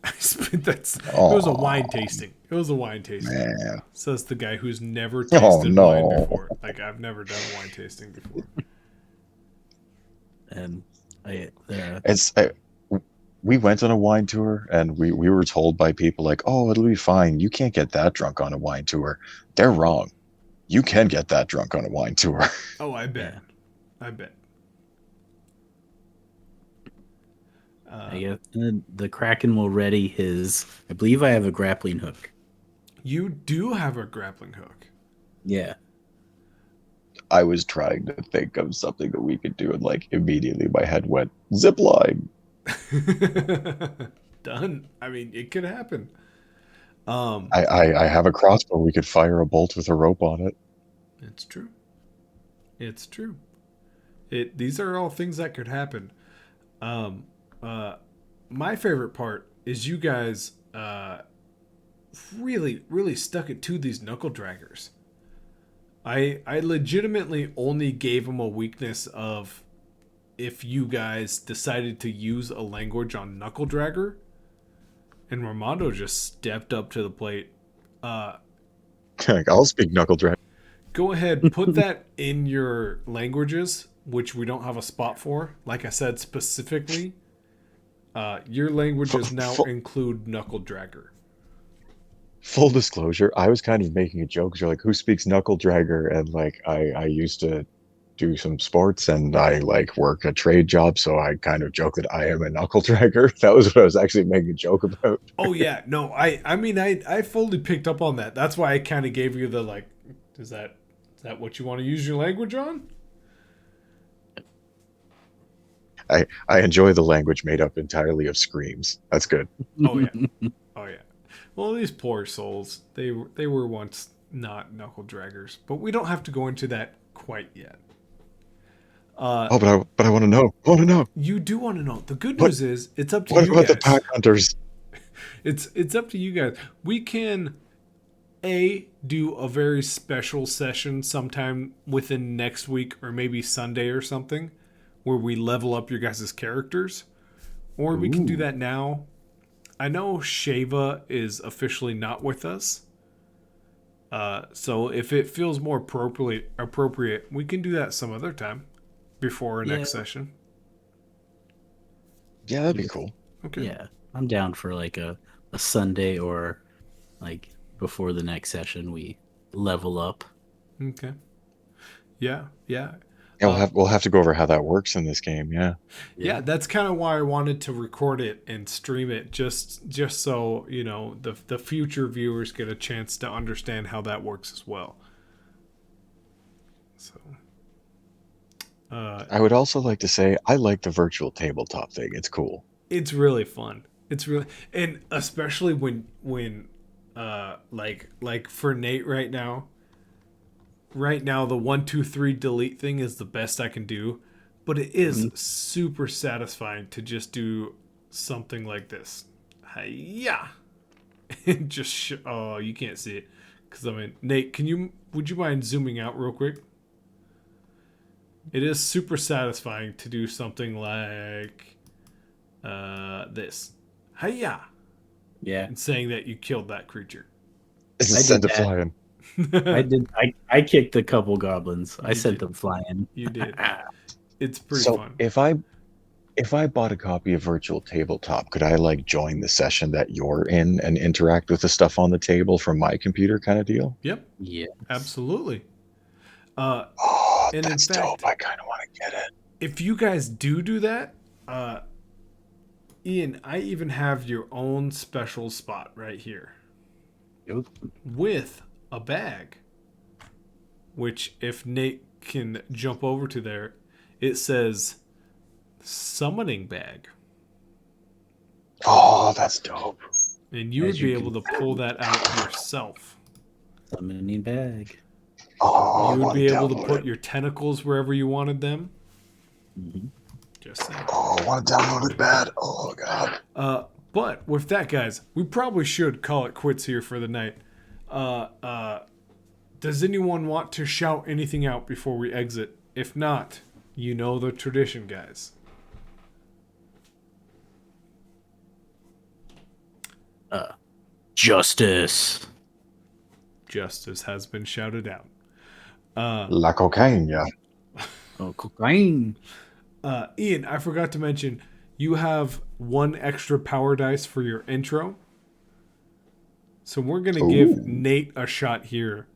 [SPEAKER 1] It was a wine tasting. It was a wine tasting.
[SPEAKER 2] Man.
[SPEAKER 1] Says the guy who's never
[SPEAKER 2] Oh,
[SPEAKER 1] tasted
[SPEAKER 2] no.
[SPEAKER 1] wine before. Like, I've never done wine tasting before.
[SPEAKER 5] And
[SPEAKER 2] we went on a wine tour, and we were told by people like, "Oh, it'll be fine. You can't get that drunk on a wine tour." They're wrong. You can get that drunk on a wine tour.
[SPEAKER 1] Oh, I bet.
[SPEAKER 5] Yeah.
[SPEAKER 1] I bet.
[SPEAKER 5] I guess the Kraken will ready his. I believe I have a grappling hook.
[SPEAKER 1] You do have a grappling hook.
[SPEAKER 5] Yeah.
[SPEAKER 2] I was trying to think of something that we could do, and like immediately my head went zip line.
[SPEAKER 1] Done. I mean, it could happen.
[SPEAKER 2] I have a crossbow. We could fire a bolt with a rope on it.
[SPEAKER 1] It's true. It's true. These are all things that could happen. My favorite part is you guys really, really stuck it to these knuckle draggers. I legitimately only gave them a weakness of if you guys decided to use a language on knuckle dragger, and Ramondo just stepped up to the plate.
[SPEAKER 2] I'll speak knuckle drag.
[SPEAKER 1] Go ahead, put that in your languages, which we don't have a spot for. Like I said specifically, your languages now include knuckle dragger.
[SPEAKER 2] Full disclosure, I was kind of making a joke. You're like, who speaks knuckle dragger? And like, I used to do some sports, and I like work a trade job, so I kind of joke that I am a knuckle dragger. That was what I was actually making a joke about.
[SPEAKER 1] Oh yeah, no, I mean I fully picked up on that. That's why I kind of gave you the like, is that what you want to use your language on?
[SPEAKER 2] I enjoy the language made up entirely of screams. That's good.
[SPEAKER 1] Oh yeah, oh yeah. Well, these poor souls, they were once not knuckle draggers, but we don't have to go into that quite yet.
[SPEAKER 2] But I want to know. I want to know.
[SPEAKER 1] You do want to know. The good news is it's up to
[SPEAKER 2] What
[SPEAKER 1] you
[SPEAKER 2] about
[SPEAKER 1] guys.
[SPEAKER 2] the pack hunters?
[SPEAKER 1] It's up to you guys. We can do a very special session sometime within next week or maybe Sunday or something where we level up your guys' characters, or we can do that now. I know Shava is officially not with us. So if it feels more appropriate, we can do that some other time before our next session.
[SPEAKER 2] Yeah, that'd be cool.
[SPEAKER 1] Okay.
[SPEAKER 5] Yeah, I'm down for like a Sunday, or like before the next session we level up.
[SPEAKER 1] Okay. Yeah.
[SPEAKER 2] Yeah, we'll have to go over how that works in this game.
[SPEAKER 1] Yeah, that's kind of why I wanted to record it and stream it, just so you know the future viewers get a chance to understand how that works as well. So,
[SPEAKER 2] I would also like to say I like the virtual tabletop thing. It's cool.
[SPEAKER 1] it's really fun. It's really, and especially when like for Nate right now. Right now, the 1, 2, 3 delete thing is the best I can do, but it is super satisfying to just do something like this. Hiya! Just oh, you can't see it because I mean, Nate, would you mind zooming out real quick? It is super satisfying to do something like this. Hiya!
[SPEAKER 5] Yeah,
[SPEAKER 1] And saying that you killed that creature.
[SPEAKER 2] It's
[SPEAKER 5] I
[SPEAKER 2] a
[SPEAKER 5] did
[SPEAKER 2] send it
[SPEAKER 5] that.
[SPEAKER 2] flying.
[SPEAKER 5] I kicked a couple goblins. I
[SPEAKER 1] You
[SPEAKER 5] sent
[SPEAKER 1] did.
[SPEAKER 5] them flying.
[SPEAKER 1] You did. It's pretty
[SPEAKER 2] So
[SPEAKER 1] fun.
[SPEAKER 2] if I bought a copy of Virtual Tabletop, could I like join the session that you're in and interact with the stuff on the table from my computer kind of deal?
[SPEAKER 1] Yep.
[SPEAKER 5] Yeah.
[SPEAKER 1] Absolutely.
[SPEAKER 2] Oh,
[SPEAKER 1] And
[SPEAKER 2] That's
[SPEAKER 1] in fact,
[SPEAKER 2] dope. I kind of want to get it.
[SPEAKER 1] if you guys do that, Ian, I even have your own special spot right here
[SPEAKER 5] Yep.
[SPEAKER 1] with a bag. Which, if Nate can jump over to there, it says summoning bag.
[SPEAKER 2] Oh, that's dope.
[SPEAKER 1] And you would
[SPEAKER 5] As
[SPEAKER 1] be
[SPEAKER 5] you
[SPEAKER 1] able to
[SPEAKER 5] can-
[SPEAKER 1] pull that out yourself.
[SPEAKER 5] Summoning bag.
[SPEAKER 2] Oh, I
[SPEAKER 1] You would
[SPEAKER 2] want
[SPEAKER 1] be
[SPEAKER 2] to
[SPEAKER 1] able to
[SPEAKER 2] download
[SPEAKER 1] put
[SPEAKER 2] it.
[SPEAKER 1] your tentacles wherever you wanted them.
[SPEAKER 5] Mhm.
[SPEAKER 1] Just saying.
[SPEAKER 2] Oh, I want to download it bad. Oh, God.
[SPEAKER 1] But with that, guys, we probably should call it quits here for the night. Does anyone want to shout anything out before we exit? If not, you know the tradition, guys.
[SPEAKER 5] Justice.
[SPEAKER 1] Justice has been shouted out.
[SPEAKER 2] La cocaine, yeah.
[SPEAKER 5] Oh, cocaine.
[SPEAKER 1] Ian, I forgot to mention, you have one extra power dice for your intro. So we're going to give Nate a shot here.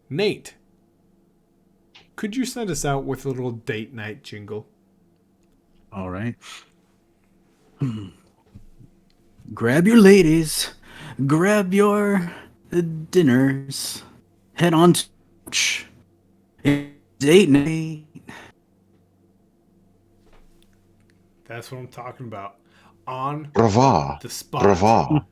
[SPEAKER 1] Nate, could you send us out with a little date night jingle?
[SPEAKER 5] All right. Grab your ladies. Grab your dinners. Head on to date night.
[SPEAKER 1] That's what I'm talking about. On
[SPEAKER 2] Brava.
[SPEAKER 1] the spot.
[SPEAKER 2] Brava.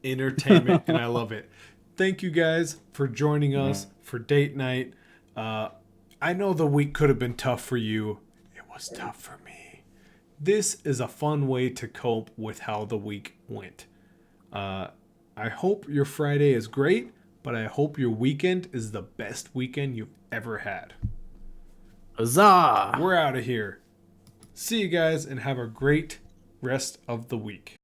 [SPEAKER 1] Entertainment, and I love it. Thank you guys for joining us for date night. I know the week could have been tough for you. It was tough for me. This is a fun way to cope with how the week went. I hope your Friday is great, but I hope your weekend is the best weekend you've ever had.
[SPEAKER 5] Huzzah!
[SPEAKER 1] We're out of here. See you guys and have a great rest of the week.